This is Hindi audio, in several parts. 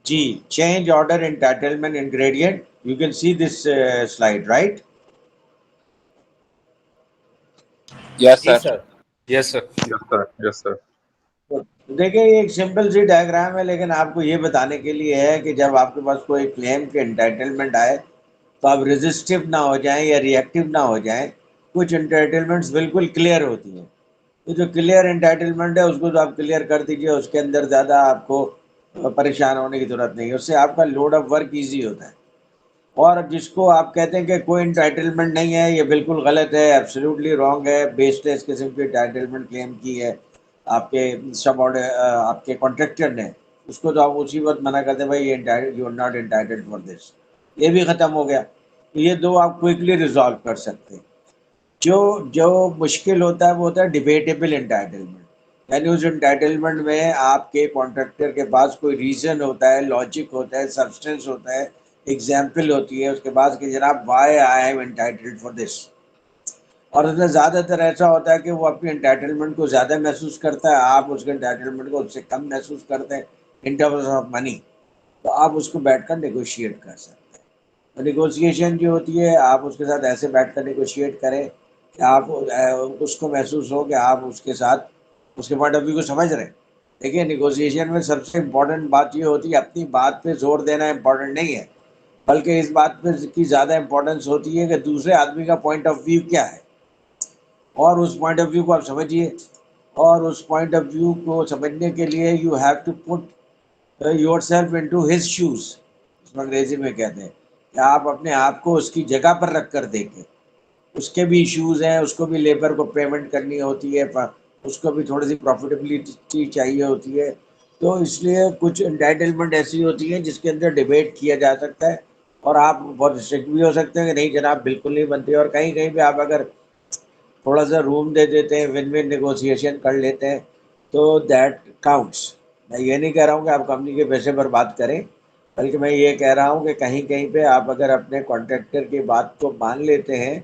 G, change order entitlement ingredient. You can see this slide, right? Yes, ji sir. Sir. Yes sir. Yes, sir. Yes, sir. तो देखिए ये एक सिंपल सी डायग्राम है, लेकिन आपको ये बताने के लिए है कि जब आपके पास कोई क्लेम के एंटाइटलमेंट आए तो आप रेजिस्टिव ना हो जाएं या रिएक्टिव ना हो जाएं। कुछ एंटाइटलमेंट्स बिल्कुल क्लियर होती हैं, तो जो क्लियर एंटाइटलमेंट है उसको तो आप क्लियर कर दीजिए, उसके अंदर ज़्यादा आपको परेशान होने की जरूरत नहीं है, उससे आपका लोड ऑफ वर्क ईजी होता है। और जिसको आप कहते हैं कि कोई एंटाइटलमेंट नहीं है, ये बिल्कुल गलत है, एब्सोल्युटली रॉन्ग है, बेस्डलेस किस्म की एंटाइटलमेंट क्लेम की है आपके सब ऑर्डर आपके कॉन्ट्रैक्टर ने, उसको तो आप उसी वक्त मना कर दें, भाई ये you are not entitled for this, ये भी ख़त्म हो गया। तो ये दो आप क्विकली रिजॉल्व कर सकते हैं। जो जो मुश्किल होता है वो होता है डिबेटेबल एंटाइटलमेंट, यानी उस एंटाइटलमेंट में आपके कॉन्ट्रैक्टर के पास कोई रीज़न होता है, लॉजिक होता है, सब्सटेंस होता है, एग्जाम्पल होती है उसके पास कि जनाब why I am entitled for this. और उसमें ज़्यादातर ऐसा होता है कि वो अपनी एंटाइटलमेंट को ज़्यादा महसूस करता है, आप उसके एंटाइटलमेंट को उससे कम महसूस करते हैं इन टर्म्स ऑफ मनी। तो आप उसको बैठ कर नेगोशिएट कर सकते हैं। तो नेगोशिएशन जो होती है, आप उसके साथ ऐसे बैठ कर नेगोशिएट करें कि आप उसको महसूस हो कि आप उसके साथ उसके पॉइंट ऑफ व्यू को समझ रहे हैं। देखिए नेगोशिएशन में सबसे इम्पोर्टेंट बात ये होती है, अपनी बात पे जोर देना इम्पोर्टेंट नहीं है, बल्कि इस बात पे की ज़्यादा इम्पोर्टेंस होती है कि दूसरे आदमी का पॉइंट ऑफ व्यू क्या है, और उस पॉइंट ऑफ व्यू को आप समझिए। और उस पॉइंट ऑफ व्यू को समझने के लिए you have to put yourself into his shoes, उसमें अंग्रेजी में कहते हैं कि आप अपने आप को उसकी जगह पर रख कर देखें। उसके भी इश्यूज़ हैं, उसको भी लेबर को पेमेंट करनी होती है, उसको भी थोड़ी सी प्रॉफिटेबिलिटी चाहिए होती है। तो इसलिए कुछ एंटाइटलमेंट ऐसी होती हैं जिसके अंदर डिबेट किया जा सकता है, और आप बहुत स्ट्रिक्ट भी हो सकते हैं कि नहीं जनाब बिल्कुल नहीं बनती, और कहीं कहीं पे आप अगर थोड़ा सा रूम दे देते हैं, विन विन नेगोशिएशन कर लेते हैं, तो दैट काउंट्स। मैं ये नहीं कह रहा हूँ कि आप कंपनी के पैसे पर बात करें, बल्कि मैं ये कह रहा हूँ कि कहीं कहीं पे आप अगर अपने कॉन्ट्रैक्टर की बात को मान लेते हैं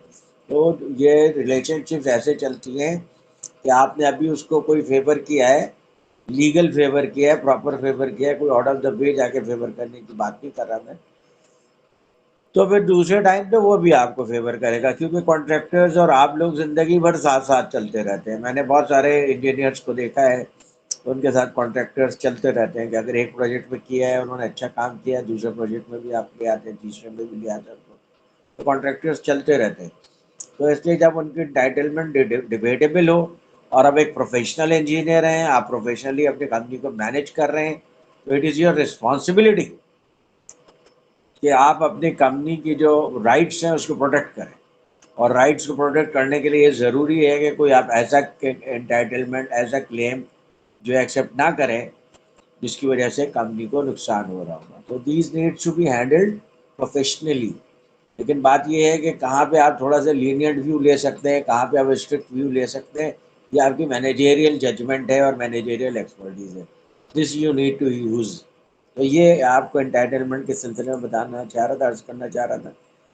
तो ये रिलेशनशिप्स ऐसे चलती हैं कि आपने अभी उसको कोई फेवर किया है, लीगल फेवर किया है, प्रॉपर फेवर किया है, कोई आउट ऑफ द वे जाके फेवर करने की बात नहीं कर रहा मैं, तो फिर दूसरे टाइम पे वो भी आपको फेवर करेगा, क्योंकि कॉन्ट्रैक्टर्स और आप लोग ज़िंदगी भर साथ साथ चलते रहते हैं। मैंने बहुत सारे इंजीनियर्स को देखा है, उनके साथ कॉन्ट्रैक्टर्स चलते रहते हैं कि अगर एक प्रोजेक्ट में किया है, उन्होंने अच्छा काम किया, दूसरे प्रोजेक्ट में भी आप ले आते हैं, तीसरे में भी ले आते हैं उनको, तो कॉन्ट्रैक्टर्स चलते रहते हैं। तो इसलिए जब उनकी टाइटलमेंट डिबेटेबल हो, और अब एक प्रोफेशनल इंजीनियर हैं, आप प्रोफेशनली अपनी कंपनी को मैनेज कर रहे हैं, तो इट इज़ योर रिस्पॉन्सिबिलिटी कि आप अपनी कंपनी की जो राइट्स हैं उसको प्रोटेक्ट करें। और राइट्स को प्रोटेक्ट करने के लिए ये ज़रूरी है कि कोई आप ऐसा एंटाइटलमेंट, ऐसा क्लेम जो एक्सेप्ट ना करें जिसकी वजह से कंपनी को नुकसान हो रहा होगा। तो these needs to be handled professionally. लेकिन बात यह है कि कहाँ पे आप थोड़ा सा लीनियंट व्यू ले सकते हैं, कहाँ पे आप स्ट्रिक्ट व्यू ले सकते हैं, ये आपकी मैनेजेरियल जजमेंट है और मैनेजेरियल एक्सपर्टीज़ है। This you need to use. तो ये आपको एंटाइटलमेंट के सिलसिले में बताना चाह रहा था, अर्ज करना चाह रहा था।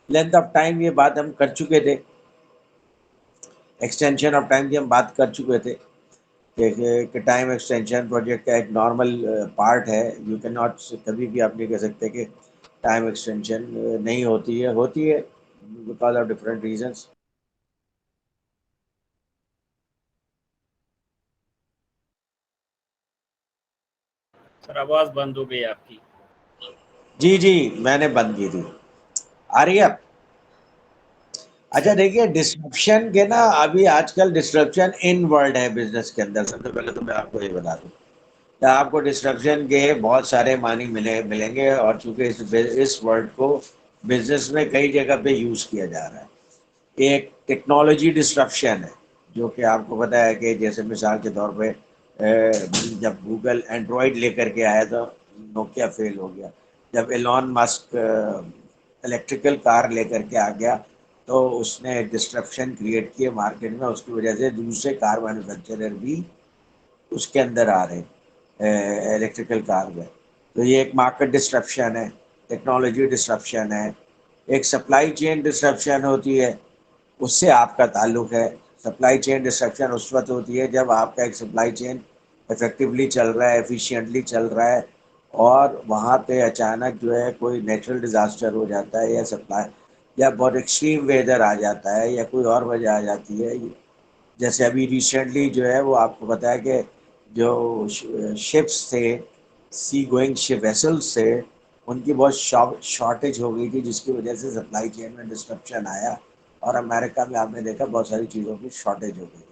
लेंथ ऑफ टाइम ये बात हम कर चुके थे, एक्सटेंशन ऑफ टाइम की हम बात कर चुके थे कि टाइम एक्सटेंशन प्रोजेक्ट का एक नॉर्मल पार्ट है। यू कैन नॉट कभी भी आप नहीं कह सकते कि टाइम एक्सटेंशन नहीं होती है, होती है because of different reasons. Sir आवाज बंद हो गई आपकी। जी जी, मैंने बंद की थी, आ रही है अब? अच्छा देखिए, डिस्ट्रप्शन के ना अभी आजकल डिस्ट्रप्शन इन वर्ड है बिजनेस के अंदर। सबसे पहले तो मैं आपको ये बता दूं, तो आपको डिस्ट्रप्शन के बहुत सारे मानी मिलेंगे, और चूंकि इस वर्ड को बिजनेस में कई जगह पे यूज किया जा रहा है। एक टेक्नोलॉजी डिस्ट्रप्शन है, जो कि आपको पता है कि जैसे मिसाल के तौर पे जब गूगल एंड्रॉयड लेकर के आया तो नोकिया फेल हो गया। जब एलॉन मस्क इलेक्ट्रिकल कार लेकर के आ गया तो उसने डिस्ट्रप्शन क्रिएट किए मार्केट में, उसकी वजह से दूसरे कार मैन्युफैक्चरर भी उसके अंदर आ रहे हैं इलेक्ट्रिकल कार में। तो ये एक मार्केट डिस्ट्रप्शन है, टेक्नोलॉजी डिस्ट्रप्शन है। एक सप्लाई चेन डिस्ट्रप्शन होती है, उससे आपका ताल्लुक है। सप्लाई चेन डिस्ट्रप्शन उस वक्त होती है जब आपका एक सप्लाई चेन इफेक्टिवली चल रहा है, एफिशिएंटली चल रहा है, और वहाँ पे अचानक जो है कोई नेचुरल डिज़ास्टर हो जाता है या सप्लाई या बहुत एक्सट्रीम वेदर आ जाता है या कोई और वजह आ जाती है। जैसे अभी रिसेंटली जो है वो आपको पता है कि जो शिप्स थे, सी गोइंग शिप वेसल्स थे, उनकी बहुत शॉर्टेज हो गई थी, जिसकी वजह से सप्लाई चेन में डिस्ट्रप्शन आया और अमेरिका में आपने देखा बहुत सारी चीज़ों की शॉर्टेज हो गई।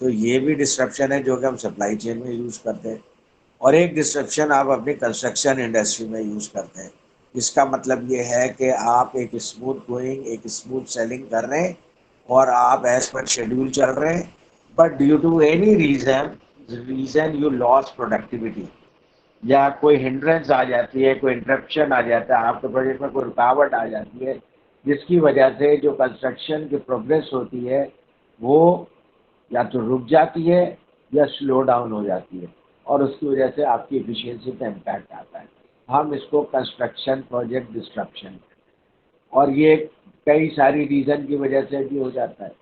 तो ये भी डिस्ट्रप्शन है जो कि हम सप्लाई चेन में यूज़ करते हैं। और एक डिस्ट्रप्शन आप अपनी कंस्ट्रक्शन इंडस्ट्री में यूज़ करते हैं। इसका मतलब ये है कि आप एक स्मूथ गोइंग, एक स्मूथ सेलिंग कर रहे हैं और आप एज पर शेड्यूल चल रहे हैं, but due to any reason you loss productivity या कोई हिंड्रेंस आ जाती है, कोई इंटरप्शन आ जाता है, आपके प्रोजेक्ट में कोई रुकावट आ जाती है, जिसकी वजह से जो कंस्ट्रक्शन की प्रोग्रेस होती है वो या तो रुक जाती है या स्लो डाउन हो जाती है और उसकी वजह से आपकी एफिशिएंसी पे इम्पैक्ट आता है। हम इसको कंस्ट्रक्शन प्रोजेक्ट डिस्ट्रप्शन, और ये कई सारी रीज़न की वजह से भी हो जाता है।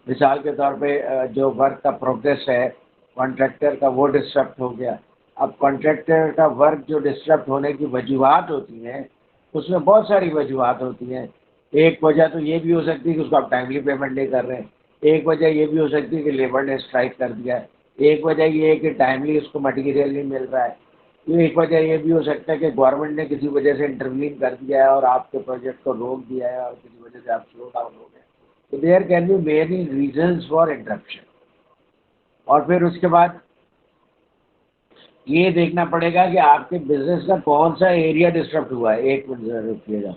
मिसाल के तौर पे जो वर्क का प्रोग्रेस है कॉन्ट्रैक्टर का, वो डिस्टर्ब हो गया। अब कॉन्ट्रैक्टर का वर्क जो डिस्टर्ब होने की वजूहत होती हैं, उसमें बहुत सारी वजूहत होती हैं। एक वजह तो ये भी हो सकती है कि उसको आप टाइमली पेमेंट नहीं कर रहे हैं। एक वजह ये भी हो सकती है कि लेबर ने स्ट्राइक कर दिया है। एक वजह ये है कि टाइमली उसको मटेरियल नहीं मिल रहा है। एक वजह ये भी हो सकता है कि गवर्नमेंट ने किसी वजह से इंटरवीन कर दिया है और आपके प्रोजेक्ट को रोक दिया है और किसी वजह से आप स्लो डाउन हो गए। तो there can be many reasons for interruption. और फिर उसके बाद ये देखना पड़ेगा कि आपके बिजनेस का कौन सा एरिया डिस्टर्ब हुआ है। एक मिनट जरा रुकिएगा।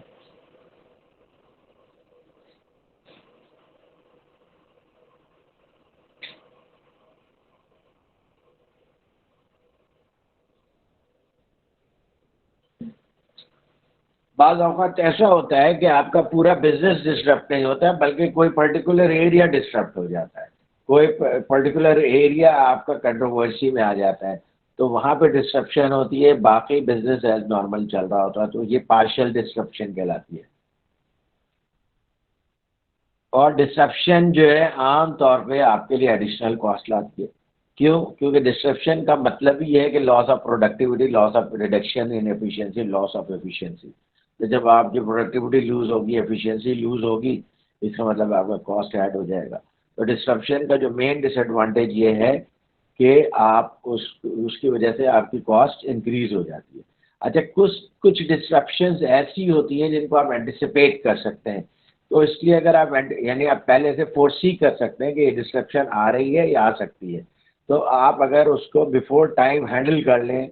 बाज़ औक़ात ऐसा होता है कि आपका पूरा बिजनेस डिस्टर्ब नहीं होता है, बल्कि कोई पर्टिकुलर एरिया डिस्टर्ब हो जाता है। कोई पर्टिकुलर एरिया आपका कंट्रोवर्सी में आ जाता है, तो वहाँ पे डिस्ट्रप्शन होती है, बाकी बिजनेस एज नॉर्मल चल रहा होता है, तो ये पार्शियल डिस्ट्रप्शन कहलाती है। और डिस्ट्रप्शन जो है आम तौर पे आपके लिए एडिशनल कॉस्ट लाती है। क्यों? क्योंकि डिस्ट्रप्शन का मतलब ही है कि loss of productivity, loss of reduction in efficiency, loss of efficiency. तो जब आपकी प्रोडक्टिविटी लूज होगी, एफिशिएंसी लूज होगी, इसका मतलब आपका कॉस्ट ऐड हो जाएगा। तो डिस्ट्रप्शन का जो मेन डिसएडवांटेज ये है कि आप उसकी वजह से आपकी कॉस्ट इंक्रीज हो जाती है। अच्छा, कुछ कुछ डिस्ट्रप्शंस ऐसी होती हैं जिनको आप एंटिसिपेट कर सकते हैं। तो इसलिए अगर आप यानी आप पहले से फोरसी कर सकते हैं कि ये डिस्ट्रप्शन आ रही है या आ सकती है, तो आप अगर उसको बिफोर टाइम हैंडल कर लें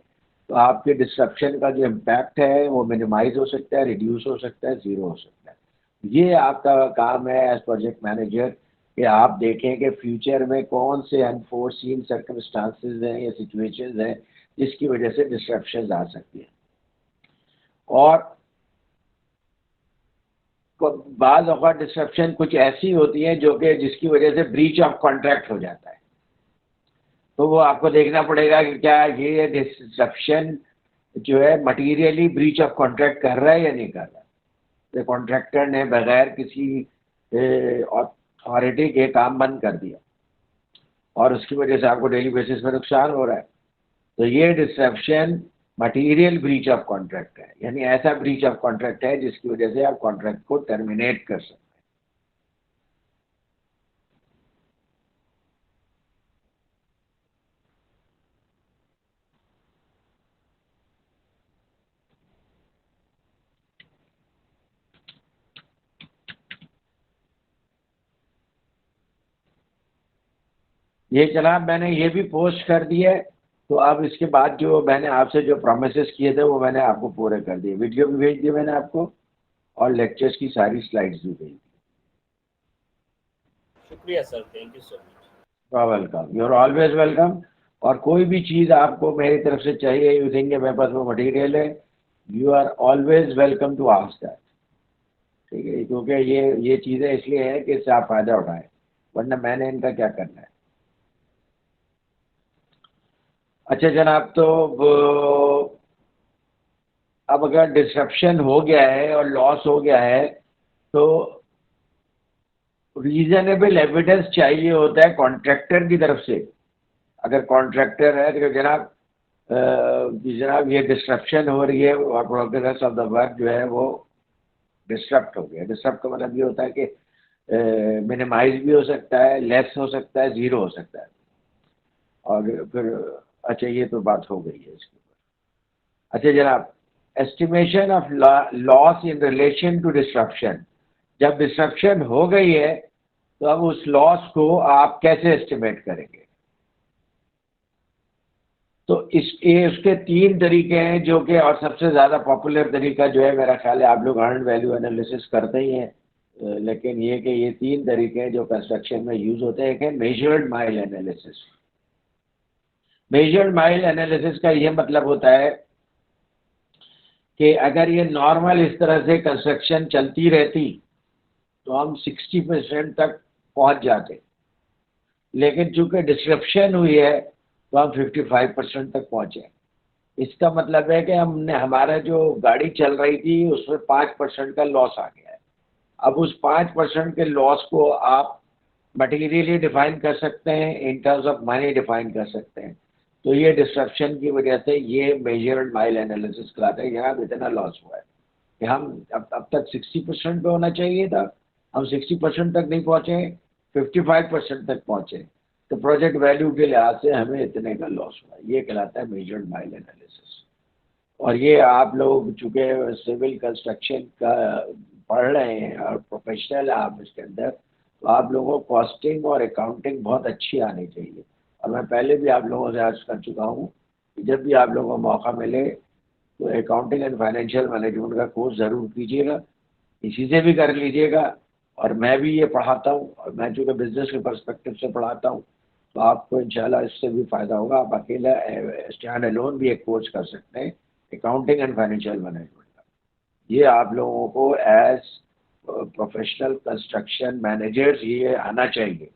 तो आपके डिस्ट्रप्शन का जो इम्पैक्ट है वो मिनिमाइज हो सकता है, रिड्यूस हो सकता है, ज़ीरो हो सकता है। ये आपका काम है एज प्रोजेक्ट मैनेजर कि आप देखें कि फ्यूचर में कौन से अनफोर्सीन सर्कमस्टांसेस हैं या सिचुएशंस हैं जिसकी वजह से डिस्ट्रप्शन आ सकती है। और बाज़ औक़ात डिस्ट्रप्शन कुछ ऐसी होती है जो कि जिसकी वजह से ब्रीच ऑफ कॉन्ट्रैक्ट हो जाता है। तो वो आपको देखना पड़ेगा कि क्या ये डिस्ट्रप्शन जो है मटीरियली ब्रीच ऑफ कॉन्ट्रैक्ट कर रहा है या नहीं कर रहा है। तो कॉन्ट्रैक्टर ने बगैर किसी अथॉरिटी के काम बंद कर दिया और उसकी वजह से आपको डेली बेसिस में नुकसान हो रहा है, तो ये disruption material breach of contract है, यानी ऐसा ब्रीच ऑफ कॉन्ट्रैक्ट है जिसकी वजह से आप कॉन्ट्रैक्ट को टर्मिनेट कर सकते हैं। ये जनाब मैंने ये भी पोस्ट कर दिया है, तो अब इसके बाद जो मैंने आपसे जो प्रोमिसेस किए थे वो मैंने आपको पूरे कर दिए। वीडियो भी भेज दिए मैंने आपको और लेक्चर्स की सारी स्लाइड्स भी भेज दी। शुक्रिया sir, thank you so much. Welcome, you are always welcome. और कोई भी चीज़ आपको मेरी तरफ से चाहिए, यू थिंक मेरे पास वो मटेरियल है, you are always welcome to ask that. ठीक है, क्योंकि ये चीज़ें इसलिए हैं कि इससे आप फ़ायदा उठाएं, वरना मैंने इनका क्या करना है। अच्छा जनाब, तो अब अगर डिस्रप्शन हो गया है और लॉस हो गया है तो रीजनेबल एविडेंस चाहिए होता है कॉन्ट्रैक्टर की तरफ से। अगर कॉन्ट्रैक्टर है तो जनाब कि जनाब ये डिस्ट्रप्शन हो रही है और प्रोग्रेस ऑफ द वर्क जो है वो डिस्टर्ब हो गया। डिस्टर्ब का मतलब ये होता है कि मिनिमाइज भी हो सकता है, लेस हो सकता है, ज़ीरो हो सकता है। और फिर अच्छा, ये तो बात हो गई है इसके ऊपर। अच्छा जनाब, estimation of loss in relation to disruption. जब डिस्ट्रप्शन हो गई है तो अब उस लॉस को आप कैसे एस्टिमेट करेंगे? तो इस ये उसके तीन तरीके हैं जो कि, और सबसे ज़्यादा पॉपुलर तरीका जो है मेरा ख्याल है आप लोग अर्न वैल्यू एनालिसिस करते ही हैं, लेकिन ये कि ये तीन तरीके हैं जो कंस्ट्रक्शन में यूज़ होते हैं। एक है measured mile analysis. Measured mile analysis का ये मतलब होता है कि अगर ये नॉर्मल इस तरह से कंस्ट्रक्शन चलती रहती तो हम 60% तक पहुंच जाते, लेकिन चूंकि डिस्ट्रप्शन हुई है तो हम 55% तक पहुंचे। इसका मतलब है कि हमने, हमारा जो गाड़ी चल रही थी उसमें 5% का लॉस आ गया है। अब उस 5% के लॉस को आप मटेरियली डिफाइन कर सकते हैं, in terms of money define कर सकते हैं। तो ये डिस्ट्रप्शन की वजह से ये मेजर्ड माइल एनालिसिस कराता है, यहाँ इतना लॉस हुआ है कि हम अब तक 60% पे होना चाहिए था, हम 60% तक नहीं पहुँचे, 55% तक पहुँचे, तो प्रोजेक्ट वैल्यू के लिहाज से हमें इतने का लॉस हुआ। ये कहलाता है मेजर्ड माइल एनालिसिस। और ये आप लोग चूँकि सिविल कंस्ट्रक्शन का पढ़ रहे हैं और प्रोफेशनल आप इसके अंदर, तो आप लोगों को कॉस्टिंग और अकाउंटिंग बहुत अच्छी आनी चाहिए। और मैं पहले भी आप लोगों से अर्ज कर चुका हूँ कि जब भी आप लोगों को मौका मिले तो अकाउंटिंग एंड फाइनेंशियल मैनेजमेंट का कोर्स ज़रूर कीजिएगा, इसी से भी कर लीजिएगा। और मैं भी ये पढ़ाता हूँ, और मैं चूँकि बिजनेस के पर्सपेक्टिव से पढ़ाता हूँ, तो आपको इंशाल्लाह इससे भी फ़ायदा होगा। आप अकेला स्टैंड अलोन भी एक कोर्स कर सकते हैं अकाउंटिंग एंड फाइनेंशियल मैनेजमेंट का। ये आप लोगों को एज प्रोफेशनल कंस्ट्रक्शन मैनेजर्स ये आना चाहिए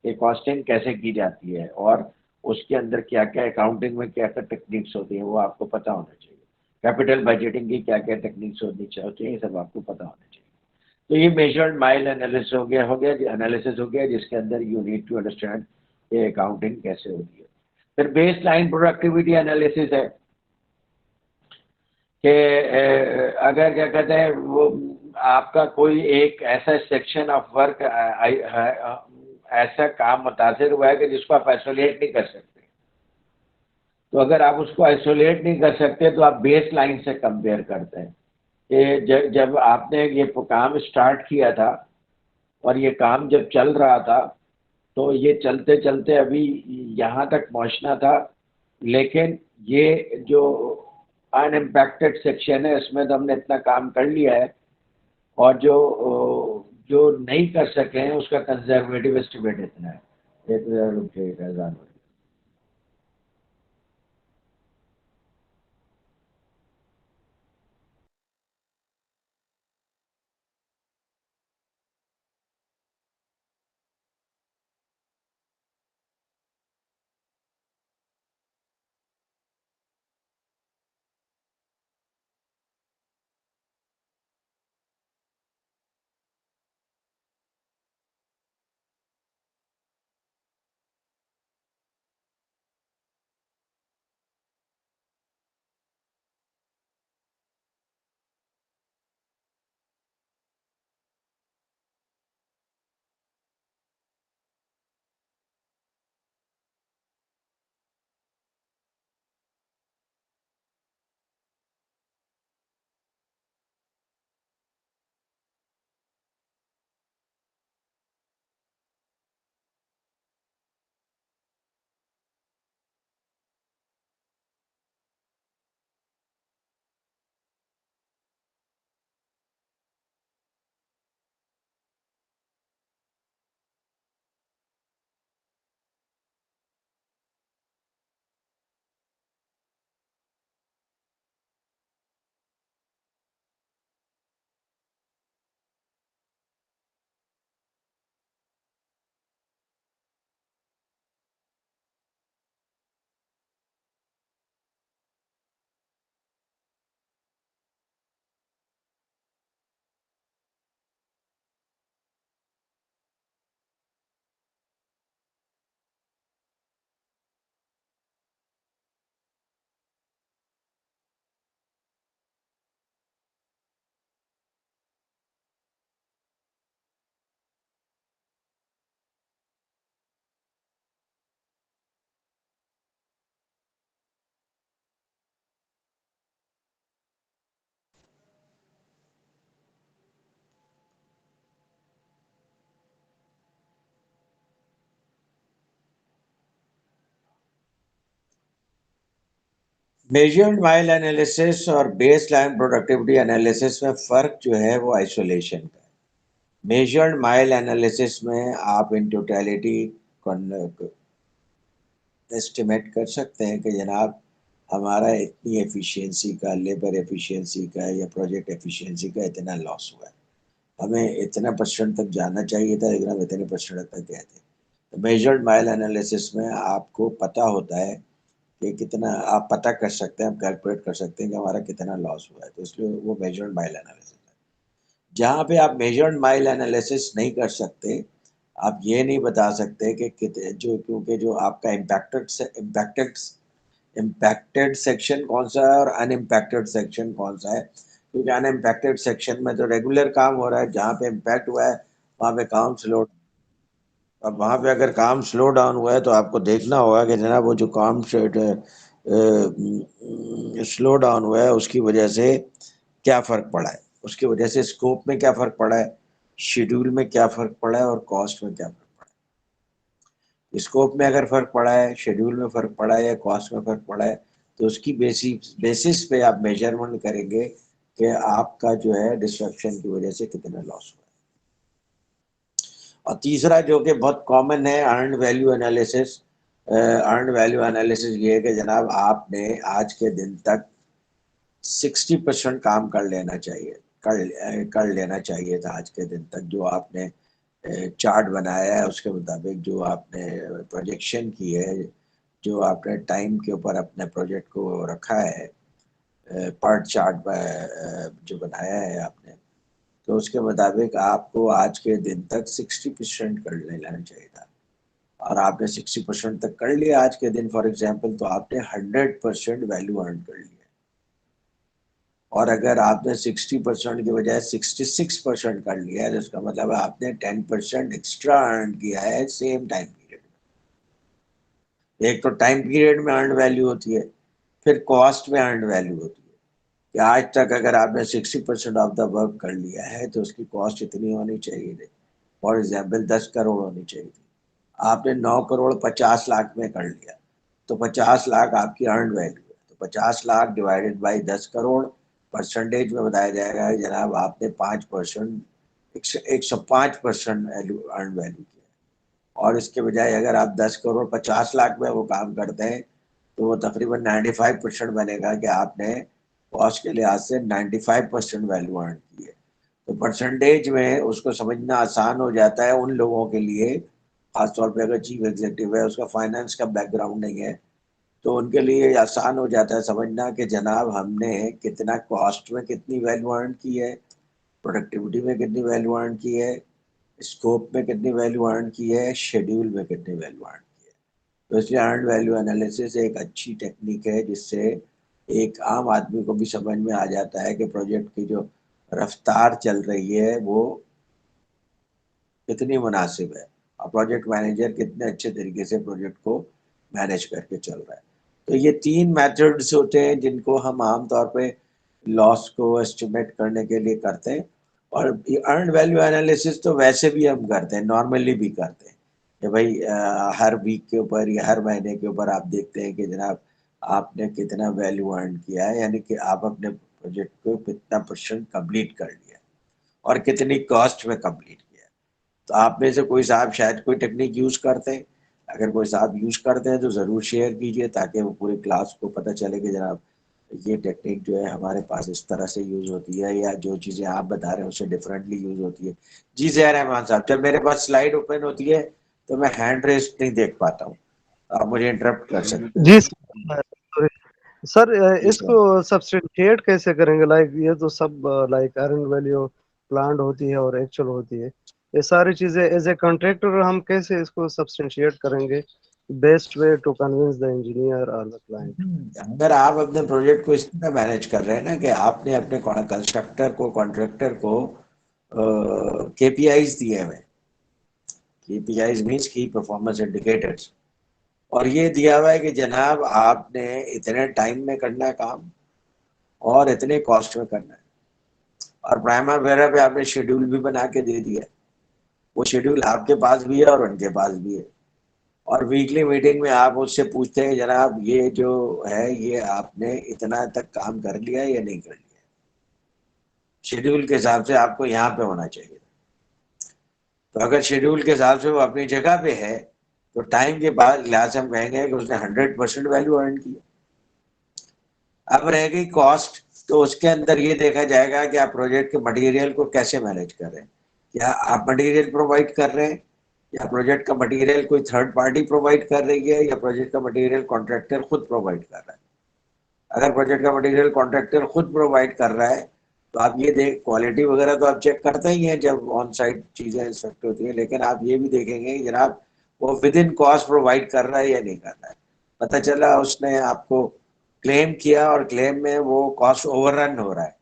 कि कॉस्टिंग कैसे की जाती है और उसके अंदर क्या क्या, अकाउंटिंग में क्या क्या टेक्निक्स होती हैं वो आपको पता होना चाहिए। कैपिटल बजटिंग की क्या क्या टेक्निक्स होनी चाहिए, ये सब आपको पता होना चाहिए। तो ये मेजर्ड माइल एनालिसिस हो गया जिसके अंदर यू नीड टू अंडरस्टैंड ये अकाउंटिंग कैसे होती है। फिर बेस लाइन प्रोडक्टिविटी एनालिसिस है कि अगर क्या कहते हैं वो आपका कोई एक ऐसा सेक्शन ऑफ वर्क ऐसा काम मुतासिर हुआ है कि जिसको आप आइसोलेट नहीं कर सकते, तो अगर आप उसको आइसोलेट नहीं कर सकते तो आप बेस लाइन से कंपेयर करते हैं कि जब आपने ये काम स्टार्ट किया था और ये काम जब चल रहा था तो ये चलते चलते अभी यहाँ तक पहुँचना था, लेकिन ये जो अनइम्पैक्टेड सेक्शन है इसमें तो हमने इतना काम कर लिया है, और जो जो नहीं कर सके हैं उसका कंजर्वेटिव एस्टिमेट इतना है, 1,000 रुपये 1,000। मेजर्ड माइल एनालिसिस और बेस लाइन प्रोडक्टिविटी एनालिसिस में फ़र्क जो है वो आइसोलेशन का है। मेजर्ड माइल एनालिसिस में आप इन टोटलिटी एस्टिमेट कर सकते हैं कि जनाब हमारा इतनी एफिशिएंसी का, लेबर एफिशिएंसी का या प्रोजेक्ट एफिशिएंसी का इतना लॉस हुआ है, हमें इतना परसेंट तक जाना चाहिए था लेकिन हम इतने परसेंट तक गए थे। तो मेजर्ड माइल एनालिसिस में आपको पता होता है कि कितना, आप पता कर सकते हैं, आप कैलकुलेट कर सकते हैं कि हमारा कितना लॉस हुआ है, तो इसलिए वो मेजर्ड माइल एनालिसिस है। जहाँ पे आप मेजर्ड माइल एनालिसिस नहीं कर सकते, आप ये नहीं बता सकते कि जो, क्योंकि जो आपका इम्पैक्टेड सेक्शन कौन सा है और अनइम्पैक्टेड सेक्शन कौन सा है, क्योंकि अनइम्पैक्टेड सेक्शन में तो रेगुलर काम हो रहा है, जहाँ पे इम्पैक्ट हुआ है वहाँ पे काम स्लो। अब वहाँ पे अगर काम स्लो डाउन हुआ है तो आपको देखना होगा कि जनाब वो जो काम स्लो डाउन हुआ है उसकी वजह से क्या फ़र्क पड़ा है, उसकी वजह से स्कोप में क्या फ़र्क पड़ा है, शेड्यूल में क्या फ़र्क पड़ा है और कॉस्ट में क्या फ़र्क पड़ा है। स्कोप में अगर फ़र्क पड़ा है, शेड्यूल में फ़र्क पड़ा है या कॉस्ट में फ़र्क पड़ा है, तो उसकी बेसिस पे आप मेजरमेंट करेंगे कि आपका जो है डिस्ट्रक्शन की वजह से कितना लॉस हुआ है। और तीसरा जो कि बहुत कॉमन है, earn value analysis. Earn value analysis ये है कि जनाब आपने आज के दिन तक 60% काम कर लेना चाहिए, कर लेना चाहिए था आज के दिन तक, जो आपने चार्ट बनाया है उसके मुताबिक, जो आपने प्रोजेक्शन की है, जो आपने टाइम के ऊपर अपने प्रोजेक्ट को रखा है, पार्ट चार्ट जो बनाया है आपने, तो उसके मुताबिक आपको आज के दिन तक 60% कर लेना चाहिए था, और आपने 60% तक कर लिया आज के दिन फॉर एग्जांपल, तो आपने 100% वैल्यू अर्न कर लिया। और अगर आपने 60% की बजाय 66% कर लिया है, तो इसका मतलब आपने 10% एक्स्ट्रा अर्न किया है सेम टाइम पीरियड में। एक तो टाइम पीरियड में अर्न वैल्यू होती है, फिर कॉस्ट में अर्न वैल्यू होती है कि आज तक अगर आपने 60% ऑफ द वर्क कर लिया है तो उसकी कॉस्ट इतनी होनी चाहिए थी, फॉर एग्जाम्पल 10 करोड़ होनी चाहिए थी, आपने 9 करोड़ 50 लाख में कर लिया, तो 50 लाख आपकी अर्न वैल्यू है, तो 50 lakh divided by 10 crore, percentage में बताया जाएगा कि जनाब आपने 5%, 105% वैल्यू, अर्न वैल्यू किया। और इसके बजाय अगर आप 10 करोड़ 50 लाख में वो काम करते हैं तो वो तकरीबन 95% बनेगा कि आपने कॉस्ट के लिहाज से 95% वैल्यू अर्न की है। तो परसेंटेज में उसको समझना आसान हो जाता है उन लोगों के लिए, खासतौर पे अगर चीफ एग्जीक्यूटिव है, उसका फाइनेंस का बैकग्राउंड नहीं है, तो उनके लिए आसान हो जाता है समझना कि जनाब हमने कितना कॉस्ट में कितनी वैल्यू अर्न की है, प्रोडक्टिविटी में कितनी वैल्यू अर्न की है, स्कोप में कितनी वैल्यू अर्न की है, शेड्यूल में कितनी वैल्यू अर्न की है। तो इसलिए अर्न वैल्यू एनालिसिस एक अच्छी टेक्निक है जिससे एक आम आदमी को भी समझ में आ जाता है कि प्रोजेक्ट की जो रफ्तार चल रही है वो कितनी मुनासिब है, और प्रोजेक्ट मैनेजर कितने अच्छे तरीके से प्रोजेक्ट को मैनेज करके चल रहा है। तो ये 3 मेथड्स होते हैं जिनको हम आमतौर पे लॉस को एस्टिमेट करने के लिए करते हैं, और अर्न वैल्यू एनालिसिस तो वैसे भी हम करते हैं, नॉर्मली भी करते हैं कि भाई हर वीक के ऊपर या हर महीने के ऊपर आप देखते हैं कि जनाब आपने कितना वैल्यू अर्न किया है, यानी कि आप अपने प्रोजेक्ट को कितना परसेंट कंप्लीट कर लिया और कितनी कॉस्ट में कंप्लीट किया। तो आप में से कोई साहब शायद कोई टेक्निक यूज़ करते हैं, अगर कोई साहब यूज़ करते हैं तो ज़रूर शेयर कीजिए ताकि वो पूरी क्लास को पता चले कि जनाब ये टेक्निक जो है हमारे पास इस तरह से यूज़ होती है, या जो चीज़ें आप बता रहे हैं उससे डिफरेंटली यूज़ होती है। जी ज़हर रहमान साहब, जब मेरे पास स्लाइड ओपन होती है तो मैं हैंड रेस नहीं देख पाता हूँ, आप मुझे इंटरप्ट कर सकते जी हैं। सर। सर जी इसको सर। सब्सटेंशिएट कैसे करेंगे? लाइक ये तो सब लाइक अर्न वैल्यू प्लान्ड होती है और एक्चुअल होती है, ये सारी चीजें एज ए कॉन्ट्रैक्टर हम कैसे इसको सब्सटेंशिएट करेंगे? Best way to convince the engineer और द क्लाइंट। अगर आप अपने प्रोजेक्ट को इस तरह मैनेज कर रहे हैं ना कि आपने अपने कंस्ट्रक्टर को, कॉन्ट्रैक्टर को केपीआईज दिए हुए, केपीआईज मीन्स की परफॉर्मेंस इंडिकेटर्स, और ये दिया हुआ है कि जनाब आपने इतने टाइम में करना है काम और इतने कॉस्ट में करना है, और प्राइमा वगैरह पे आपने शेड्यूल भी बना के दे दिया, वो शेड्यूल आपके पास भी है और उनके पास भी है, और वीकली मीटिंग में आप उससे पूछते हैं जनाब ये जो है ये आपने इतना तक काम कर लिया या नहीं कर लिया, शेड्यूल के हिसाब से आपको यहाँ पे होना चाहिए। तो अगर शेड्यूल के हिसाब से वो अपनी जगह पे है तो टाइम के बाद लिहाज से हम कहेंगे कि उसने 100% वैल्यू अर्न किया। अब रह गई कॉस्ट, तो उसके अंदर ये देखा जाएगा कि आप प्रोजेक्ट के मटेरियल को कैसे मैनेज कर रहे हैं। क्या आप मटेरियल प्रोवाइड कर रहे हैं, या प्रोजेक्ट का मटेरियल कोई थर्ड पार्टी प्रोवाइड कर रही है, या प्रोजेक्ट का मटेरियल कॉन्ट्रैक्टर खुद प्रोवाइड कर रहा है। अगर प्रोजेक्ट का मटेरियल कॉन्ट्रैक्टर खुद प्रोवाइड कर रहा है तो आप ये देख, क्वालिटी वगैरह तो आप चेक करते ही हैं जब ऑन साइट चीजें इंस्पेक्ट होती हैं, लेकिन आप ये भी देखेंगे कि जनाब वो विद इन कॉस्ट प्रोवाइड कर रहा है या नहीं कर रहा है। पता चला उसने आपको क्लेम किया और क्लेम में वो कॉस्ट ओवररन हो रहा है,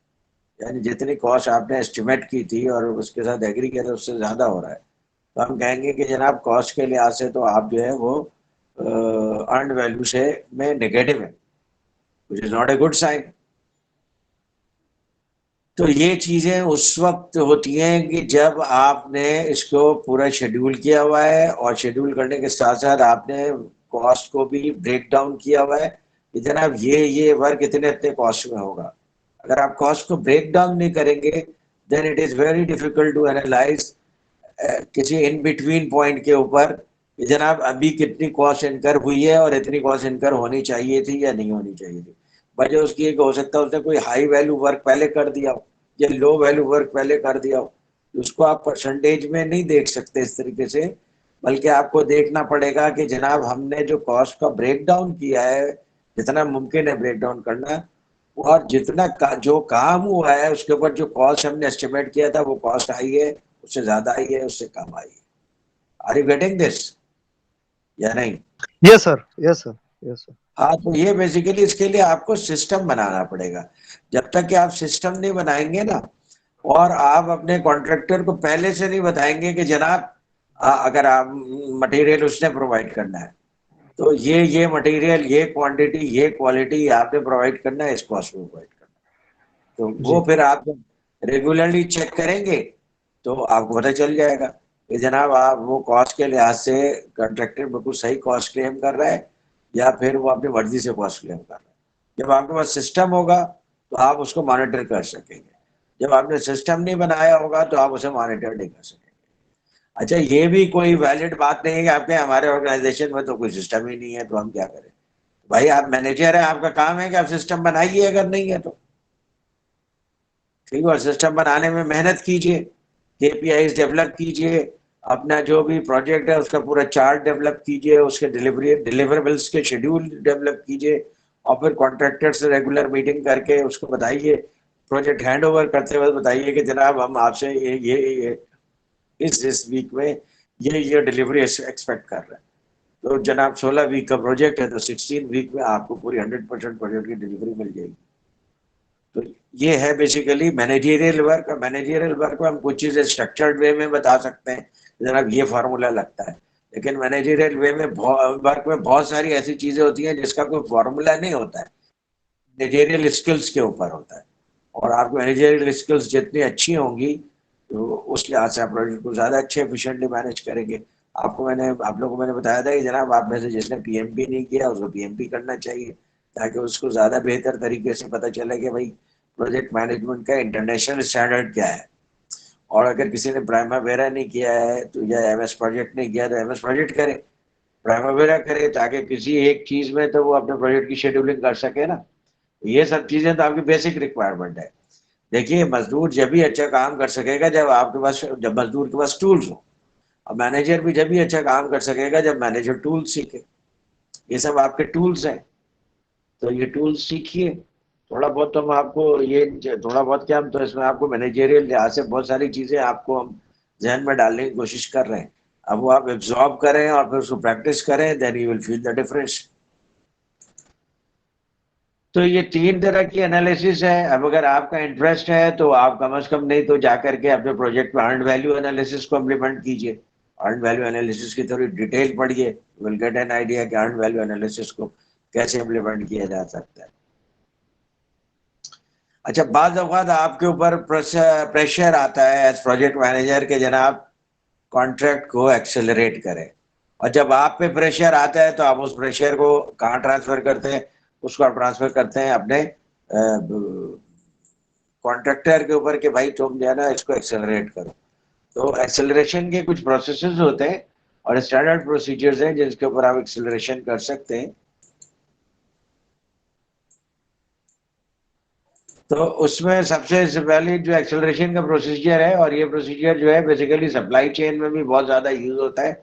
यानी जितनी कॉस्ट आपने एस्टिमेट की थी और उसके साथ एग्री किया था उससे ज्यादा हो रहा है, तो हम कहेंगे कि जनाब कॉस्ट के लिहाज से तो आप जो है वो अर्न वैल्यू से में नेगेटिव है, which is not a good sign. तो ये चीजें उस वक्त होती हैं कि जब आपने इसको पूरा शेड्यूल किया हुआ है, और शेड्यूल करने के साथ साथ आपने कॉस्ट को भी ब्रेक डाउन किया हुआ है कि जनाब ये वर्क इतने इतने कॉस्ट में होगा। अगर आप कॉस्ट को ब्रेक डाउन नहीं करेंगे then it is very difficult to analyse किसी इन बिटवीन पॉइंट के ऊपर कि जनाब अभी कितनी कॉस्ट इनकर हुई है और इतनी कॉस्ट इनकर होनी चाहिए थी या नहीं होनी चाहिए थी। वजह उसकी एक हो सकता है उसने कोई हाई वैल्यू वर्क पहले कर दिया हो या लो वैल्यू वर्क पहले कर दिया हो, उसको आप परसेंटेज में नहीं देख सकते इस तरीके से, बल्कि आपको देखना पड़ेगा कि जनाब हमने जो कॉस्ट का ब्रेक डाउन किया है, जितना मुमकिन है ब्रेक डाउन करना, और जो काम हुआ है उसके ऊपर जो कॉस्ट हमने एस्टिमेट किया था वो कॉस्ट आई है, उससे ज्यादा आई है, उससे कम आई है। आर यू गेटिंग दिस या नहीं? Yes sir, yes sir, yes sir. हाँ, तो ये बेसिकली इसके लिए आपको सिस्टम बनाना पड़ेगा। जब तक कि आप सिस्टम नहीं बनाएंगे ना, और आप अपने कॉन्ट्रैक्टर को पहले से नहीं बताएंगे कि जनाब अगर आप मटेरियल उसने प्रोवाइड करना है तो ये मटेरियल, ये क्वांटिटी, ये क्वालिटी आपने प्रोवाइड करना है, इस कॉस्ट में प्रोवाइड करना है, तो वो जी। फिर आप रेगुलरली चेक करेंगे तो आपको पता चल जाएगा कि जनाब आप वो कॉस्ट के लिहाज से कॉन्ट्रैक्टर बिल्कुल सही कॉस्ट क्लेम कर रहा है या फिर वो अपनी मर्जी से कॉस्ट क्लेम कर रहा है। जब आपके पास सिस्टम होगा तो आप उसको मॉनिटर कर सकेंगे, जब आपने सिस्टम नहीं बनाया होगा तो आप उसे मॉनिटर नहीं कर सकेंगे। अच्छा, ये भी कोई वैलिड बात नहीं है कि आपके हमारे ऑर्गेनाइजेशन में तो कोई सिस्टम ही नहीं है तो हम क्या करें। भाई आप मैनेजर है, आपका काम है कि आप सिस्टम बनाइए, अगर नहीं है तो ठीक है, और सिस्टम बनाने में मेहनत कीजिए, केपीआईज डेवलप कीजिए, अपना जो भी प्रोजेक्ट है उसका पूरा चार्ट डेवलप कीजिए, उसके डिलीवरेबल्स के शेड्यूल डेवलप कीजिए, और फिर कॉन्ट्रैक्टर से रेगुलर मीटिंग करके उसको बताइए, प्रोजेक्ट हैंड ओवर करते वक्त बताइए कि जनाब हम आपसे ये इस वीक में ये डिलीवरी एक्सपेक्ट कर रहे हैं। तो जनाब 16 वीक का प्रोजेक्ट है तो 16 वीक में आपको पूरी 100% प्रोजेक्ट की डिलीवरी मिल जाएगी। तो ये है basically managerial work. Managerial work में हम कुछ चीजें स्ट्रक्चर्ड वे में बता सकते हैं, जनाब ये फार्मूला लगता है, लेकिन मैनेजरियल वे में वर्क में बहुत सारी ऐसी चीजें होती हैं जिसका कोई फार्मूला नहीं होता है, मैनेजरियल स्किल्स के ऊपर होता है, और आपकी मैनेजरियल स्किल्स जितनी अच्छी होंगी तो उस लिहाज से आप प्रोजेक्ट को ज्यादा अच्छे एफिशिएंटली मैनेज करेंगे। आप लोगों को मैंने बताया था कि जनाब आप में से जिसने पीएमपी नहीं किया उसको पीएमपी करना चाहिए, ताकि उसको ज्यादा बेहतर तरीके से पता चले कि भाई प्रोजेक्ट मैनेजमेंट का इंटरनेशनल स्टैंडर्ड क्या है। और अगर किसी ने प्राइमावेरा नहीं किया है तो, या एमएस प्रोजेक्ट नहीं किया तो एमएस प्रोजेक्ट करे, प्राइमावेरा करे, ताकि किसी एक चीज में तो वो अपने प्रोजेक्ट की शेड्यूलिंग कर सके ना। ये सब चीजें तो आपकी बेसिक रिक्वायरमेंट है। देखिए, मजदूर जब भी अच्छा काम कर सकेगा जब मजदूर के पास टूल्स हो, और मैनेजर भी जब भी अच्छा काम कर सकेगा जब मैनेजर टूल्स सीखे। ये सब आपके टूल्स हैं, तो ये टूल्स सीखिए। थोड़ा बहुत तो हम आपको ये थोड़ा बहुत क्या, हम तो इसमें आपको मैनेजरियल लिहाज से बहुत सारी चीजें आपको हम जहन में डालने की कोशिश कर रहे हैं। अब वो आप एब्जॉर्ब करें और फिर उसको प्रैक्टिस करें, then you will feel the difference. तो ये 3 तरह की एनालिसिस है। अब अगर आपका इंटरेस्ट है तो आप कम से कम नहीं तो जाकर के अपने प्रोजेक्ट में अर्न वैल्यू एनालिसिस को इम्प्लीमेंट कीजिए, अर्न वैल्यू एनालिसिस की थोड़ी डिटेल पढ़िए, विल गेट एन आइडिया कि अर्न वैल्यू एनालिसिस को कैसे इम्प्लीमेंट किया जा सकता है। अच्छा, बाद औक़ात आपके ऊपर प्रेशर आता है एज प्रोजेक्ट मैनेजर के जनाब कॉन्ट्रैक्ट को एक्सेलरेट करें, और जब आप पे प्रेशर आता है तो आप उस प्रेशर को कहाँ ट्रांसफर करते हैं, उसको आप ट्रांसफर करते हैं अपने कॉन्ट्रैक्टर के ऊपर कि भाई तुम जो है ना इसको एक्सेलरेट करो। तो एक्सेलरेशन के कुछ प्रोसेसेस होते हैं और स्टैंडर्ड प्रोसीजर्स हैं जिसके ऊपर आप एक्सेलरेशन कर सकते हैं। तो उसमें सबसे पहले जो एक्सेलरेशन का प्रोसीजर है, और ये प्रोसीजर जो है बेसिकली सप्लाई चेन में भी बहुत ज्यादा यूज होता है।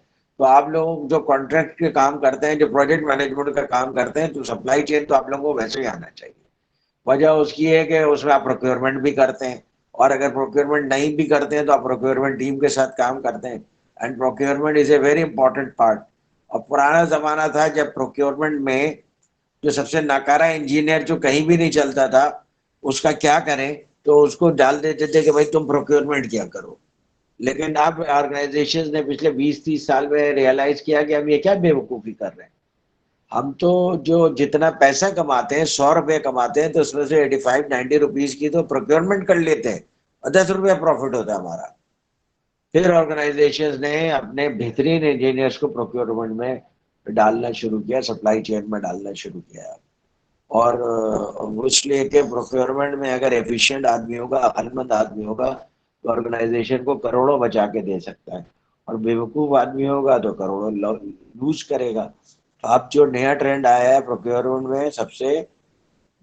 तो आप लोग जो कॉन्ट्रैक्ट के काम करते हैं, जो प्रोजेक्ट मैनेजमेंट का काम करते हैं, तो सप्लाई चेन तो आप लोगों को वैसे ही आना चाहिए। वजह उसकी है कि उसमें आप प्रोक्योरमेंट भी करते हैं, और अगर प्रोक्योरमेंट नहीं भी करते हैं तो आप प्रोक्योरमेंट टीम के साथ काम करते हैं। And procurement is a very important part. और पुराना जमाना था जब प्रोक्योरमेंट में जो सबसे नाकारा इंजीनियर जो कहीं भी नहीं चलता था, उसका क्या करें, तो उसको डाल देते थे कि भाई तुम प्रोक्योरमेंट क्या करो। लेकिन अब ऑर्गेनाइजेशंस ने पिछले 20-30 साल में रियलाइज किया कि हम ये क्या बेवकूफ़ी कर रहे हैं। हम तो जो जितना पैसा कमाते हैं, 100 रुपये कमाते हैं, तो उसमें से 85-90 रुपीज की तो प्रोक्योरमेंट कर लेते हैं और 10 रुपया प्रॉफिट होता है हमारा। फिर ऑर्गेनाइजेशंस ने अपने बेहतरीन इंजीनियर्स को प्रोक्योरमेंट में डालना शुरू किया, सप्लाई चेन में डालना शुरू किया। और इसलिए कि प्रोक्योरमेंट में अगर एफिशिएंट आदमी होगा, अक्लमंद आदमी होगा, तो ऑर्गेनाइजेशन को करोड़ों बचा के दे सकता है। और बेवकूफ़ आदमी होगा तो करोड़ों लूज करेगा। तो अब जो नया ट्रेंड आया है प्रोक्योरमेंट में, सबसे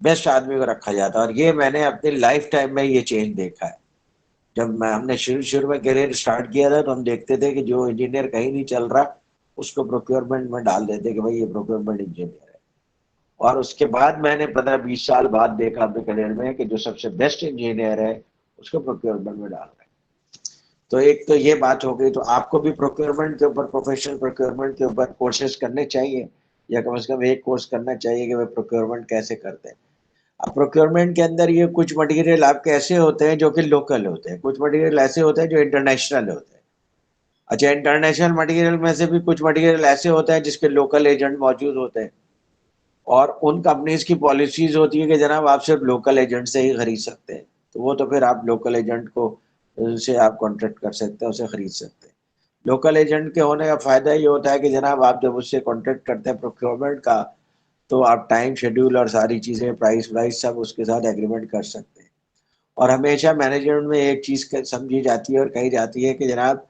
बेस्ट आदमी को रखा जाता है। और ये मैंने अपनी लाइफ टाइम में ये चेंज देखा है। जब हमने शुरू शुरू में करियर स्टार्ट किया था, तो हम देखते थे कि जो इंजीनियर कहीं नहीं चल रहा, उसको प्रोक्योरमेंट में डाल देते कि भाई ये प्रोक्योरमेंट इंजीनियर है। और उसके बाद मैंने 15-20 साल बाद देखा अपने करियर में कि जो सबसे बेस्ट इंजीनियर है, उसको प्रोक्योरमेंट में डाल रहे हैं। तो एक तो ये बात हो गई। तो आपको भी प्रोक्योरमेंट के ऊपर, प्रोफेशनल प्रोक्योरमेंट के ऊपर कोर्सेज करने चाहिए, या कम से कम एक कोर्स करना चाहिए कि वे प्रोक्योरमेंट कैसे करते हैं। अब प्रोक्योरमेंट के अंदर ये कुछ मटेरियल आपके ऐसे होते हैं जो कि लोकल होते हैं, कुछ मटेरियल ऐसे होते हैं जो इंटरनेशनल होते हैं। अच्छा, इंटरनेशनल मटेरियल में से भी कुछ मटेरियल ऐसे होते हैं जिसके लोकल एजेंट मौजूद होते हैं। और उन कंपनीज की पॉलिसीज होती है कि जनाब आप सिर्फ लोकल एजेंट से ही खरीद सकते हैं। तो वो तो फिर आप लोकल एजेंट को से आप कॉन्ट्रैक्ट कर सकते हैं, उसे खरीद सकते हैं। लोकल एजेंट के होने का फायदा ये होता है कि जनाब आप जब उससे कॉन्ट्रैक्ट करते हैं प्रोक्योरमेंट का, तो आप टाइम शेड्यूल और सारी चीज़ें, प्राइस वाइस सब उसके साथ एग्रीमेंट कर सकते हैं। और हमेशा मैनेजमेंट में एक चीज़ समझी जाती है और कही जाती है कि जनाब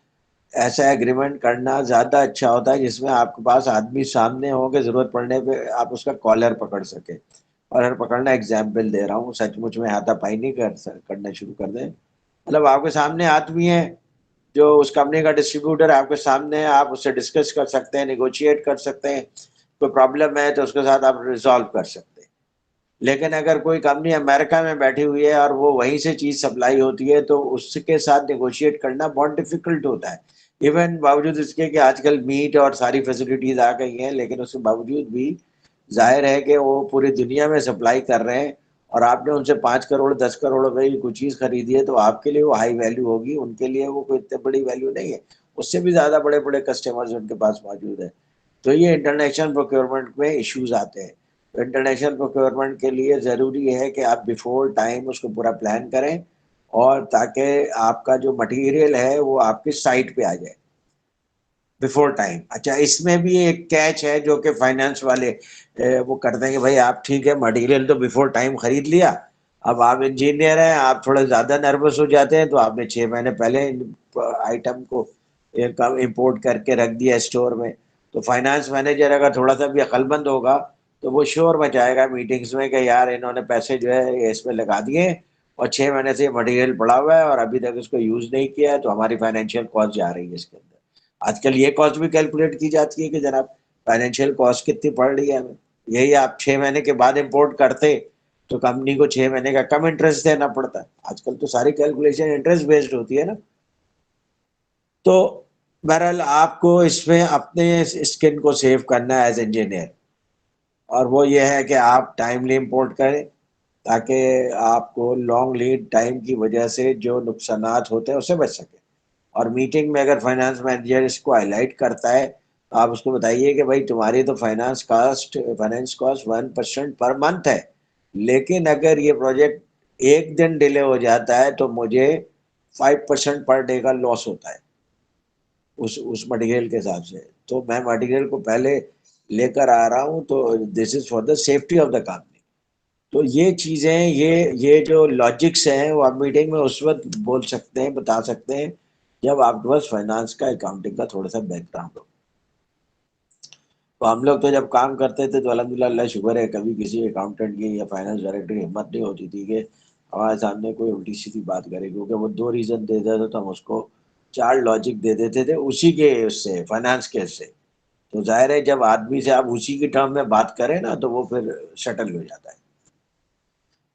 ऐसा एग्रीमेंट करना ज़्यादा अच्छा होता है जिसमें आपके पास आदमी सामने हो कि ज़रूरत पड़ने पे आप उसका कॉलर पकड़ सके। कॉलर पकड़ना एग्जाम्पल दे रहा हूँ, सचमुच में हाथापाई नहीं करना शुरू कर दें। मतलब आपके सामने आदमी है, जो उस कंपनी का डिस्ट्रीब्यूटर आपके सामने है, आप उससे डिस्कस कर सकते हैं, निगोशिएट कर सकते हैं। कोई प्रॉब्लम है तो उसके साथ आप रिजॉल्व कर सकते हैं। लेकिन अगर कोई कंपनी अमेरिका में बैठी हुई है और वो वहीं से चीज़ सप्लाई होती है, तो उसके साथ नेगोशिएट करना बहुत डिफिकल्ट होता है। इवन बावजूद इसके कि आजकल मीट और सारी फैसिलिटीज आ गई हैं, लेकिन उसके बावजूद भी जाहिर है कि वो पूरी दुनिया में सप्लाई कर रहे हैं। और आपने उनसे 5 करोड़ 10 करोड़ रुपए की कोई चीज़ खरीदी है, तो आपके लिए वो हाई वैल्यू होगी, उनके लिए वो कोई इतनी बड़ी वैल्यू नहीं है। उससे भी ज़्यादा बड़े बड़े कस्टमर्स उनके पास मौजूद है। तो ये इंटरनेशनल प्रोक्योरमेंट में इश्यूज आते हैं। तो इंटरनेशनल प्रोक्योरमेंट के लिए ज़रूरी है कि आप बिफोर टाइम उसको पूरा प्लान करें, और ताकि आपका जो मटेरियल है वो आपकी साइट पे आ जाए बिफोर टाइम। अच्छा, इसमें भी एक कैच है जो कि फाइनेंस वाले वो करते हैं कि भाई आप ठीक है मटेरियल तो बिफोर टाइम खरीद लिया, अब आप इंजीनियर हैं, आप थोड़ा ज़्यादा नर्वस हो जाते हैं, तो आपने 6 महीने पहले आइटम को इम्पोर्ट करके रख दिया स्टोर में। तो फाइनेंस मैनेजर अगर थोड़ा सा भी अक्लमंद होगा, तो वो शोर मचाएगा मीटिंग्स में कि यार इन्होंने पैसे जो है इसमें लगा दिए, और 6 महीने से मटेरियल पड़ा हुआ है और अभी तक इसको यूज़ नहीं किया है, तो हमारी फाइनेंशियल कॉस्ट जा रही है इसके अंदर। आजकल ये कॉस्ट भी कैलकुलेट की जाती है कि जनाब फाइनेंशियल कॉस्ट कितनी पड़ रही है हमें। यही आप 6 महीने के बाद इम्पोर्ट करते, तो कंपनी को 6 महीने का कम इंटरेस्ट देना पड़ता है। आजकल तो सारी कैलकुलेशन इंटरेस्ट बेस्ड होती है ना। तो बहरहाल आपको इसमें अपने स्किन को सेव करना है एज इंजीनियर, और वो ये है कि आप टाइमली इम्पोर्ट करें, ताकि आपको लॉन्ग लीड टाइम की वजह से जो नुकसानात होते हैं उससे बच सके। और मीटिंग में अगर फाइनेंस मैनेजर इसको हाईलाइट करता है, तो आप उसको बताइए कि भाई तुम्हारी तो फाइनेंस कॉस्ट 1% पर मंथ है, लेकिन अगर ये प्रोजेक्ट एक दिन डिले हो जाता है तो मुझे 5% पर डे का लॉस होता है उस मटेरियल के हिसाब से। तो मैं मटेरियल को पहले लेकर आ रहा हूँ, तो this is for the safety of the company. तो ये चीजें, ये जो लॉजिक्स हैं वो आप मीटिंग में उस वक्त बोल सकते हैं, बता सकते हैं जब आपके पास फाइनेंस का, अकाउंटिंग का थोड़ा सा बैकग्राउंड हो। तो हम लोग तो जब काम करते थे तो अल्हम्दुलिल्लाह, अल्लाह शुक्र है, कभी किसी अकाउंटेंट की या फाइनेंस डायरेक्टर की हिम्मत नहीं होती थी कि हमारे सामने कोई उल्टी सीधी बात करे, क्योंकि वो 2 रीजन दे देता तो हम उसको 4 लॉजिक दे देते थे उसी के उससे, फाइनेंस के से। तो जाहिर है जब आदमी से आप उसी की टर्म में बात करें ना, तो वो फिर शटल हो जाता है।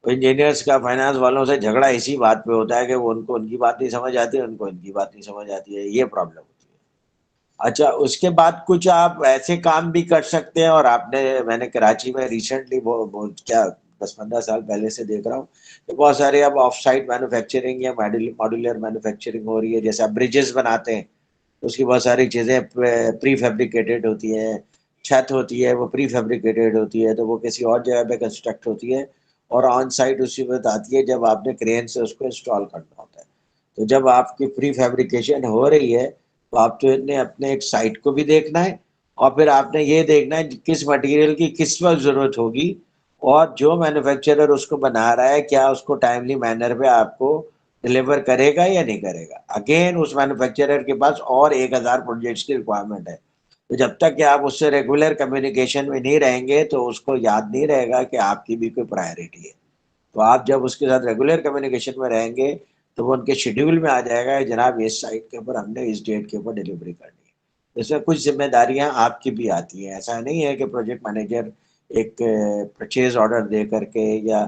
तो इंजीनियर्स का फाइनेंस वालों से झगड़ा इसी बात पे होता है कि वो उनको उनकी बात नहीं समझ आती, उनको इनकी बात नहीं समझ आती है, ये प्रॉब्लम होती है। अच्छा, उसके बाद कुछ आप ऐसे काम भी कर सकते हैं, और आपने, मैंने कराची में रिसेंटली वो क्या 10-15 साल पहले से देख रहा हूँ कि बहुत सारे अब ऑफ साइट मैन्युफैक्चरिंग या मॉड्यूलर मैन्युफैक्चरिंग हो रही है। जैसे आप ब्रिजेस बनाते हैं, उसकी बहुत सारी चीज़ें प्री फैब्रिकेटेड होती हैं, छत होती है वो प्री फैब्रिकेटेड होती है, तो वो किसी और जगह पे कंस्ट्रक्ट होती है और ऑन साइट उसी वक्त आती है जब आपने क्रेन से उसको इंस्टॉल करना होता है। तो जब आपकी प्री फैब्रिकेशन हो रही है, तो आप तो इतने अपने एक साइट को भी देखना है, और फिर आपने ये देखना है किस मटेरियल की किस वक्त जरूरत होगी, और जो मैन्युफैक्चरर उसको बना रहा है क्या उसको टाइमली मैनर पे आपको डिलीवर करेगा या नहीं करेगा। अगेन उस मैन्युफैक्चरर के पास और 1000 प्रोजेक्ट्स की रिक्वायरमेंट है। तो जब तक कि आप उससे रेगुलर कम्युनिकेशन में नहीं रहेंगे, तो उसको याद नहीं रहेगा कि आपकी भी कोई प्रायोरिटी है। तो आप जब उसके साथ रेगुलर कम्युनिकेशन में रहेंगे, तो वो उनके शेड्यूल में आ जाएगा कि जनाब इस साइट के ऊपर हमने इस डेट के ऊपर डिलीवरी करनी है। इसमें कुछ जिम्मेदारियां आपकी भी आती हैं। ऐसा नहीं है कि प्रोजेक्ट मैनेजर एक परचेज ऑर्डर दे करके या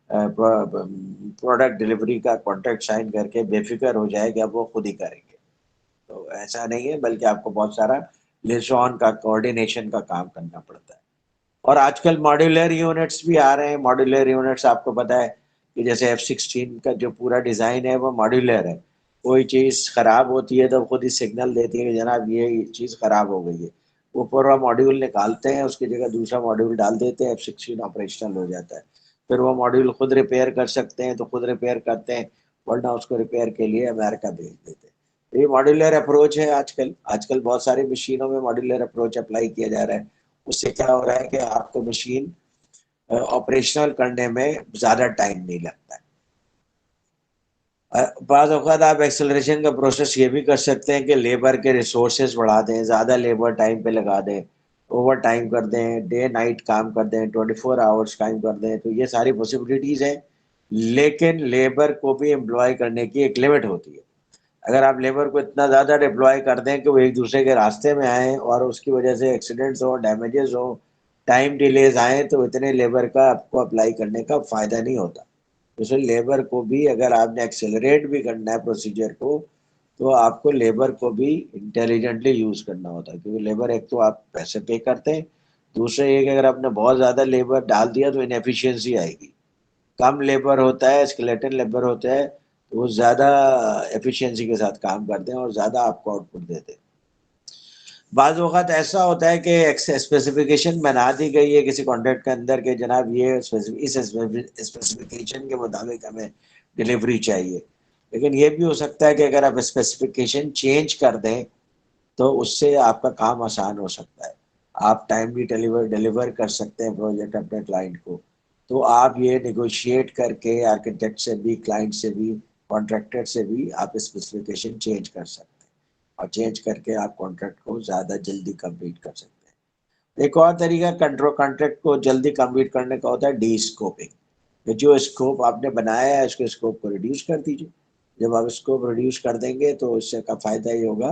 प्रोडक्ट डिलीवरी का कॉन्ट्रैक्ट साइन करके बेफिक्र हो जाए कि अब वो खुद ही करेंगे। तो ऐसा नहीं है, बल्कि आपको बहुत सारा लिजॉन का कोऑर्डिनेशन का काम करना पड़ता है। और आजकल मॉड्यूलर यूनिट्स भी आ रहे हैं। मॉड्यूलर यूनिट्स आपको पता है कि जैसे F-16 का जो पूरा डिज़ाइन है वो मॉड्यूलर है। कोई चीज़ ख़राब होती है तो खुद ही सिग्नल देती है कि जनाब ये चीज़ ख़राब हो गई है। वो पूरा मॉड्यूल निकालते हैं, उसकी जगह दूसरा मॉड्यूल डाल देते हैं, F-16 ऑपरेशनल हो जाता है। फिर वो मॉड्यूल खुद रिपेयर कर सकते हैं तो खुद रिपेयर करते हैं, वरना उसको रिपेयर के लिए अमेरिका भेज देते हैं। तो ये मॉड्यूलर अप्रोच है आजकल। आजकल बहुत सारी मशीनों में मॉड्यूलर अप्रोच अप्लाई किया जा रहा है। उससे क्या हो रहा है कि आपको मशीन ऑपरेशनल करने में ज़्यादा टाइम नहीं लगता है। बाज़ औक़ात आप एक्सेलरेशन का प्रोसेस ये भी कर सकते हैं कि लेबर के रिसोर्सेज बढ़ा दें, ज़्यादा लेबर टाइम पे लगा दें, ओवर टाइम कर दें, डे नाइट काम कर दें, 24 आवर्स काम कर दें। तो ये सारी पॉसिबिलिटीज़ हैं, लेकिन लेबर को भी एम्प्लॉय करने की एक लिमिट होती है। अगर आप लेबर को इतना ज़्यादा डिप्लॉय कर दें कि वो एक दूसरे के रास्ते में आए और उसकी वजह से एक्सीडेंट्स हो, डैमेजेस हो, टाइम डिलेज आए, तो इतने लेबर का आपको अप्लाई करने का फ़ायदा नहीं होता। इसलिए लेबर को भी, अगर आपने एक्सेलरेट भी करना है प्रोसीजर को, तो आपको लेबर को भी इंटेलिजेंटली यूज़ करना होता है, क्योंकि लेबर एक तो आप पैसे पे करते हैं, दूसरा ये कि अगर आपने बहुत ज़्यादा लेबर डाल दिया तो इनएफिशिएंसी आएगी। कम लेबर होता है, स्केलेटन लेबर होता है, तो वो ज़्यादा एफिशिएंसी के साथ काम करते हैं और ज़्यादा आपको आउटपुट देते हैं। बाज़ वक़्त ऐसा होता है कि स्पेसिफिकेशन बना दी गई है किसी कॉन्ट्रैक्ट के अंदर कि जनाब ये इस स्पेसिफिकेशन के मुताबिक हमें डिलीवरी चाहिए। लेकिन ये भी हो सकता है कि अगर आप स्पेसिफिकेशन चेंज कर दें, तो उससे आपका काम आसान हो सकता है। आप टाइमली डिलीवर डिलीवर कर सकते हैं प्रोजेक्ट अपने क्लाइंट को। तो आप ये नेगोशिएट करके आर्किटेक्ट से भी, क्लाइंट से भी, कॉन्ट्रैक्टर से भी आप स्पेसिफिकेशन चेंज कर सकते हैं, और चेंज करके आप कॉन्ट्रैक्ट को ज़्यादा जल्दी कंप्लीट कर सकते हैं। एक और तरीका कंट्रोल कॉन्ट्रैक्ट को जल्दी कंप्लीट करने का होता है डी स्कोपिंग। जो स्कोप आपने बनाया है उसके स्कोप को रिड्यूस कर दीजिए। जब आप स्कोप रिड्यूस कर देंगे तो इससे का फ़ायदा ये होगा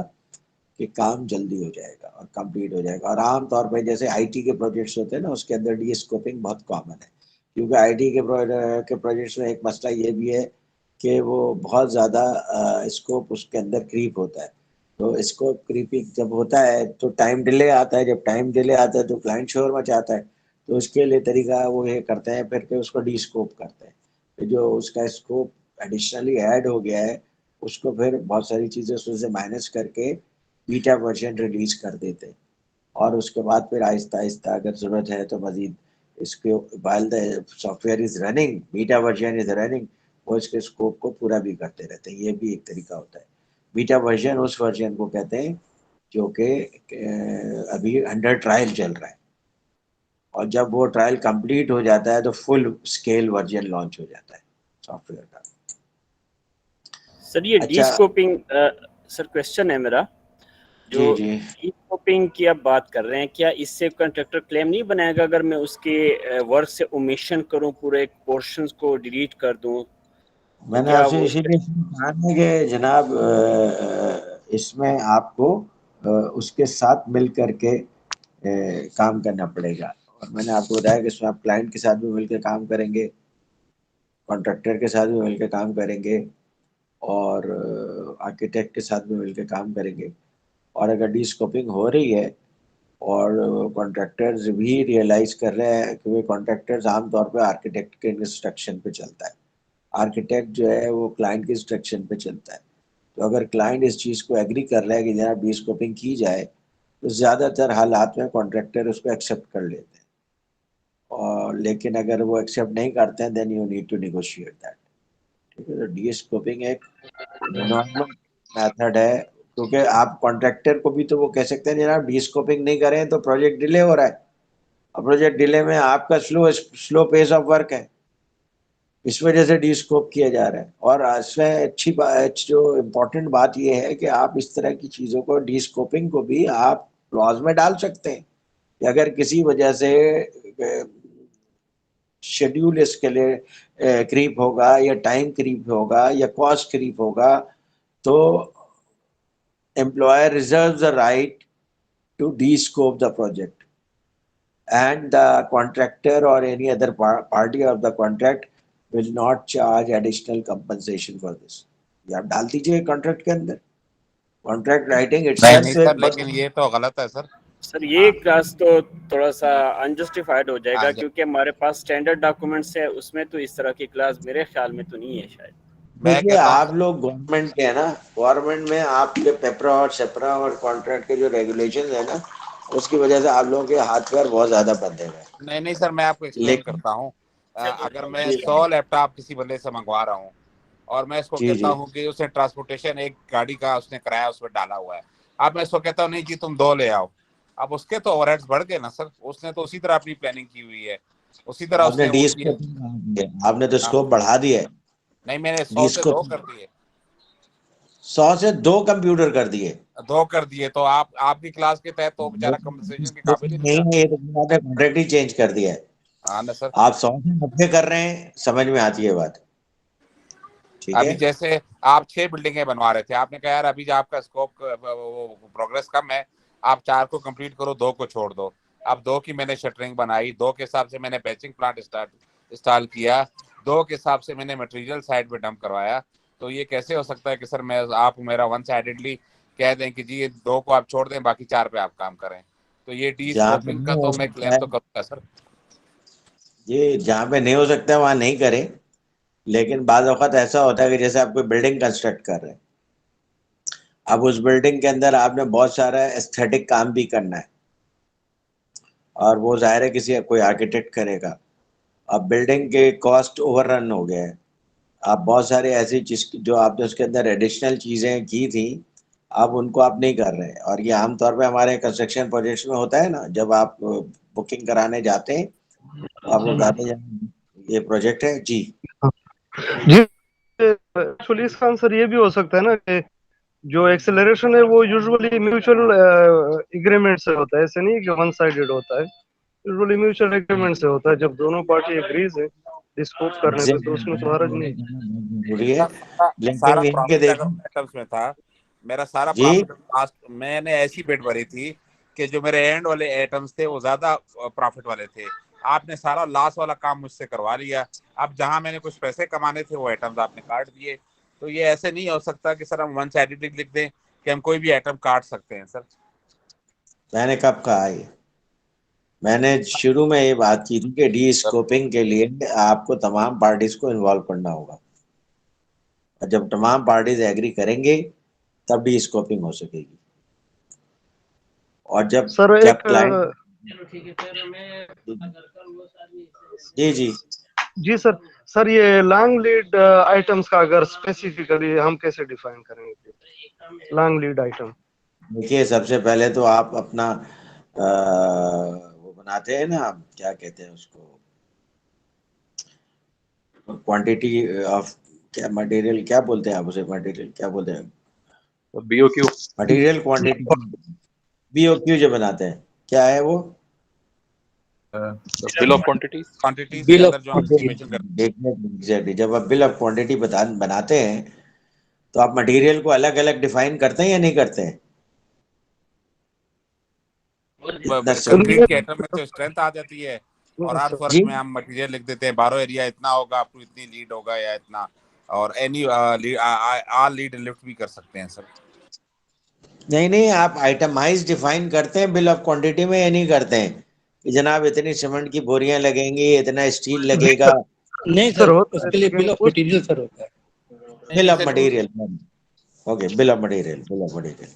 कि काम जल्दी हो जाएगा और कंप्लीट हो जाएगा। और आम तौर पे जैसे आईटी के प्रोजेक्ट्स होते हैं ना, उसके अंदर डी स्कोपिंग बहुत कॉमन है, क्योंकि आईटी के प्रोजेक्ट्स में एक मसला ये भी है कि वो बहुत ज़्यादा स्कोप उसके अंदर क्रीप होता है। तो स्कोप क्रीपिंग जब होता है तो टाइम डिले आता है, जब टाइम डिले आता है तो क्लाइंट शोर मचाता है। तो उसके लिए तरीका वो ये करते हैं फिर कि उसको डी स्कोप करते हैं। तो जो उसका स्कोप एडिशनली ऐड हो गया है, उसको फिर बहुत सारी चीज़ें उसमें से माइनस करके बीटा वर्जन रिलीज कर देते हैं। और उसके बाद फिर आहिस्ता आहिस्ता अगर ज़रूरत है तो मज़ीद इसके while the software is running, beta version is running, वो इसके स्कोप को पूरा भी करते रहते हैं। ये भी एक तरीका होता है। बीटा वर्जन उस वर्जन को कहते हैं जो कि अभी अंडर ट्रायल चल रहा है, और जब वो ट्रायल कंप्लीट हो जाता है तो फुल स्केल वर्जन लॉन्च हो जाता है सॉफ्टवेयर का। सर ये डी अच्छा, स्कोपिंग, सर क्वेश्चन है मेरा, जो जी जी, डी स्कोपिंग की आप बात कर रहे हैं, क्या इससे कॉन्ट्रैक्टर क्लेम नहीं बनाएगा अगर मैं उसके वर्क से ओमिशन करूं, पूरे पोर्शंस को डिलीट कर दूं, तो मैंने क्या आपसे वो इसीलिए कहा है कि जनाब इसमें आपको उसके साथ मिल करके काम करना पड़ेगा। और मैंने आपको बताया कि इसमें आप क्लाइंट के साथ भी मिलकर काम करेंगे, कॉन्ट्रैक्टर के साथ भी मिलकर काम करेंगे, और आर्किटेक्ट के साथ भी मिलकर काम करेंगे। और अगर डी स्कोपिंग हो रही है और कॉन्ट्रैक्टर्स भी रियलाइज कर रहे हैं, क्योंकि कॉन्ट्रैक्टर्स आमतौर पे आर्किटेक्ट के इंस्ट्रक्शन पे चलता है, आर्किटेक्ट जो है वो क्लाइंट के इंस्ट्रक्शन पे चलता है। तो अगर क्लाइंट इस चीज़ को एग्री कर रहा है कि जनाब डी स्कोपिंग की जाए, तो ज़्यादातर हालात में कॉन्ट्रैक्टर उसको एक्सेप्ट कर लेते हैं। और लेकिन अगर वो एक्सेप्ट नहीं करते हैं, then you need to negotiate that. ठीक है, तो डी स्कोपिंग एक नॉर्मल मेथड है, क्योंकि आप कॉन्ट्रैक्टर को भी तो वो कह सकते हैं जनाब डी स्कोपिंग नहीं करें तो प्रोजेक्ट डिले हो रहा है, और प्रोजेक्ट डिले में आपका स्लो पेस ऑफ वर्क है, इस वजह से डी स्कोप किया जा रहा है। और इसमें अच्छी बात, जो इम्पोर्टेंट बात यह है कि आप इस तरह की चीज़ों को, डी स्कोपिंग को भी आप क्लॉज में डाल सकते हैं कि अगर किसी वजह से शेड्यूल इसके लिए क्रीप होगा, या टाइम क्रीप होगा, या कॉस्ट क्रीप होगा, तो employer reserves the right to de-scope the project, and the contractor or any other party of the contract will not charge additional compensation for this. ये आप डाल दीजिए कॉन्ट्रैक्ट के अंदर, कॉन्ट्रैक्ट राइटिंग नहीं इटसेल्फ सर, एक लेकिन ये तो गलत है सर। सर ये क्लास तो थोड़ा सा अनजस्टिफाइड हो जाएगा, हाँ, क्योंकि हमारे पास स्टैंडर्ड डॉक्यूमेंट्स है, उसमें तो इस तरह की क्लास मेरे ख्याल में तो नहीं है शायद। मैं देखिए, कहता हूँ आप लोग गवर्नमेंट के हैं ना, गवर्नमेंट में आपके पेपरा और सेपरा और कॉन्ट्रैक्ट के जो रेगुलेशन है ना, उसकी वजह से आप लोगों के हाथ पैर बहुत ज्यादा बंधे हुए हैं। नहीं नहीं सर, मैं आपको एक्सप्लेन लेकिन करता हूँ। अगर मैं जी 100 लैपटॉप किसी बंदे से मंगवा रहा हूँ और मैं इसको जी कहता जी, हूँ कि उसने ट्रांसपोर्टेशन एक गाड़ी का उसने कराया, उसमें डाला हुआ है, अब मैं इसको कहता हूँ नहीं जी तुम 2 ले आओ, अब उसके तो ओवरहेड्स बढ़ गए ना सर। उसने तो उसी तरह अपनी प्लानिंग की हुई है, उसी तरह आपने उसने वो डी किया। स्कोप, आपने तो हाँ, स्कोप बढ़ा दिया है। नहीं मैंने 100 डी से स्कोप 2 कर दिए। 100 से 2 कंप्यूटर कर दिए। 2 कर दिए तो आप आपकी क्लास के तहत तो बेचारा कंपनसेशन के काबिल ही नहीं नहीं था। है, ये तो आपने कॉन्ट्रैक्ट ही चेंज कर दिया है। हाँ ना सर। आप 100 से 90 कर रहे हैं, समझ में आती है बात। ठीक है, अभी जैसे आप 6 बिल्डिंगें बनवा रहे थे, आपने कहा यार अभी जो आपका स्कोप प्रोग्रेस कम है, आप 4 को कंप्लीट करो, 2 को छोड़ दो। अब 2 की मैंने शटरिंग बनाई, 2 के हिसाब से मैंने बैचिंग प्लांट इंस्टॉल किया, 2 के हिसाब से मैंने मटेरियल साइड पे डंप करवाया। तो ये कैसे हो सकता है कि सर मैं आप मेरा वन साइडेडली कह दें कि जी ये 2 को आप छोड़ दें, बाकी 4 पे आप काम करें? तो ये डी जहाँ पे स्कोपिंग का नहीं हो तो मैं सकता क्लेम है, तो करूंगा सर। ये जहाँ पे नहीं हो सकता है वहां नहीं करें। लेकिन बाद वक्त ऐसा होता है कि जैसे आप कोई बिल्डिंग कंस्ट्रक्ट कर रहे हैं, अब उस बिल्डिंग के अंदर आपने बहुत सारा एस्थेटिक काम भी करना है, और वो जाहिर है किसी कोई आर्किटेक्ट करेगा। अब बिल्डिंग के कॉस्ट ओवररन हो गए हैं, आप बहुत सारे ऐसी चीज जो आपने उसके अंदर एडिशनल चीजें की थी, अब उनको आप नहीं कर रहे हैं। और ये आमतौर पे हमारे कंस्ट्रक्शन प्रोजेक्ट्स में होता है ना, जब आप बुकिंग कराने जाते हैं तो आपको बताते हैं ये प्रोजेक्ट है जी। जी, एक्चुअली इसका आंसर ये भी हो सकता है ना कि जो एक्सेलरेशन है वो यूजुअली म्यूचुअल एग्रीमेंट से होता है, ऐसे नहीं कि वन साइडेड होता है। यूजुअली म्यूचुअल एग्रीमेंट से होता है, जब दोनों पार्टी एग्रीज है डिस्कोप करने पे तो उसमें तो हर्ज नहीं। जरूरी है, सर सारा लेकिन सारा ये कि प्रॉफिट अगर देखिए आइटम्स में था, मेरा सारा जी, प्रॉफिट लास्ट मैंने ऐसी बिड भरी थी कि जो मेरे एंड वाले आइटम्स थे वो ज्यादा प्रॉफिट वाले थे। आपने सारा लास्ट वाला काम मुझसे करवा लिया, अब जहां मैंने कुछ पैसे कमाने थे वो आइटम्स आपने काट दिए। तो ये ऐसे नहीं हो सकता कि सर हम वन साइडेडली लिख दें कि हम कोई भी आइटम काट सकते हैं सर। मैंने कब कहा ये? मैंने शुरू में ये बात की थी कि डी स्कोपिंग के लिए आपको तमाम पार्टीज को इन्वॉल्व करना होगा, और जब तमाम पार्टीज एग्री करेंगे तब डी स्कोपिंग हो सकेगी। और जब सर जब एक क्लाइंट, जी जी, जी सर, सर ये लॉन्ग लीड आइटम्स का अगर स्पेसिफिकली हम कैसे डिफाइन करेंगे लॉन्ग लीड आइटम? देखिए सबसे पहले तो आप अपना वो बनाते हैं ना, क्या कहते हैं उसको, क्वांटिटी ऑफ, क्या मटेरियल क्या बोलते हैं आप उसे, मटेरियल क्या बोलते हैं, BOQ, मटेरियल क्वांटिटी, BOQ जो बनाते हैं, क्या है वो, बिल ऑफ क्वांटिटीज। क्वांटिटीज के बिल ऑफ अंदर जो हम एस्टिमेशन करते एग्जैक्टली जब आप बिल ऑफ क्वांटिटी बनाते हैं तो आप मटेरियल को अलग अलग डिफाइन करते हैं या नहीं करते हैं? इतना हैं, simple- कंक्रीट के आइटम में तो स्ट्रेंथ आ जाती है, और हर फर्क जी में हम मटेरियल लिख देते हैं, बारो एरिया इतना होगा, आपको इतनी लीड होगा या इतना, और एनी आल लीड लिफ्ट भी कर सकते हैं सर। नहीं नहीं, आप आइटमाइज डिफाइन करते हैं बिल ऑफ क्वांटिटी में या नहीं करते हैं कि जनाब इतनी सीमेंट की बोरियां लगेंगी, इतना स्टील लगेगा? नहीं सर सर, होता है, उसके लिए लेकिन बिल ऑफ उस मटेरियल सर होता है। बिल ऑफ जैसे material, okay, bill of material, bill of material,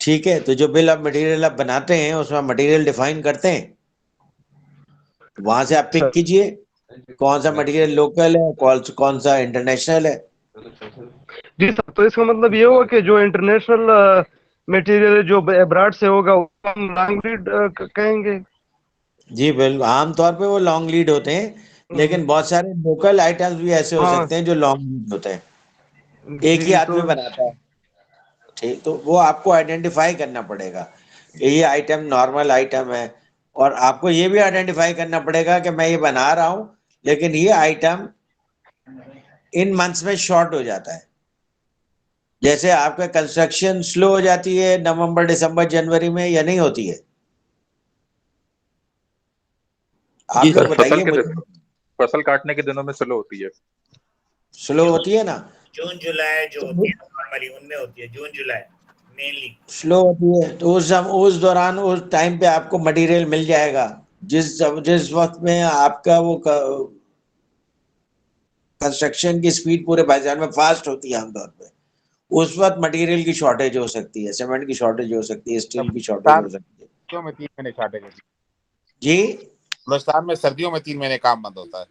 ठीक है। तो जो बिल ऑफ मटेरियल आप बनाते हैं उसमें मटेरियल डिफाइन करते हैं, वहां से आप पिक कीजिए कौन सा मटेरियल लोकल है, कौन सा इंटरनेशनल है। जी सर, तो इसका मतलब ये हुआ कि जो इंटरनेशनल मटेरियल जो अब्राड से होगा वो हम लॉन्ग लीड कहेंगे। जी बिल्कुल, आमतौर पे वो लॉन्ग लीड होते हैं, लेकिन बहुत सारे लोकल आइटम्स भी ऐसे हो हाँ सकते हैं जो लॉन्ग लीड होते हैं, एक ही जी, आदमी तो बनाता है, ठीक। तो वो आपको आइडेंटिफाई करना पड़ेगा कि ये आइटम नॉर्मल आइटम है, और आपको ये भी आइडेंटिफाई करना पड़ेगा कि मैं ये बना रहा हूं लेकिन ये आइटम इन मंथ्स में शॉर्ट हो जाता है। जैसे आपका कंस्ट्रक्शन स्लो हो जाती है नवंबर दिसंबर जनवरी में, या नहीं होती है? आप जी लोग सर। बताइए मुझे। फसल काटने के दिनों में स्लो होती है। स्लो होती है ना? जून जुलाई जो तो होती है नॉर्मली उनमें होती है, जून जुलाई मेनली स्लो होती है, तो उस दौरान उस टाइम पे आपको मटेरियल मिल जाएगा। जिस वक्त में आपका वो कंस्ट्रक्शन की स्पीड पूरे बाजार में फास्ट होती है आमतौर पे, उस वक्त मटेरियल की शॉर्टेज हो सकती है, सीमेंट की शॉर्टेज हो सकती है, स्टील की शॉर्टेज हो सकती है। सर्दियों में 3 महीने छाटे गए। जी, बलुचिस्तान में सर्दियों में 3 महीने काम बंद होता है।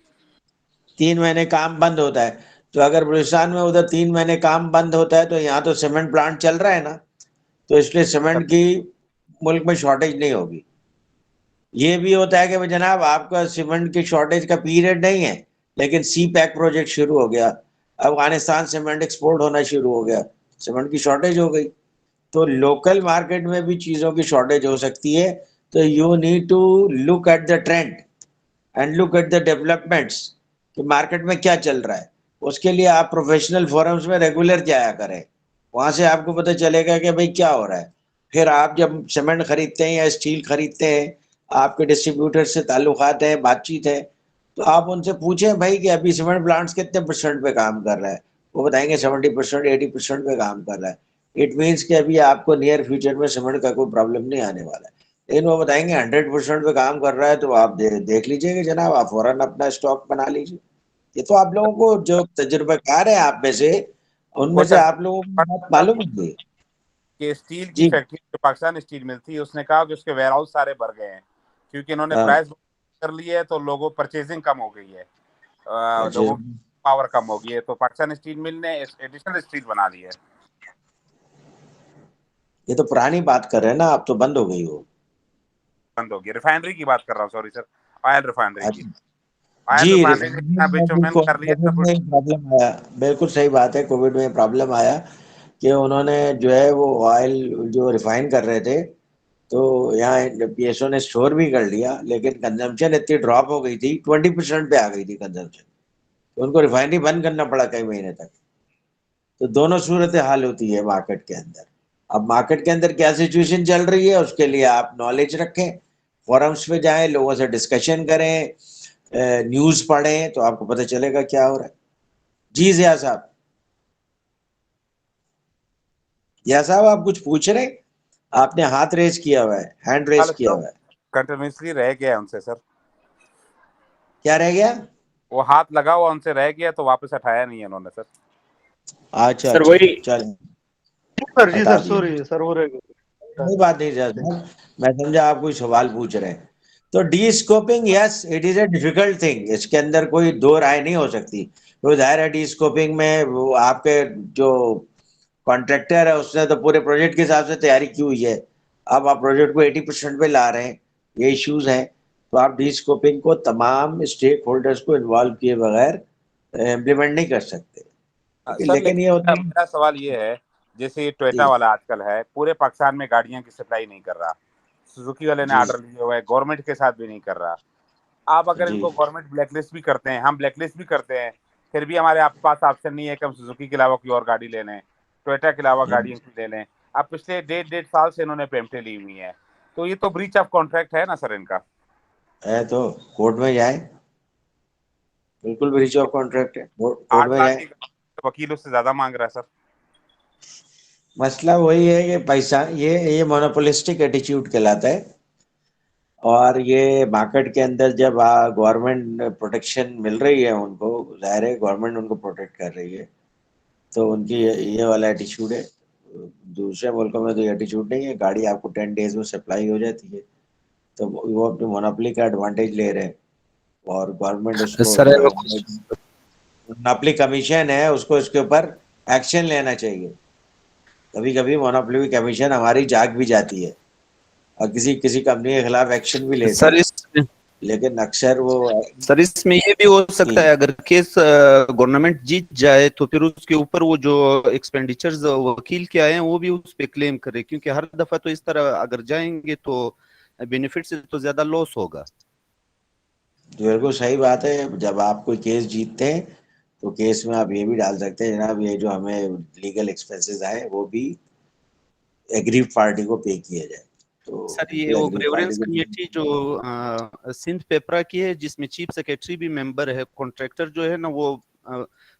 3 महीने काम बंद होता है, तो अगर बलूचिस्तान में उधर 3 महीने काम बंद होता है तो यहाँ तो सीमेंट प्लांट चल रहा है ना, तो इसलिए सीमेंट की मुल्क में शॉर्टेज नहीं होगी। ये भी होता है कि भाई जनाब आपका सीमेंट की शॉर्टेज का पीरियड नहीं है, लेकिन सी पैक प्रोजेक्ट शुरू हो गया, अफगानिस्तान सीमेंट एक्सपोर्ट होना शुरू हो गया, सीमेंट की शॉर्टेज हो गई, तो लोकल मार्केट में भी चीज़ों की शॉर्टेज हो सकती है। तो you need to look at the trend and look at the developments कि मार्केट में क्या चल रहा है। उसके लिए आप प्रोफेशनल फोरम्स में रेगुलर जाया करें, वहां से आपको पता चलेगा कि भाई क्या हो रहा है। फिर आप जब सीमेंट खरीदते हैं या स्टील खरीदते हैं, आपके डिस्ट्रीब्यूटर से ताल्लुकात है, बातचीत है, तो आप उनसे पूछें भाई कि अभी सीमेंट प्लांट्स कितने % पे काम कर रहा है, वो बताएंगे 70% 80% पे काम कर रहा है। इट मीन्स कि अभी आपको नियर फ्यूचर में सीमेंट का कोई प्रॉब्लम नहीं आने वाला है। लेकिन वो बताएंगे 100% पे काम कर रहा है, तो आप देख लीजिए कि जनाब आप फौरन अपना स्टॉक बना लीजिए। ये तो आप लोगों को जो तजुर्बेकार है आप में से, उनमें से आप लोगों को बात मालूम होगी कि स्टील की जी। फैक्ट्री जो पाकिस्तान स्टील मिल थी, उसने कहा कि उसके वेयर हाउस सारे भर गए हैं, क्योंकि इन्होंने हाँ, प्राइस कर ली है, तो लोगों परचेजिंग कम हो गई है, अच्छा, लोगों की पावर कम हो गई है, तो पाकिस्तान स्टील मिल ने एडिशनल स्टील बना दी है। ये तो पुरानी बात कर रहे हैं ना, अब तो बंद हो गई वो। बंद हो गई, रिफाइनरी की बात कर रहा हूँ, सॉरी सर, ऑयल रिफाइनरी की। अच्छा, ऑयल जी, रिफाइनरी ने बिटुमेन कर लिया कोविड सब। में प्रॉब्लम आया, बिल्कुल सही बात है, कोविड में प्रॉब्लम आया कि उन्होंने जो है वो ऑयल जो रिफाइन कर रहे थे, तो यहाँ पीएसओ ने स्टोर भी कर लिया, लेकिन कंजम्पशन इतनी ड्रॉप हो गई थी, 20% पे आ गई थी कंजम्पशन, तो उनको रिफाइनरी बंद करना पड़ा कई महीने तक। तो दोनों सूरत हाल होती है मार्केट के अंदर। अब मार्केट के अंदर क्या सिचुएशन चल रही है, उसके लिए आप नॉलेज रखें, फोरम्स पे जाएं, लोगों से डिस्कशन करें, न्यूज़ पढ़ें, तो आपको पता चलेगा क्या हो रहा है। जी जिया साहब, जिया साहब आप कुछ पूछ रहे हैं? आपने हाथ रेज किया हुआ है, हैंड रेज किया हुआ है। कंटिन्यूसली रह गया है उनसे सर, क्या रह गया? वो हाथ लगा हुआ उनसे रह गया, तो वापस हटाया नहीं है उन्होंने सर। अच्छा सर अच्छा, वही चलें, सर जी हटा सर, दिया, सॉरी सर, वो रह गया। कोई बात नहीं जिया साहब, मैं समझा आप कोई सवाल पूछ रहे हैं। तो D scoping, yes it is a difficult thing, इसके अंदर कोई दो राय नहीं हो सकती। तो जाहिर है डी स्कोपिंग में वो आपके जो कॉन्ट्रैक्टर है उसने तो पूरे प्रोजेक्ट के हिसाब से तैयारी की हुई है। अब आप प्रोजेक्ट को 80% पे ला रहे हैं, ये इश्यूज हैं, तो आप डी स्कोपिंग को तमाम स्टेक होल्डर्स को इन्वॉल्व किए बगैर इम्प्लीमेंट नहीं कर सकते। सर लेकिन ये होता है, मेरा सवाल ये है, जैसे ये टोयोटा जी वाला आजकल है, पूरे पाकिस्तान में गाड़ियां की सप्लाई नहीं कर रहा, सुजुकी वाले ने जी ऑर्डर लिए हुए, गवर्नमेंट के साथ भी नहीं कर रहा। आप अगर जी इनको गवर्नमेंट ब्लैकलिस्ट भी करते हैं, हम ब्लैकलिस्ट भी करते हैं, फिर भी हमारे पास ऑप्शन नहीं है कि हम सुजुकी के अलावा कोई और गाड़ी ले लें, टोयोटा के अलावा गाड़ियां की ले लें। अब पिछले 1.5 साल से इन्होंने पेमेंटें ली हुई हैं, तो ये तो ब्रीच ऑफ कॉन्ट्रैक्ट है ना सर इनका। है तो कोर्ट में जाए, बिल्कुल ब्रीच ऑफ कॉन्ट्रैक्ट है, कोर्ट 8 में लाख जाए। की वकील उससे ज्यादा मांग रहा है सर। मसला वही है कि पैसा, ये मोनोपोलिस्टिक एटीट्यूड कहलाता है। और ये मार्केट के अंदर जब गवर्नमेंट प्रोटेक्शन मिल रही है उनको, जाहिर है गवर्नमेंट उनको प्रोटेक्ट कर रही है, तो उनकी ये वाला एटीट्यूड है। दूसरे मुल्कों में तो ये एटीट्यूड नहीं है, गाड़ी आपको 10 डेज में सप्लाई हो जाती है, तो वो अपनी मोनोपोली का एडवांटेज ले रहे हैं। और गवर्नमेंट उसको सर जो मोनोपोली कमीशन है उसको इसके ऊपर एक्शन लेना चाहिए। कभी कभी मोनोपोली कमीशन हमारी जाग भी जाती है और किसी किसी कंपनी के खिलाफ एक्शन भी लेते सर हैं, इस लेकिन अक्सर वो सर इसमें ये भी हो सकता है, अगर केस गवर्नमेंट जीत जाए तो फिर उसके ऊपर वो जो एक्सपेंडिचर्स वकील के आए हैं वो भी उस पे क्लेम करे, क्योंकि हर दफा तो इस तरह अगर जाएंगे तो बेनिफिट से तो ज्यादा लॉस होगा। बिल्कुल सही बात है। जब आप कोई केस जीतते हैं तो केस में आप ये भी डाल सकते हैं, जनाब ये जो हमें लीगल एक्सपेंसेस आए वो भी एग्रीव पार्टी को पे किया जाए। तो सर ये बिल्कुल वो एग्रीव ग्रेवरेंस पार्टी कमेटी जो सिंध पेपरा की है, जिसमें चीफ सेक्रेटरी भी मेंबर है, कॉन्ट्रैक्टर जो है ना वो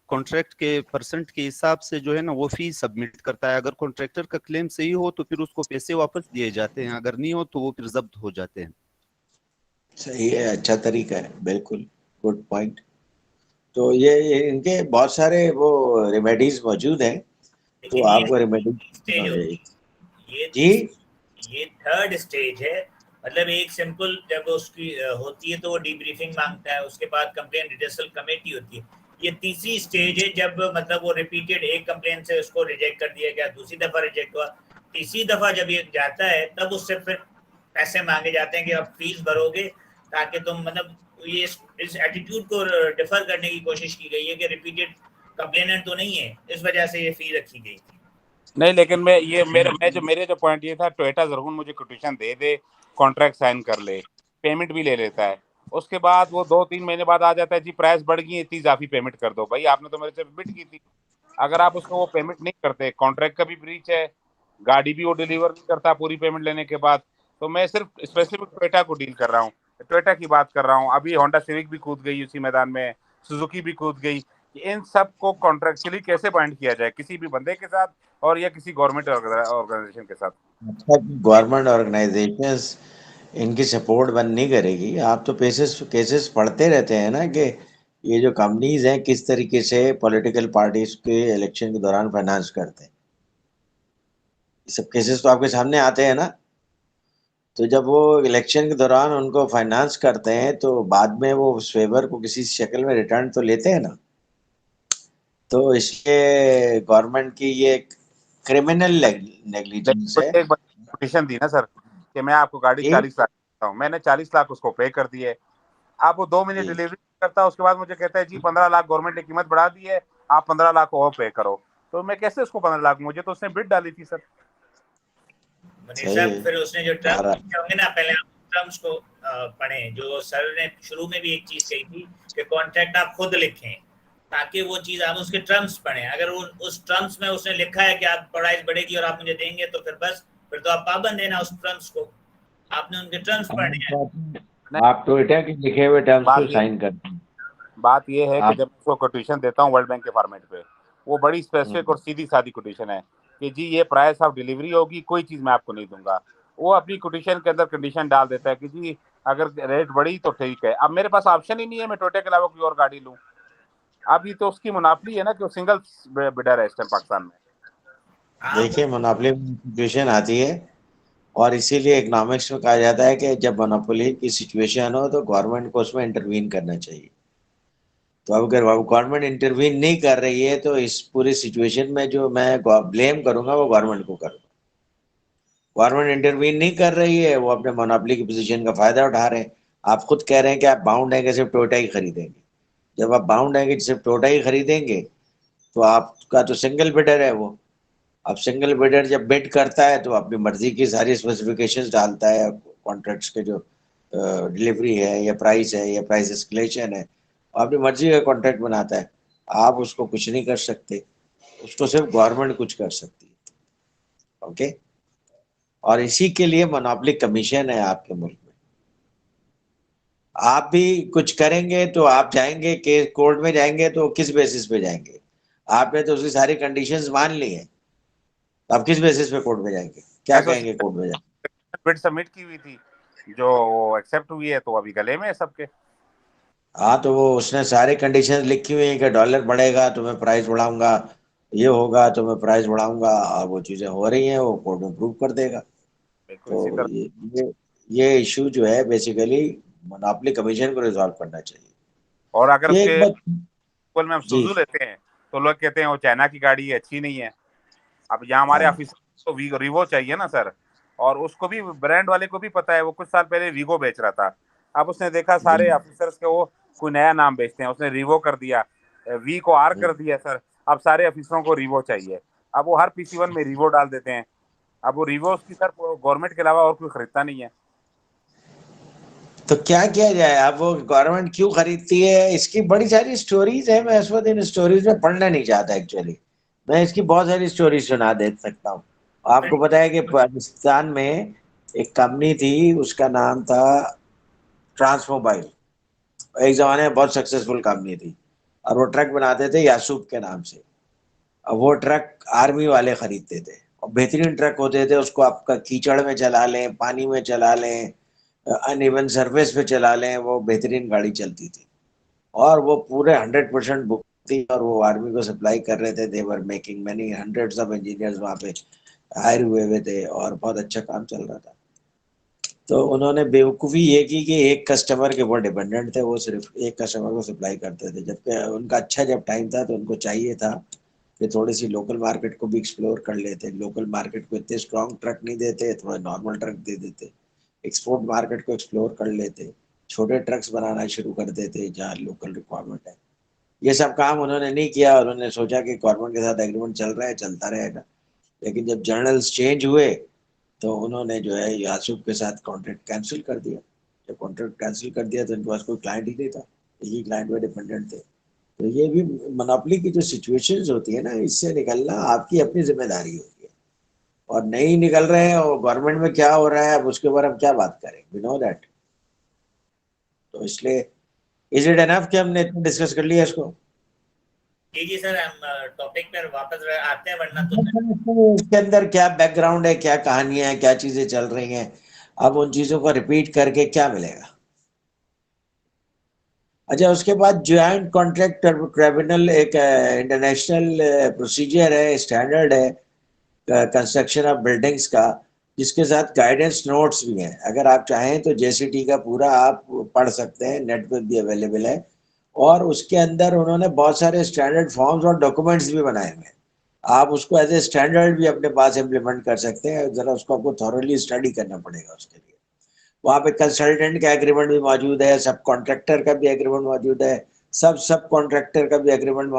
कॉन्ट्रैक्ट के परसेंट के हिसाब से जो है ना वो फी सबमिट करता है। अगर कॉन्ट्रैक्टर का क्लेम सही हो तो फिर उसको पैसे वापस दिए जाते हैं, अगर नहीं हो तो वो फिर जब्त हो जाते हैं। सही है, अच्छा तरीका है, बिल्कुल गुड पॉइंट। तो ये इनके बहुत सारे वो रेमेडीज मौजूद हैं, तो लेकिन ये आपको रेमेडी स्टेज होती है, ये जी ये थर्ड स्टेज है। मतलब एक सिंपल जब उसकी होती है तो वो डीब्रीफिंग मांगता है, उसके बाद कंप्लेन रिजर्सल कमेटी होती है। ये तीसरी स्टेज है जब मतलब वो रिपीटेड एक कंप्लेन से उसको रिजेक्ट कर दिया गया, दूसरी दफा रिजेक्ट हुआ, तीसरी दफा जब ये जाता है तब उससे फिर पैसे मांगे जाते हैं कि आप फीस भरोगे ताकि तुम मतलब ये इस एटीट्यूड को डिफर करने की कोशिश की गई है कि रिपीटेड कंप्लेनेंट तो नहीं है, इस वजह से ये फी रखी गई थी। नहीं, लेकिन मेरे जो पॉइंट ये था, टोयोटा जरूर मुझे कोटेशन दे दे, कॉन्ट्रैक्ट साइन कर ले, पेमेंट भी ले लेता है, उसके बाद वो 2-3 महीने बाद आ जाता है, जी प्राइस बढ़ गई है, इतनी इजाफी पेमेंट कर दो। भाई आपने तो मेरे से बिड की थी। अगर आप उसको वो पेमेंट नहीं करते, कॉन्ट्रैक्ट का भी ब्रीच है, गाड़ी भी वो डिलीवर नहीं करता पूरी पेमेंट लेने के बाद। तो मैं सिर्फ स्पेसिफिक टोयोटा को डील कर रहा हूँ, टोयोटा की बात कर रहा हूँ। अभी होंडा सिविक भी कूद गई उसी मैदान में, सुजुकी भी कूद गई। इन सब को कॉन्ट्रेक्चुअली कैसे बाइंड किया जाए, किसी भी बंदे के साथ और या किसी गवर्नमेंट ऑर्गेनाइजेशन के साथ? गवर्नमेंट ऑर्गेनाइजेशंस इनकी सपोर्ट बंद नहीं करेगी। आप तो केसेस पढ़ते रहते हैं ना कि ये जो कंपनीज हैं किस तरीके से पॉलिटिकल पार्टीज के इलेक्शन के दौरान फाइनेंस करते हैं, ये सब केसेस तो आपके सामने आते हैं ना। तो जब वो इलेक्शन के दौरान उनको फाइनेंस करते हैं तो बाद में वो फेवर को किसी शक्ल में रिटर्न तो लेते हैं ना। तो इसलिए गवर्नमेंट की ये क्रिमिनल नेग्लिजेंस है। एक पिटीशन दी ना सर कि मैं आपको गाड़ी जी 40 लाख देता हूँ, मैंने 40 लाख उसको पे कर दिए, आप वो 2 महीने जी डिलीवरी करता है, उसके बाद मुझे कहता है जी 15 लाख गवर्नमेंट ने कीमत बढ़ा दी है, आप 15 लाख और पे करो। तो मैं कैसे उसको 15 लाख, मुझे तो उसने बिड डाली थी सर। मनीष साहब फिर उसने जो सारा टर्म्स लिखे होंगे ना, पहले आप टर्म्स को पढ़ें। जो सर ने शुरू में भी एक चीज कही थी कि कॉन्ट्रैक्ट आप खुद लिखें ताकि वो चीज आप उसके टर्म्स पढ़ें। अगर वो उस टर्म्स में उसने लिखा है कि आप प्राइस बढ़ेगी और आप मुझे देंगे तो फिर बस फिर तो आप पाबंद है ना उस टर्म्स को, आपने उनके टर्म्स पढ़ने हैं। आप टोयोटा के लिखे हुए टर्म्स बात को ये साइन करते हैं बात ये है कि आप। जब उसको कोटेशन देता हूँ वर्ल्ड बैंक के फॉर्मेट पे, वो बड़ी स्पेसिफिक और सीधी सादी कोटेशन है कि जी ये प्राइस ऑफ डिलीवरी होगी, कोई चीज मैं आपको नहीं दूंगा। वो अपनी कोटेशन के अंदर कंडीशन डाल देता है कि जी अगर रेट बढ़ी तो ठीक है। अब मेरे पास ऑप्शन ही नहीं है मैं टोयोटा के अलावा कोई और गाड़ी लूं। अब ये तो उसकी मुनाफली है ना कि वो सिंगल बिडर है इस टाइम पाकिस्तान में। देखिए मोनोपोली सिचुएशन आती है और इसीलिए इकोनॉमिक्स में कहा जाता है कि जब मोनोपोली की सिचुएशन हो तो गवर्नमेंट को उसमें इंटरवीन करना चाहिए। तो अगर गवर्नमेंट इंटरवीन नहीं कर रही है तो इस पूरी सिचुएशन में जो मैं ब्लेम करूंगा वो गवर्नमेंट को करूंगा। गवर्नमेंट इंटरवीन नहीं कर रही है, वो अपने मोनोपोली की पोजीशन का फायदा उठा रहे हैं। आप खुद कह रहे हैं कि आप बाउंड है कि सिर्फ टोयोटा ही खरीदेंगे। जब आप बाउंड है कि सिर्फ टोयोटा ही खरीदेंगे तो आपका तो सिंगल बिडर है वो। अब सिंगल बिडर जब बिड करता है तो अपनी मर्जी की सारी स्पेसिफिकेशंस डालता है, कॉन्ट्रैक्ट्स के जो डिलीवरी है या प्राइस है या प्राइस एस्केलेशन है, अपनी मर्जी का कॉन्ट्रैक्ट बनाता है। आप उसको कुछ नहीं कर सकते, उसको सिर्फ गवर्नमेंट कुछ कर सकती है। ओके, और इसी के लिए मोनोपोली कमीशन है आपके मुल्क में। आप भी कुछ करेंगे तो आप जाएंगे कि कोर्ट में जाएंगे तो किस बेसिस पे जाएंगे? आपने तो उसकी सारी कंडीशंस मान ली हैं, तो आप किस बेसिस पे कोर्ट में जाएंगे? क्या कहेंगे कोर्ट में जाएंगे? बिड सबमिट की हुई थी जो एक्सेप्ट हुई है, तो अभी गले में है सबके। हाँ, तो वो उसने सारे कंडीशंस लिखी हुई हैं कि डॉलर बढ़ेगा तो मैं प्राइस बढ़ाऊंगा, ये होगा तो मैं प्राइस बढ़ाऊंगा, और वो चीजें हो रही हैं, वो कोर्ट में प्रूव कर देगा। बिल्कुल इसी तो तरह। ये इशू जो है बेसिकली मोनोपोली कमीशन को रिजॉल्व करना चाहिए। और अगर ये उसके एक बात में हम जी सुजू लेते हैं तो लोग कहते हैं वो चाइना की गाड़ी है, अच्छी नहीं है। अब यहाँ हमारे हाँ ऑफिसर को वीगो चाहिए ना सर, और उसको भी ब्रांड वाले को भी पता है, वो कुछ साल पहले वीगो बेच रहा था। अब उसने देखा जी सारे ऑफिसर्स के वो कोई नया नाम बेचते हैं, उसने रीवो कर दिया, वी को आर कर दिया सर। अब सारे ऑफिसरों को रीवो चाहिए, अब वो हर PC1 में रीवो डाल देते हैं। अब वो रीवो उसकी सर गवर्नमेंट के अलावा और कोई खरीदता नहीं है। तो क्या किया जाए? अब वो गवर्नमेंट क्यों खरीदती है, इसकी बड़ी सारी स्टोरीज है। मैं इस वक्त इन स्टोरीज में पढ़ना नहीं चाहता एक्चुअली। मैं इसकी बहुत सारी स्टोरी सुना दे सकता हूँ। आपको पता है कि पाकिस्तान में एक कंपनी थी, उसका नाम था ट्रांसमोबाइल। एक जमाने में बहुत सक्सेसफुल कंपनी थी, और वो ट्रक बनाते थे यासूब के नाम से। अब वो ट्रक आर्मी वाले खरीदते थे, और बेहतरीन ट्रक होते थे। उसको आपका कीचड़ में चला लें, पानी में चला लें, अनइवन सरफेस पे चला लें, वो बेहतरीन गाड़ी चलती थी। और वो पूरे 100% बुक थी, और वो आर्मी को सप्लाई कर रहे थे। They were making many hundreds of engineers वहाँ पे हायर हुए थे, और बहुत अच्छा काम चल रहा था। तो उन्होंने बेवकूफ़ी ये की कि एक कस्टमर के ऊपर डिपेंडेंट थे, वो सिर्फ एक कस्टमर को सप्लाई करते थे। जबकि उनका अच्छा जब टाइम था तो उनको चाहिए था कि थोड़ी सी लोकल मार्केट को भी एक्सप्लोर कर लेते। लोकल मार्केट को इतने स्ट्रॉन्ग ट्रक नहीं देते, थोड़ा नॉर्मल ट्रक दे देते। एक्सपोर्ट मार्केट को एक्सप्लोर कर लेते, छोटे ट्रक्स बनाना शुरू कर देते जहाँ लोकल रिक्वायरमेंट है। ये सब काम उन्होंने नहीं किया। उन्होंने सोचा कि गवर्नमेंट के साथ एग्रीमेंट चल रहा है, चलता रहेगा। लेकिन जब जनरल्स चेंज हुए तो उन्होंने जो है यासूब के साथ कॉन्ट्रैक्ट कैंसिल कर दिया। जब कॉन्ट्रैक्ट कैंसिल कर दिया तो इनके पास कोई क्लाइंट ही नहीं था, यही क्लाइंट पे डिपेंडेंट थे। तो ये भी मोनोपोली की जो सिचुएशंस होती है ना, इससे निकलना आपकी अपनी जिम्मेदारी होती है। और नहीं निकल रहे हैं, और गवर्नमेंट में क्या हो रहा है अब उसके बारे में क्या बात करें, वी नो दैट। तो इसलिए इज इट एनफ कि हमने इतना डिस्कस कर लिया इसको? जी सर, हम टॉपिक पर वापस आते हैं, वरना तो इसके अंदर क्या बैकग्राउंड है, क्या कहानियां हैं, क्या चीजें चल रही हैं, अब उन चीजों को रिपीट करके क्या मिलेगा? अच्छा, उसके बाद ज्वाइंट कॉन्ट्रैक्ट ट्रिब्यूनल एक इंटरनेशनल प्रोसीजर है, स्टैंडर्ड है कंस्ट्रक्शन ऑफ बिल्डिंग्स का, जिसके साथ गाइडेंस नोट्स भी हैं। अगर आप चाहें तो JCT का पूरा आप पढ़ सकते हैं, नेट पे भी अवेलेबल है। और उसके अंदर उन्होंने बहुत सारे स्टैंडर्ड फॉर्म्स और डॉक्यूमेंट्स भी बनाए हुए हैं। आप उसको एज ए स्टैंडर्ड भी अपने पास इम्प्लीमेंट कर सकते हैं। जरा उसको आपको थॉरली स्टडी करना पड़ेगा उसके लिए। वहाँ पे कंसल्टेंट का एग्रीमेंट भी मौजूद है, सब कॉन्ट्रैक्टर का भी एग्रीमेंट मौजूद है, सब कॉन्ट्रैक्टर का भी एग्रीमेंट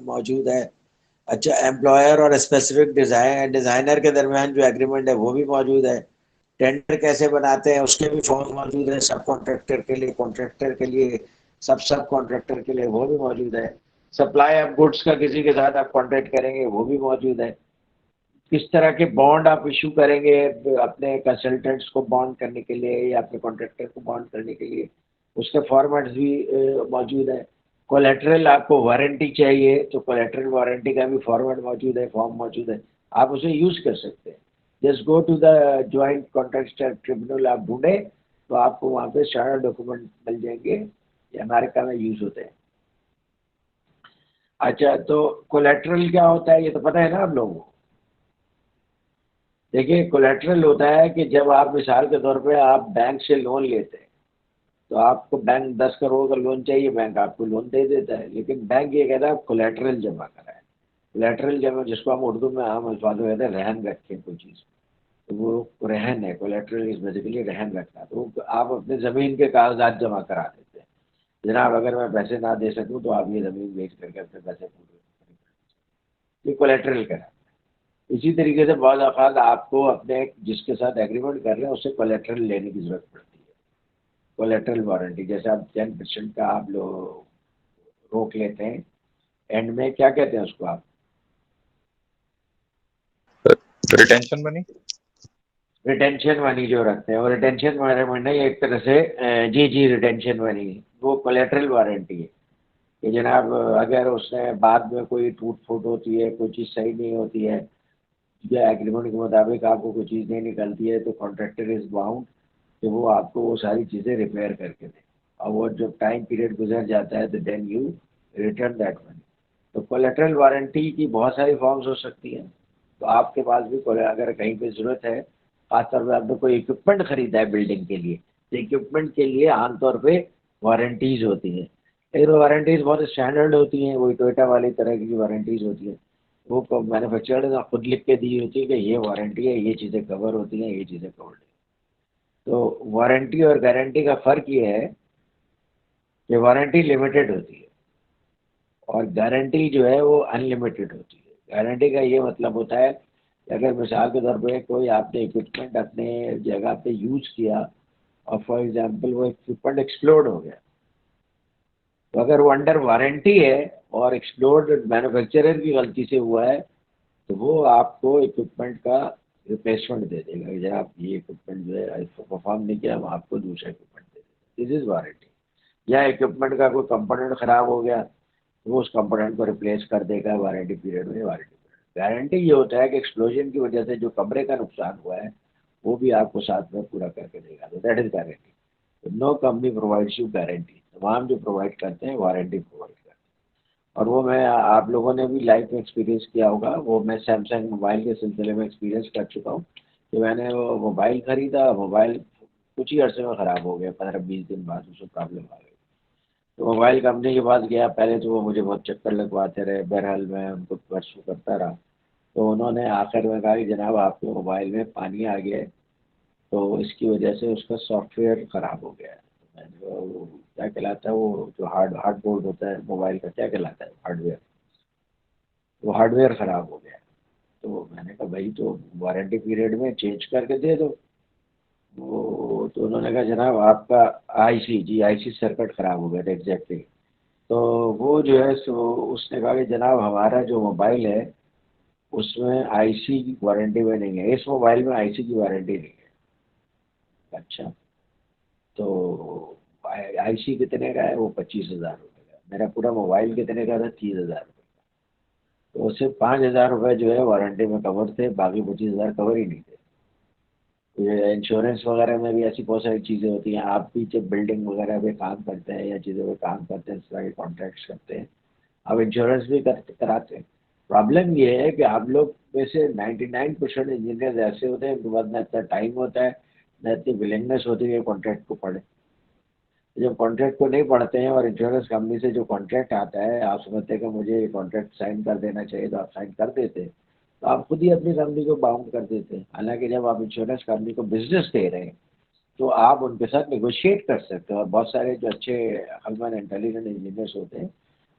मौजूद है। अच्छा, एम्प्लॉयर और स्पेसिफिक डिजाइनर के दरमियान जो एग्रीमेंट है वो भी मौजूद है। टेंडर कैसे बनाते हैं उसके भी फॉर्म मौजूद है, सब कॉन्ट्रैक्टर के लिए, कॉन्ट्रैक्टर के लिए, सब कॉन्ट्रैक्टर के लिए वो भी मौजूद है। सप्लाई ऑफ गुड्स का किसी के साथ आप कॉन्ट्रैक्ट करेंगे वो भी मौजूद है। किस तरह के बॉन्ड आप इशू करेंगे अपने कंसल्टेंट्स को बॉन्ड करने के लिए या अपने कॉन्ट्रैक्टर को बॉन्ड करने के लिए, उसके फॉर्मेट्स भी मौजूद है। कोलेटरल आपको वारंटी चाहिए तो कोलेटरल वारंटी का भी फॉर्मेट मौजूद है, फॉर्म मौजूद है, आप उसे यूज कर सकते हैं। Just go to the joint contract tribunal, आप ढूंढे तो आपको वहाँ पे सारा डॉक्यूमेंट मिल जाएंगे, ये अमेरिका में यूज होते हैं। अच्छा, तो कोलेटरल क्या होता है ये तो पता है ना आप लोगों को? देखिए, कोलेटरल होता है कि जब आप मिसाल के तौर पे आप बैंक से लोन लेते हैं, तो आपको बैंक 10 करोड़ का लोन चाहिए, बैंक आपको लोन दे देता है, लेकिन बैंक ये कहता है आप कोलेटरल जमा कराएं। कोलेटरल जमा, जिसको हम उर्दू में आम अल्फाज में कहते हैं रहन रखें कोई चीज़, तो वो रहन है। कोलेटरल इज बेसिकली रहन रखना। तो आप अपने ज़मीन के कागजात जमा करा देते हैं, जनाब अगर मैं पैसे ना दे सकूँ तो आप ये ज़मीन बेच करके अपने पैसे पूरे, ये कोलेटरल करा। इसी तरीके से बाद औक़ात आपको अपने जिसके साथ एग्रीमेंट कर रहे हैं उससे कोलेटरल लेने की ज़रूरत पड़ती है। कोलेटरल वारंटी, जैसे आप 10% का आप लोग रोक लेते हैं, एंड में क्या कहते हैं उसको आप? Retention money. रिटेंशन मनी जो रखते हैं, और रिटेंशन मनी एक तरह से जी रिटेंशन मनी, वो कोलेटरल वारंटी है कि जनाब अगर उसने बाद में कोई टूट फूट होती है, कोई चीज़ सही नहीं होती है या एग्रीमेंट के मुताबिक आपको कोई चीज़ नहीं निकलती है, तो कॉन्ट्रैक्टर इज बाउंड कि वो आपको वो सारी चीज़ें रिपेयर करके दें, और वो जब टाइम पीरियड गुजर जाता है तो then you return that money. तो कोलेटरल वारंटी की बहुत सारी फॉर्म्स हो सकती हैं। तो आपके पास भी अगर कहीं पे ज़रूरत है, खासतौर पर आपने कोई इक्विपमेंट खरीदा है बिल्डिंग के लिए, तो इक्विपमेंट के लिए आमतौर पे वारंटीज़ होती हैं, लेकिन वो वारंटीज़ बहुत स्टैंडर्ड होती हैं, वही टोयोटा वाली तरह की वारंटीज़ होती हैं। वो मैन्युफैक्चरर ने खुद लिख के दी होती है कि ये वारंटी है, ये चीज़ें कवर होती हैं, ये चीज़ें कवर्ड है। तो वारंटी और गारंटी का फ़र्क ये है कि वारंटी लिमिटेड होती है और गारंटी जो है वो अनलिमिटेड होती है। गारंटी का ये मतलब होता है कि अगर मिसाल के तौर पे कोई आपने इक्विपमेंट अपने जगह पे यूज़ किया और फॉर एग्जांपल वो इक्विपमेंट एक्सप्लोड हो गया, तो अगर वो अंडर वारंटी है और एक्सप्लोड मैन्युफैक्चरर की गलती से हुआ है, तो वो आपको इक्विपमेंट का रिप्लेसमेंट दे देगा कि आप ये इक्विपमेंट जो है परफॉर्म नहीं किया, हम आपको दूसरा इक्विपमेंट दे देंगे। This is warranty. या इक्विपमेंट का कोई कंपोनेंट ख़राब हो गया तो वो उस कंपोनेंट को रिप्लेस कर देगा वारंटी पीरियड में। वारंटी पीरियड गारंटी ये होता है कि एक्सप्लोजन की वजह से जो कमरे का नुकसान हुआ है वो भी आपको साथ में पूरा करके देगा। तो that is guarantee. No company provides you guarantee. तमाम जो प्रोवाइड करते हैं वारंटी प्रोवाइड करते हैं। और वो मैं आप लोगों ने भी लाइफ में एक्सपीरियंस किया होगा, वो मैं सैमसंग मोबाइल के सिलसिले में एक्सपीरियंस कर चुका हूँ कि मैंने वो मोबाइल ख़रीदा, मोबाइल कुछ ही अर्से में ख़राब हो गया, 15-20 दिन बाद उसमें प्रॉब्लम आ गई। तो मोबाइल कंपनी के पास गया, पहले तो वो मुझे बहुत चक्कर लगवाते रहे, बहरहाल मैं उनको परसू करता रहा। तो उन्होंने आखिर में कहा कि जनाब आपके मोबाइल में पानी आ गया है, तो इसकी वजह से उसका सॉफ्टवेयर ख़राब हो गया है। तो मैंने वो क्या कहलाता है, वो जो हार्ड बोर्ड होता है मोबाइल का, क्या कहलाता है, हार्डवेयर, वो हार्डवेयर ख़राब हो गया है। तो मैंने कहा भाई तो वारंटी पीरियड में चेंज करके दे दो। वो तो उन्होंने कहा जनाब आपका आईसी सर्किट ख़राब हो गया था एग्जैक्टली। तो वो जो है सो उसने कहा कि जनाब हमारा जो मोबाइल है उसमें आईसी की वारंटी में नहीं है, इस मोबाइल में आईसी की वारंटी नहीं है। अच्छा, तो आईसी कितने का है? वो 25,000 रुपये का। मेरा पूरा मोबाइल कितने का था? 30,000 रुपये का। तो उससे 5,000 रुपये जो है वारंटी में कवर थे, बाकी 25,000 कवर ही नहीं थे। ये इंश्योरेंस वगैरह में भी ऐसी बहुत सारी चीज़ें होती हैं। आप भी जब बिल्डिंग वगैरह पे काम करते हैं या चीज़ों पे काम करते हैं, इस तरह के कॉन्ट्रैक्ट्स करते हैं, आप इंश्योरेंस भी कराते हैं। प्रॉब्लम ये है कि आप लोग में से 99% इंजीनियर ऐसे होते हैं, उनके पास ना इतना टाइम होता है, ना इतनी विलिंगनेस होती है कॉन्ट्रैक्ट को पढ़े। जब कॉन्ट्रैक्ट को नहीं पढ़ते हैं और इंश्योरेंस कंपनी से जो कॉन्ट्रैक्ट आता है, आप समझते हैं कि मुझे कॉन्ट्रैक्ट साइन कर देना चाहिए, तो आप साइन कर देते हैं, तो आप खुद ही अपनी कंपनी को बाउंड कर देते हैं। हालांकि जब आप इंश्योरेंस कंपनी को बिजनेस दे रहे हैं तो आप उनके साथ नेगोशिएट कर सकते हो। और बहुत सारे जो अच्छे हलमन इंटेलिजेंट इंजीनियर्स होते हैं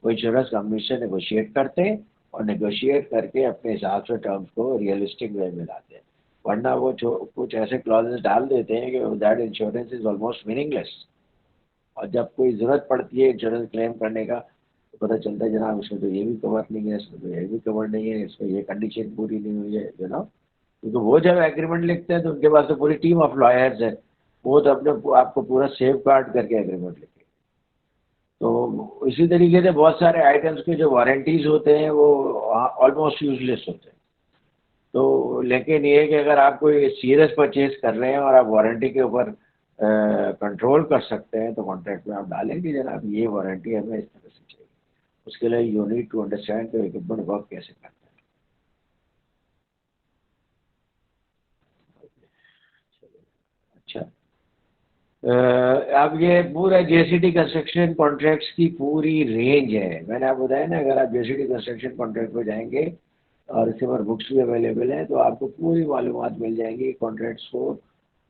वो इंश्योरेंस कंपनी से नेगोशिएट करते हैं और नेगोशिएट करके अपने हिसाब से टर्म्स को रियलिस्टिक वे में लाते हैं। वरना वो कुछ ऐसे क्लॉजेस डाल देते हैं कि that insurance is almost meaningless. और जब कोई ज़रूरत पड़ती है इंश्योरेंस क्लेम करने का, तो पता चलता है जनाब इसमें तो ये भी कवर नहीं है, इसमें तो ये भी कवर नहीं है, इसमें ये कंडीशन पूरी नहीं हुई है, क्योंकि वो जब एग्रीमेंट लिखते हैं तो उनके पास तो पूरी टीम ऑफ लॉयर्स है, वो तो अपने आपको पूरा सेफ गार्ड करके एग्रीमेंट लिखेंगे। तो इसी तरीके से बहुत सारे आइटम्स के जो वारंटीज़ होते हैं वो ऑलमोस्ट यूजलेस होते हैं। तो लेकिन ये है कि अगर आप कोई सीरियस परचेज कर रहे हैं और आप वारंटी के ऊपर कंट्रोल कर सकते हैं, तो कॉन्ट्रैक्ट में आप डालेंगे जनाब ये वारंटी हमें इस तरह से चाहिए। उसके लिए यू नीड टू अंडरस्टैंड कि इक्विपमेंट वर्क कैसे करता है। अच्छा, अब ये पूरा जेसीडी कंस्ट्रक्शन कॉन्ट्रैक्ट्स की पूरी रेंज है। मैंने आपको बताया ना, अगर आप जेसीडी कंस्ट्रक्शन कॉन्ट्रैक्ट पर जाएंगे और इसके पर बुक्स भी अवेलेबल है, तो आपको पूरी मालूमात मिल जाएंगी कॉन्ट्रैक्ट्स को,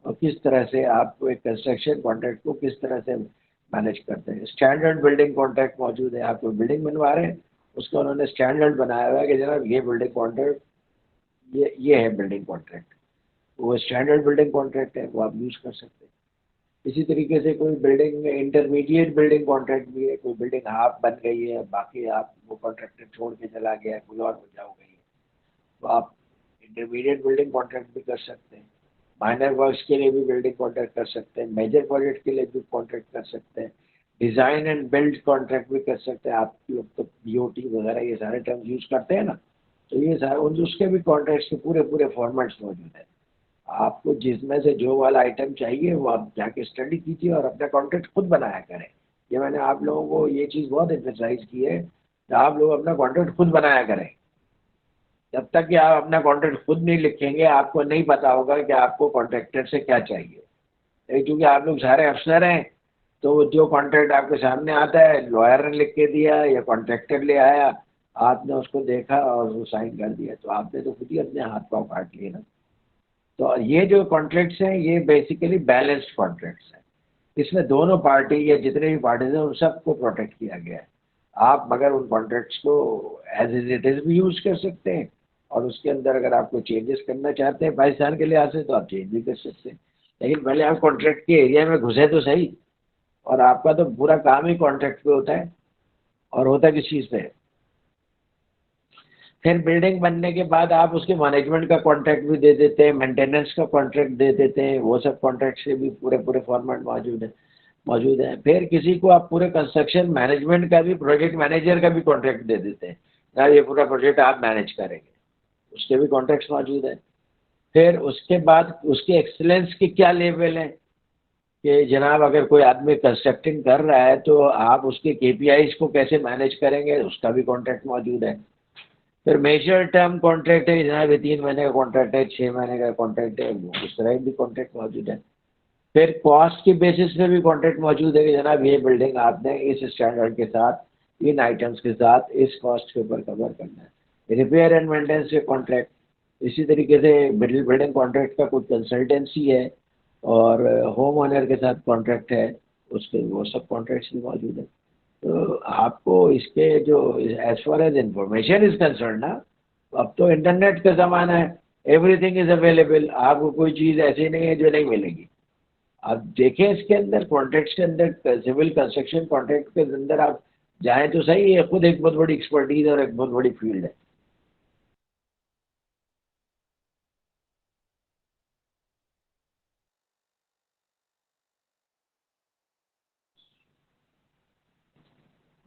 और किस तरह से आप एक कंस्ट्रक्शन कॉन्ट्रैक्ट को किस तरह से मैनेज करते हैं। स्टैंडर्ड बिल्डिंग कॉन्ट्रैक्ट मौजूद है। आप कोई बिल्डिंग बनवा रहे हैं, उसका उन्होंने स्टैंडर्ड बनाया हुआ है कि जनाब ये बिल्डिंग कॉन्ट्रैक्ट, ये है बिल्डिंग कॉन्ट्रैक्ट, वो स्टैंडर्ड बिल्डिंग कॉन्ट्रैक्ट है, वो आप यूज़ कर सकते हैं। इसी तरीके से कोई बिल्डिंग इंटरमीडिएट बिल्डिंग कॉन्ट्रैक्ट भी है। कोई बिल्डिंग हाफ बन गई है, बाकी आप वो कॉन्ट्रैक्टर छोड़ के चला गया है, कोई और वजह हो गई है, तो आप इंटरमीडिएट बिल्डिंग कॉन्ट्रैक्ट भी कर सकते हैं। माइनर वर्क्स के लिए भी बिल्डिंग कॉन्ट्रैक्ट कर सकते हैं। मेजर प्रोजेक्ट के लिए भी कॉन्ट्रैक्ट कर सकते हैं। डिज़ाइन एंड बिल्ड कॉन्ट्रैक्ट भी कर सकते हैं। आप लोग तो बीओटी वगैरह ये सारे टर्म्स यूज़ करते हैं ना, तो ये सारे उसके भी कॉन्ट्रैक्ट्स के पूरे पूरे फॉर्मेट्स मौजूद हैं। आपको जिसमें से जो वाला आइटम चाहिए वो आप जाके स्टडी कीजिए और अपना कॉन्ट्रैक्ट खुद बनाया करें। ये मैंने आप लोगों को ये चीज़ बहुत एम्फसाइज की है कि आप लोग अपना कॉन्ट्रैक्ट खुद बनाया करें। जब तक कि आप अपना कॉन्ट्रैक्ट खुद नहीं लिखेंगे, आपको नहीं पता होगा कि आपको कॉन्ट्रैक्टर से क्या चाहिए। क्योंकि आप लोग सारे अफसर हैं, तो जो कॉन्ट्रैक्ट आपके सामने आता है, लॉयर ने लिख के दिया या कॉन्ट्रैक्टर ले आया, आपने उसको देखा और वो साइन कर दिया, तो आपने तो खुद ही अपने हाथ पाँव काट लिए ना। तो ये जो कॉन्ट्रैक्ट्स हैं ये बेसिकली बैलेंस्ड कॉन्ट्रैक्ट्स हैं। इसमें दोनों पार्टी या जितने भी पार्टीज हैं उन सबको प्रोटेक्ट किया गया है। आप मगर उन कॉन्ट्रैक्ट्स को एज इट इज़ भी यूज़ कर सकते हैं, और उसके अंदर अगर आपको चेंजेस करना चाहते हैं पाकिस्तान के लिहाज से, तो आप चेंज भी कर सकते हैं। लेकिन पहले आप कॉन्ट्रैक्ट के एरिया में घुसे तो सही। और आपका तो पूरा काम ही कॉन्ट्रैक्ट पे होता है, और होता किस चीज़ पे है। फिर बिल्डिंग बनने के बाद आप उसके मैनेजमेंट का कॉन्ट्रैक्ट भी दे देते हैं, मेंटेनेंस का कॉन्ट्रैक्ट दे देते हैं, वो सब कॉन्ट्रैक्ट से भी पूरे पूरे फॉर्मेट मौजूद है। फिर किसी को आप पूरे कंस्ट्रक्शन मैनेजमेंट का भी, प्रोजेक्ट मैनेजर का भी कॉन्ट्रैक्ट दे देते हैं, यार ये पूरा प्रोजेक्ट आप मैनेज करेंगे, उसके भी कॉन्ट्रैक्ट्स मौजूद है। फिर उसके बाद उसके एक्सीलेंस की क्या लेवल है कि जनाब अगर कोई आदमी कंस्ट्रक्टिंग कर रहा है तो आप उसके KPIs को कैसे मैनेज करेंगे, उसका भी कॉन्ट्रैक्ट मौजूद है। फिर मेजर टर्म कॉन्ट्रैक्ट है, जनाब ये 3 महीने का कॉन्ट्रैक्ट है, 6 महीने का कॉन्ट्रैक्ट है, उस तरह भी कॉन्ट्रैक्ट मौजूद है। फिर कॉस्ट की बेसिस पे भी कॉन्ट्रैक्ट मौजूद है कि जनाब ये बिल्डिंग आपने इस स्टैंडर्ड के साथ, इन आइटम्स के साथ, इस कॉस्ट के ऊपर कवर करना है। रिपेयर एंड मेंटेनेंस के कॉन्ट्रैक्ट, इसी तरीके से बिल्डिंग कॉन्ट्रैक्ट का कुछ कंसल्टेंसी है, और होम ओनर के साथ कॉन्ट्रैक्ट है, उसके वो सब कॉन्ट्रैक्ट्स भी मौजूद है। तो आपको इसके जो as far as information is concern ना, अब तो इंटरनेट का ज़माना है, एवरीथिंग इज अवेलेबल। आपको कोई चीज़ ऐसी नहीं है जो नहीं मिलेगी। आप देखें इसके अंदर कॉन्ट्रैक्ट्स के अंदर, सिविल कंस्ट्रक्शन कॉन्ट्रैक्ट के अंदर आप जाएं तो सही, ये खुद एक बहुत बड़ी एक्सपर्टीज और एक बहुत बड़ी फील्ड है।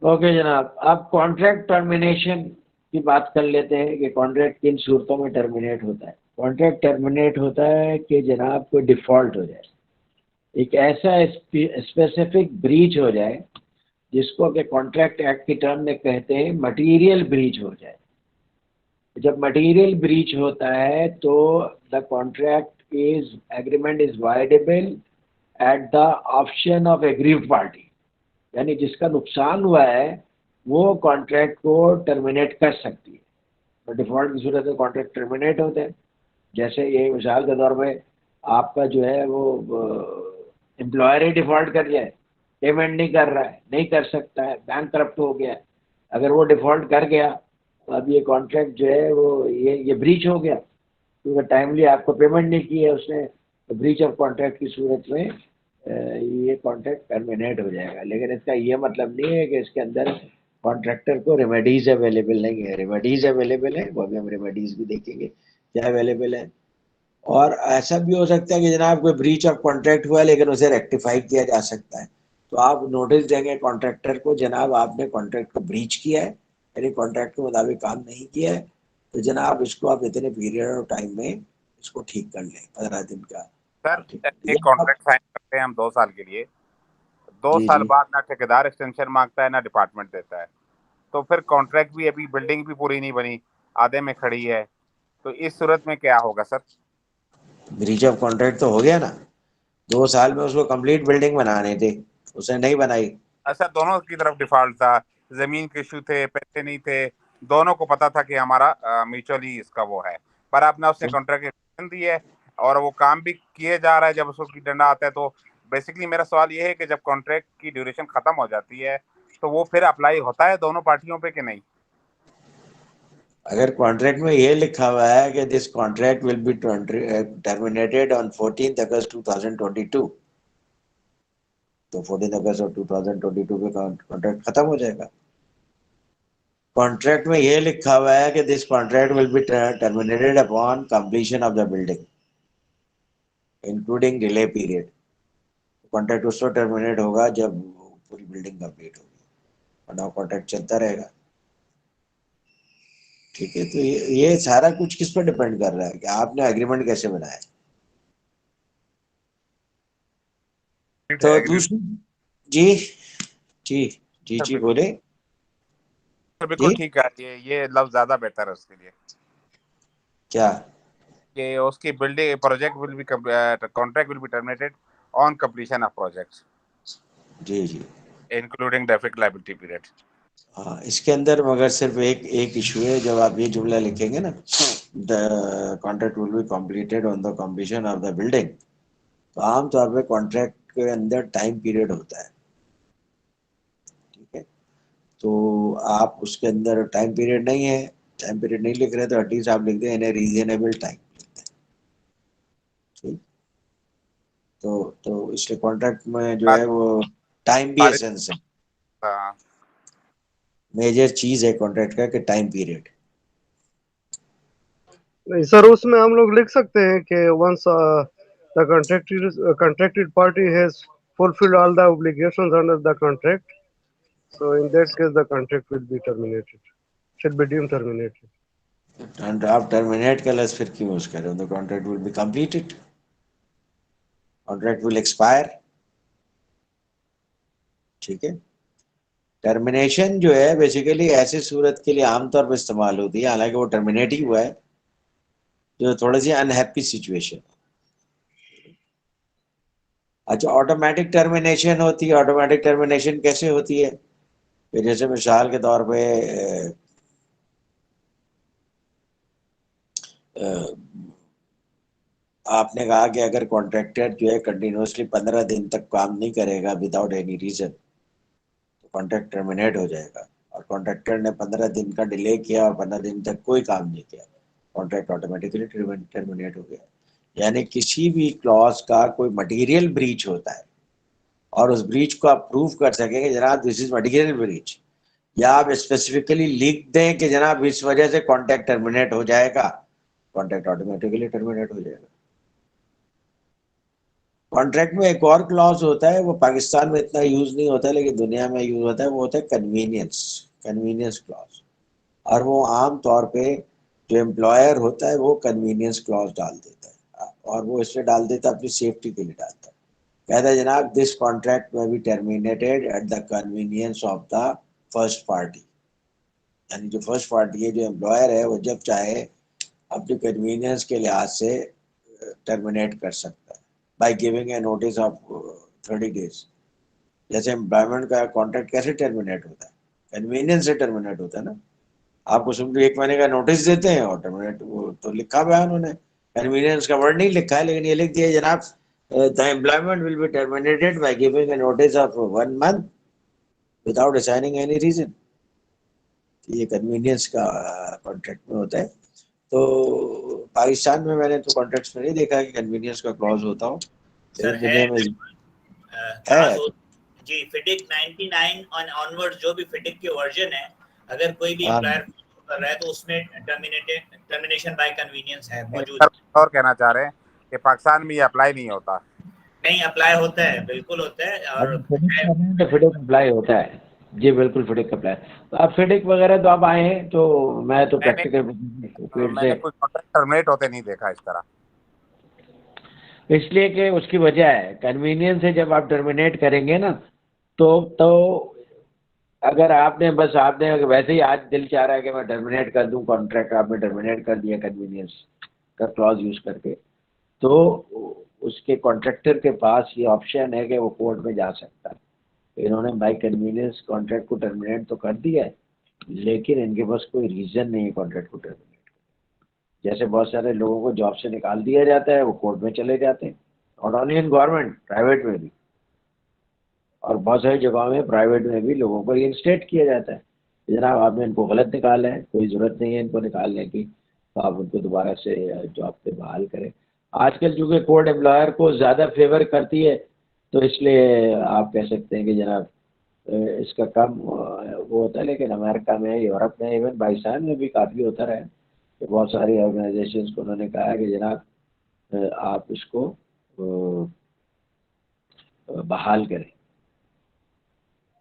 ओके जनाब, अब कॉन्ट्रैक्ट टर्मिनेशन की बात कर लेते हैं कि कॉन्ट्रैक्ट किन सूरतों में टर्मिनेट होता है। कॉन्ट्रैक्ट टर्मिनेट होता है कि जनाब कोई डिफ़ॉल्ट हो जाए, एक ऐसा स्पेसिफिक ब्रीच हो जाए जिसको कि कॉन्ट्रैक्ट एक्ट की टर्म में कहते हैं मटीरियल ब्रीच हो जाए। जब मटीरियल ब्रीच होता है तो the contract agreement is voidable at the option of aggrieved party, यानी जिसका नुकसान हुआ है वो कॉन्ट्रैक्ट को टर्मिनेट कर सकती है। तो डिफ़ॉल्ट की सूरत में कॉन्ट्रैक्ट टर्मिनेट होते हैं। जैसे ये मिसाल के तौर पे आपका जो है वो एम्प्लॉयर ही डिफ़ॉल्ट कर जाए, पेमेंट नहीं कर रहा है, नहीं कर सकता है, बैंक करप्ट हो गया, अगर वो डिफ़ॉल्ट कर गया तो अब ये कॉन्ट्रैक्ट जो है वो ये ब्रीच हो गया, क्योंकि टाइमली आपको पेमेंट नहीं की है उसने, तो ब्रीच ऑफ कॉन्ट्रैक्ट की सूरत में ये कॉन्ट्रैक्ट टर्मिनेट हो जाएगा। लेकिन इसका ये मतलब नहीं है कि इसके अंदर कॉन्ट्रैक्टर को रेमेडीज अवेलेबल नहीं है। रेमेडीज अवेलेबल है, वो अभी हम रेमेडीज भी देखेंगे क्या अवेलेबल है। और ऐसा भी हो सकता है कि जनाब कोई ब्रीच ऑफ कॉन्ट्रैक्ट हुआ लेकिन उसे रेक्टिफाई किया जा सकता है, तो आप नोटिस देंगे कॉन्ट्रैक्टर को, जनाब आपने कॉन्ट्रैक्ट को ब्रीच किया है, यानी कॉन्ट्रैक्ट के मुताबिक काम नहीं किया है, तो जनाब इसको आप इतने पीरियड ऑफ टाइम में इसको ठीक कर लें, 15 दिन का। सर एक कॉन्ट्रैक्ट साइन करते हैं हम 2 साल के लिए, 2 साल बाद ना ठेकेदार एक्सटेंशन मांगता है ना डिपार्टमेंट देता है, तो फिर कॉन्ट्रैक्ट भी, अभी बिल्डिंग भी पूरी नहीं बनी, आधे में खड़ी है, तो इस सूरत में क्या होगा सर? ब्रीच ऑफ कॉन्ट्रैक्ट तो हो गया ना, 2 साल में उसको कंप्लीट बिल्डिंग बनाने थे, उसने नहीं बनाई। अच्छा, दोनों की तरफ डिफॉल्ट था, जमीन के इशू थे, पैसे नहीं थे, दोनों को पता था कि हमारा म्यूचुअली इसका वो है, पर आपने उसने कॉन्ट्रैक्ट दी है और वो काम भी किए जा रहा है। जब उसको डंडा आता है तो बेसिकली मेरा सवाल ये है कि जब कॉन्ट्रैक्ट की ड्यूरेशन खत्म हो जाती है तो वो फिर अप्लाई होता है दोनों पार्टियों पे कि नहीं? अगर कॉन्ट्रैक्ट में ये लिखा हुआ है कि this contract will be terminated on 14 अगस्त 2022, तो 14 अगस्त 2022 पे कॉन्ट्रैक्ट खत्म हो जाएगा। कॉन्ट्रैक्ट में ये लिखा हुआ है कि this contract will be terminated upon completion of the building including delay period. Contract उस वक्त टर्मिनेट होगा जब पूरी बिल्डिंग कंप्लीट होगी, वरना कॉन्ट्रैक्ट चलता रहेगा। ठीक है, तो ये सारा कुछ किस पर डिपेंड कर रहा है कि आपने एग्रीमेंट कैसे बनाया। तो दूसरी जी जी जी जी बोले बिल्कुल जी ठीक है, ये लफ्ज ज्यादा बेहतर है उसके लिए क्या कि उसकी building project will be contract will be terminated on completion of projects जी जी इंक्लूडिंग डेफिक लायबिलिटी पीरियड। हाँ, इसके अंदर मगर सिर्फ एक इशू है। जब आप ये जुमला लिखेंगे ना, the contract will be completed on the completion of the building, तो आमतौर पे कॉन्ट्रैक्ट के अंदर टाइम पीरियड होता है। ठीक है, तो आप उसके अंदर टाइम पीरियड नहीं है, टाइम पीरियड नहीं लिख रहे तो एटलीस्ट आप लिख दें इन रीजनेबल टाइम। ठीक, तो इसलिए कॉन्ट्रैक्ट में जो है वो टाइम भी एसेंस है, मेजर चीज है कॉन्ट्रैक्ट का कि टाइम पीरियड। नहीं सर, उसमें हम लोग लिख सकते हैं कि once the contracted party has fulfilled all the obligations under the contract, so in that case the contract will be terminated, should be deemed terminated. And आप टर्मिनेट का लफ्ज फिर क्यों यूज कर रहे हो? The contract will be completed, contract will expire. ठीक है, टर्मिनेशन जो है बेसिकली ऐसी सूरत के लिए आमतौर पर इस्तेमाल होती है, हालांकि वो टर्मिनेट ही हुआ है, जो थोड़ी सी अनहैप्पी सिचुएशन। अच्छा, ऑटोमेटिक टर्मिनेशन होती है। ऑटोमेटिक टर्मिनेशन कैसे होती है? कि जैसे मिसाल के तौर पे आपने कहा कि अगर कॉन्ट्रैक्टर जो है कंटिन्यूसली 15 दिन तक काम नहीं करेगा विदाउट एनी रीजन, तो कॉन्ट्रैक्ट टर्मिनेट हो जाएगा। और कॉन्ट्रैक्टर ने 15 दिन का डिले किया और 15 दिन तक कोई काम नहीं किया, कॉन्ट्रैक्ट ऑटोमेटिकली टर्मिनेट हो गया। यानी किसी भी क्लॉज का कोई मटेरियल ब्रीच होता है और उस ब्रीच को आप प्रूव कर सकें कि जनाब दिस इज मटेरियल ब्रीच, या आप स्पेसिफिकली लिख दें कि जनाब इस वजह से कॉन्ट्रैक्ट टर्मिनेट हो जाएगा, कॉन्ट्रैक्ट ऑटोमेटिकली टर्मिनेट हो जाएगा। कॉन्ट्रैक्ट में एक और क्लॉज होता है, वो पाकिस्तान में इतना यूज नहीं होता है लेकिन दुनिया में यूज होता है, वो होता है कन्वीनियंस क्लॉज। और वो आम तौर पे जो एम्प्लॉयर होता है वो कन्वीनियंस क्लॉज डाल देता है, और वो इसलिए डाल देता है अपनी सेफ्टी के लिए डालता है। कहता है जनाब दिस कॉन्ट्रैक्ट में be terminated at the convenience of the first party, यानी जो फर्स्ट पार्टी है, जो एम्प्लॉयर है, वो जब चाहे अपनी कन्वीनियंस के लिहाज से टर्मिनेट कर सकता है bye giving a notice of 30 days. जैसे एम्प्लॉयमेंट का कॉन्ट्रैक्ट कैसे टर्मिनेट होता है? कन्वीनियंस से टर्मिनेट होता है ना। आपको सिंपली 1 महीने का नोटिस देते हैं और टर्मिनेट, वो तो लिखा हुआ है उन्होंने, कन्वीनियंस का वर्ड नहीं लिखा है लेकिन ये लिख दिया जनाब the employment will be terminated by giving a notice of 1 month without assigning any reason. ये कन्वीनियंस का कॉन्ट्रैक्ट में होता है। तो पाकिस्तान में मैंने तो कॉन्ट्रैक्ट्स में नहीं देखा कि कन्वीनियंस का क्लॉज होता हो, सर लेकिन है दुनिया में है जी। फिडिक 99 ऑनवर्ड जो भी फिडिक के वर्जन है, अगर कोई भी एम्प्लॉयर कर रहा है तो उसमें टर्मिनेशन बाय कन्वीनियंस है मौजूद। और कहना चाह रहे हैं कि पाकिस्तान में ये अप्लाई नहीं होता? नहीं, अप्लाई होता है, बिल्कुल होता है। और तो फिडिक अप्लाई होता है जी, बिल्कुल फिडिक अप्लाई। तो आप फिडिक वगैरह तो आप आए हैं, तो मैं तो प्रैक्टिकल मैंने कोई कॉन्ट्रैक्ट टर्मिनेट होते नहीं देखा इस तरह। इसलिए कि उसकी वजह है कन्वीनियंस से जब आप टर्मिनेट करेंगे ना, तो अगर आपने वैसे ही आज दिल चाह रहा है कि मैं टर्मिनेट कर दूं कॉन्ट्रैक्ट, आपने टर्मिनेट कर दिया कन्वीनियंस का क्लॉज यूज करके, तो उसके कॉन्ट्रैक्टर के पास ये ऑप्शन है कि वो कोर्ट में जा सकता है। इन्होंने बाय कन्वीनियंस कॉन्ट्रैक्ट को टर्मिनेट तो कर दिया है, लेकिन इनके पास कोई रीज़न नहीं है कॉन्ट्रैक्ट को टर्मिनेट। जैसे बहुत सारे लोगों को जॉब से निकाल दिया जाता है, वो कोर्ट में चले जाते हैं, not only in government, private में भी, और बहुत सारी जगहों में प्राइवेट में भी लोगों को रिइंस्टेट किया जाता है। जनाब आपने इनको गलत निकाला है, कोई ज़रूरत नहीं है इनको निकालने की, तो आप उनको दोबारा से जॉब पे बहाल करें। आजकल चूँकि कोर्ट एम्प्लॉयर को ज़्यादा फेवर करती है, तो इसलिए आप कह सकते हैं कि जनाब इसका कम वो होता है, लेकिन अमेरिका में, यूरोप में, इवन पाकिस्तान में भी काफ़ी होता रहा है कि बहुत सारी ऑर्गेनाइजेशंस को उन्होंने कहा है कि जनाब आप इसको बहाल करें।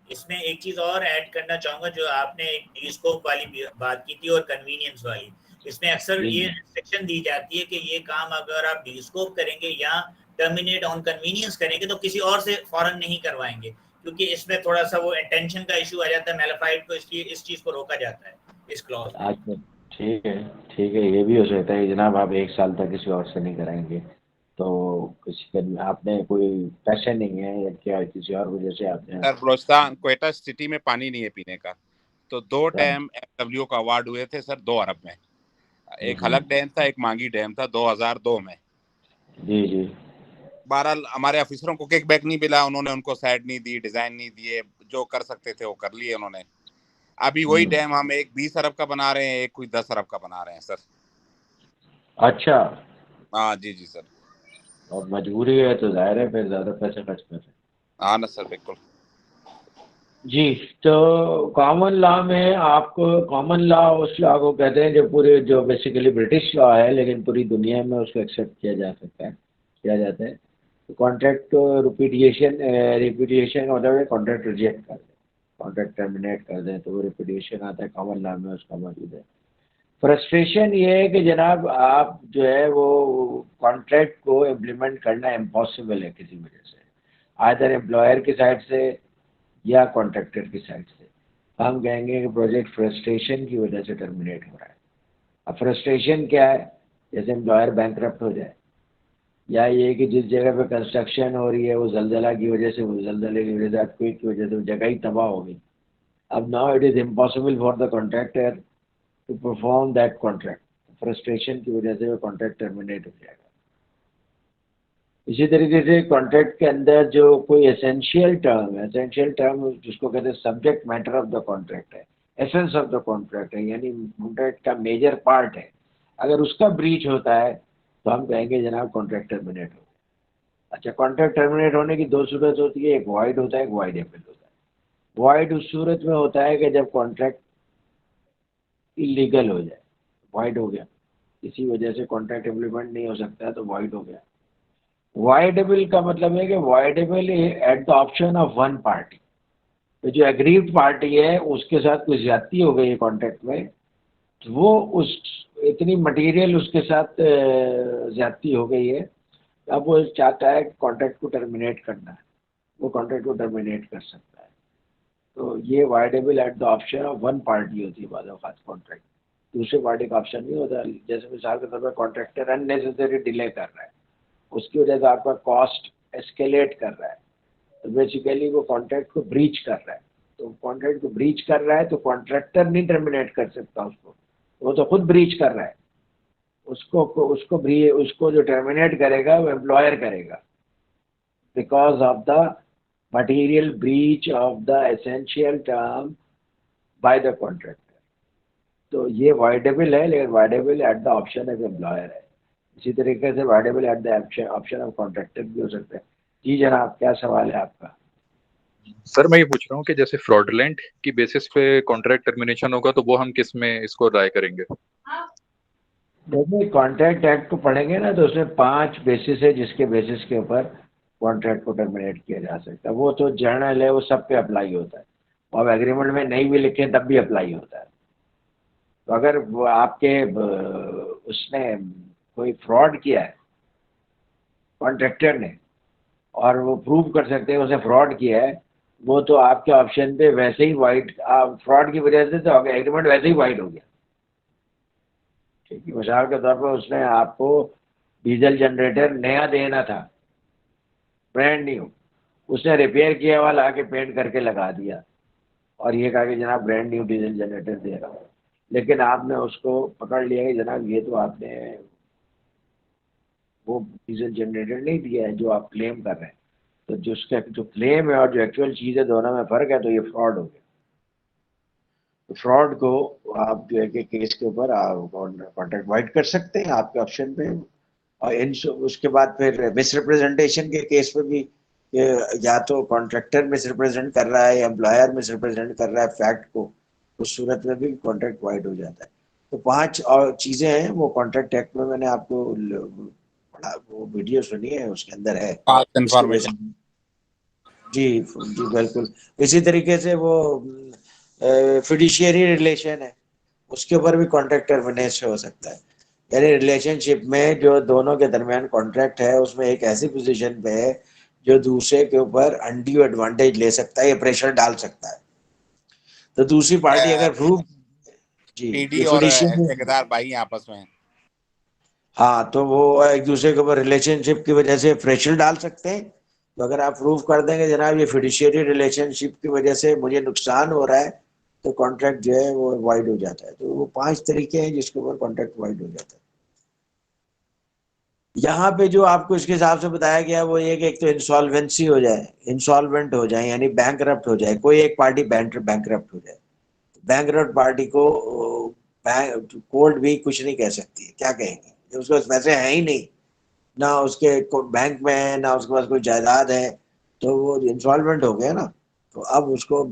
इसमें एक चीज और ऐड करना चाहूंगा, जो आपने एक डी-स्कोप वाली बात की थी और कन्वीनियंस वाली, इसमें अक्सर ये रिस्ट्रिक्शन दी जाती है कि ये काम अगर आप डी-स्कोप करेंगे या टर्मिनेट ऑन कन्वीनियंस करेंगे तो किसी और से फौरन नहीं करवाएंगे, क्योंकि इसमें थोड़ा सा वो इंटेंशन का इशू आ जाता है, मैलिफाइड को, इसलिए इस चीज को रोका जाता है इस क्लॉज में। अच्छा, ठीक है, ये भी हो सकता है जनाब आप 1 साल तक किसी और से नहीं कराएंगे, तो किसी आपने कोई पैसे नहीं है या क्या, किसी और वजह से आपने। सर बलोचिस्तान क्वेटा सिटी में पानी नहीं है पीने का, तो 2 डैम एफडब्ल्यू का अवार्ड हुए थे सर 2 अरब में। एक हलक डैम था, एक मांगी डैम था 2002 में। जी। बहरहाल हमारे अफसरों को किकबैक नहीं मिला, उन्होंने उनको साइड नहीं दी, डिजाइन नहीं दिए, जो कर सकते थे वो कर लिए उन्होंने। अभी वही डैम हम एक 20 अरब का बना रहे हैं, एक कोई 10 अरब का बना रहे हैं सर। अच्छा, हाँ जी सर। और मजबूरी है तो जाहिर है फिर ज़्यादा पैसे खर्च कर रहे हैं। हाँ ना सर, बिल्कुल जी। तो कॉमन लॉ में आपको, कॉमन लॉ उस लॉ को कहते हैं जो पूरे, जो बेसिकली ब्रिटिश लॉ है, लेकिन पूरी दुनिया में उसको एक्सेप्ट किया जा सकता है, किया जाता है। तो कॉन्ट्रैक्ट रिपुडिएशन मतलब कॉन्ट्रैक्ट रिजेक्ट कर दें, कॉन्ट्रैक्ट टर्मिनेट कर दें, तो वो रिपुडिएशन आता है, कॉमन लॉ में उसका मौजूद है। फ्रस्ट्रेशन ये है कि जनाब आप जो है वो कॉन्ट्रैक्ट को इम्प्लीमेंट करना इम्पॉसिबल है किसी वजह से, आइदर एम्प्लॉयर की साइड से या कॉन्ट्रैक्टर की साइड से। हम कहेंगे कि प्रोजेक्ट फ्रस्ट्रेशन की वजह से टर्मिनेट हो रहा है। अब फ्रस्ट्रेशन क्या है, जैसे एम्प्लॉयर बैंकरप्ट हो जाए, या ये कि जिस जगह पे कंस्ट्रक्शन हो रही है वो जलजला की वजह से, वो जलजले की वजह से, अर्थक्वेक की वजह से वो जगह ही तबाह हो गई। अब now it is impossible for the contractor to perform that contract, frustration की वजह से वो कॉन्ट्रैक्ट टर्मिनेट हो जाएगा। इसी तरीके से कॉन्ट्रैक्ट के अंदर जो कोई एसेंशियल टर्म है, एसेंशियल टर्म जिसको कहते हैं subject matter of the contract है, एसेंस ऑफ द कॉन्ट्रैक्ट है, यानी कॉन्ट्रैक्ट का मेजर पार्ट है, अगर उसका ब्रीच होता है तो हम कहेंगे जनाब कॉन्ट्रैक्ट टर्मिनेट हो। अच्छा, कॉन्ट्रैक्ट टर्मिनेट होने की 2 सूरत होती है, एक वॉइड होता है, एक वाइडेबल होता है। वॉइड उस सूरत में होता है कि जब कॉन्ट्रैक्ट इलीगल हो जाए, वॉइड हो गया, किसी वजह से कॉन्ट्रैक्ट इम्प्लीमेंट नहीं हो सकता है तो वॉइड हो गया। वॉइडेबल का मतलब है कि voidable at the option of one party, तो जो एग्रीव्ड पार्टी है उसके साथ कुछ ज्यादती हो गई है कॉन्ट्रैक्ट में, तो वो उस इतनी मटेरियल उसके साथ ज्यादती हो गई है, अब वो चाहता है कॉन्ट्रैक्ट को टर्मिनेट करना है, वो कॉन्ट्रैक्ट को टर्मिनेट कर सकता है। तो ये voidable at the option of one party होती है बाद औक़ात कॉन्ट्रैक्ट, दूसरे पार्टी का ऑप्शन नहीं होता। जैसे मिसाल के तौर पर कॉन्ट्रैक्टर अननेसेसरी डिले कर रहा है, उसकी वजह से आपका कॉस्ट एस्केलेट कर रहा है, तो बेसिकली वो कॉन्ट्रैक्ट को ब्रीच कर रहा है। तो कॉन्ट्रैक्ट को ब्रीच कर रहा है तो कॉन्ट्रैक्टर नहीं टर्मिनेट कर सकता उसको, वो तो खुद ब्रीच कर रहा है। उसको जो टर्मिनेट करेगा वो एम्प्लॉयर करेगा, because of the material breach of the essential term by the contractor. तो ये वाइडेबल है, लेकिन voidable at the option of employer है। इसी तरीके से voidable at the option of contractor भी हो सकता है। जी जनाब, क्या सवाल है आपका? सर मैं ये पूछ रहा हूँ कि जैसे फ्रॉडलेंट की बेसिस पे कॉन्ट्रैक्ट टर्मिनेशन होगा तो वो हम किस में इसको राय करेंगे? देखिए, कॉन्ट्रैक्ट एक्ट को पढ़ेंगे ना तो उसमें 5 बेसिस है जिसके बेसिस के ऊपर कॉन्ट्रैक्ट को टर्मिनेट किया जा सकता है। वो तो जर्नल है, वो सब पे अप्लाई होता है, और एग्रीमेंट में नहीं भी लिखे तब भी अप्लाई होता है। तो अगर वो आपके उसने कोई फ्रॉड किया है कॉन्ट्रैक्टर ने, और वो प्रूव कर सकते हैं उसने फ्रॉड किया है, वो तो आपके ऑप्शन पे वैसे ही वाइड, फ्रॉड की वजह से तो एग्रीमेंट वैसे ही वाइड हो गया। ठीक है, मिसाल के तौर पर उसने आपको डीजल जनरेटर नया देना था, ब्रांड न्यू, उसने रिपेयर किया हुआ ला के पेंट करके लगा दिया और ये कहा कि जनाब ब्रांड न्यू डीजल जनरेटर दे रहा हूँ, लेकिन आपने उसको पकड़ लिया कि जनाब ये तो आपने वो डीजल जनरेटर नहीं दिया है जो आप क्लेम कर रहे हैं। तो जिसका जो क्लेम है और जो एक्चुअल चीज़ है दोनों में फ़र्क है, तो ये फ्रॉड हो गया। तो फ्रॉड को आप जो है कि केस के ऊपर आप कॉन्ट्रैक्ट वाइड कर सकते हैं आपके ऑप्शन पे। और इन उसके बाद फिर मिसरिप्रेजेंटेशन के केस पे भी या तो कॉन्ट्रैक्टर मिसरिप्रेजेंट कर रहा है या एम्प्लॉयर मिसरिप्रेजेंट कर रहा है फैक्ट को, उस सूरत में भी कॉन्ट्रैक्ट वाइड हो जाता है। तो 5 और चीज़ें हैं वो कॉन्ट्रैक्ट एक्ट में, मैंने आपको वो वीडियो सुनी है, उसके अंदर है उसकी वजह इंफॉर्मेशन। जी जी बिल्कुल। इसी तरीके से वो फिड्यूशियरी रिलेशन है, उसके ऊपर भी कॉन्ट्रैक्ट टर्मिनेशन हो सकता है। यानी रिलेशनशिप में जो दोनों के दरमियान कॉन्ट्रैक्ट है उसमें एक ऐसी पोजीशन पे है जो दूसरे के ऊपर अनड्यू एडवांटेज ले सकता है या प्रेशर डाल सकता है। तो दूसरी पार्टी अगर प्रूव जी टीडी ये और फिड्यूशियरी, ठेकेदार भाई हैं आपस में। हाँ तो वो एक दूसरे के ऊपर रिलेशनशिप की वजह से प्रेशर डाल सकते हैं। तो अगर आप प्रूव कर देंगे जनाब ये फिड्यूशियरी रिलेशनशिप की वजह से मुझे नुकसान हो रहा है, तो कॉन्ट्रैक्ट जो है वो वाइड हो जाता है। तो वो 5 तरीके हैं जिसके ऊपर कॉन्ट्रैक्ट वाइड हो जाता है। यहाँ पे जो आपको इसके हिसाब से बताया गया वो ये कि एक तो इंसॉल्वेंसी हो जाए, इंसॉल्वेंट हो जाए यानी बैंकरप्ट हो जाए, कोई एक पार्टी बैंकरप्ट हो जाए। बैंकरप्ट पार्टी को कोर्ट भी कुछ नहीं कह सकती है, क्या कहेंगे जब उसके पास पैसे हैं ही नहीं, ना उसके बैंक में है ना उसके पास कोई जायदाद है, तो वो इंसॉल्वेंट हो गया ना। तो अब उसको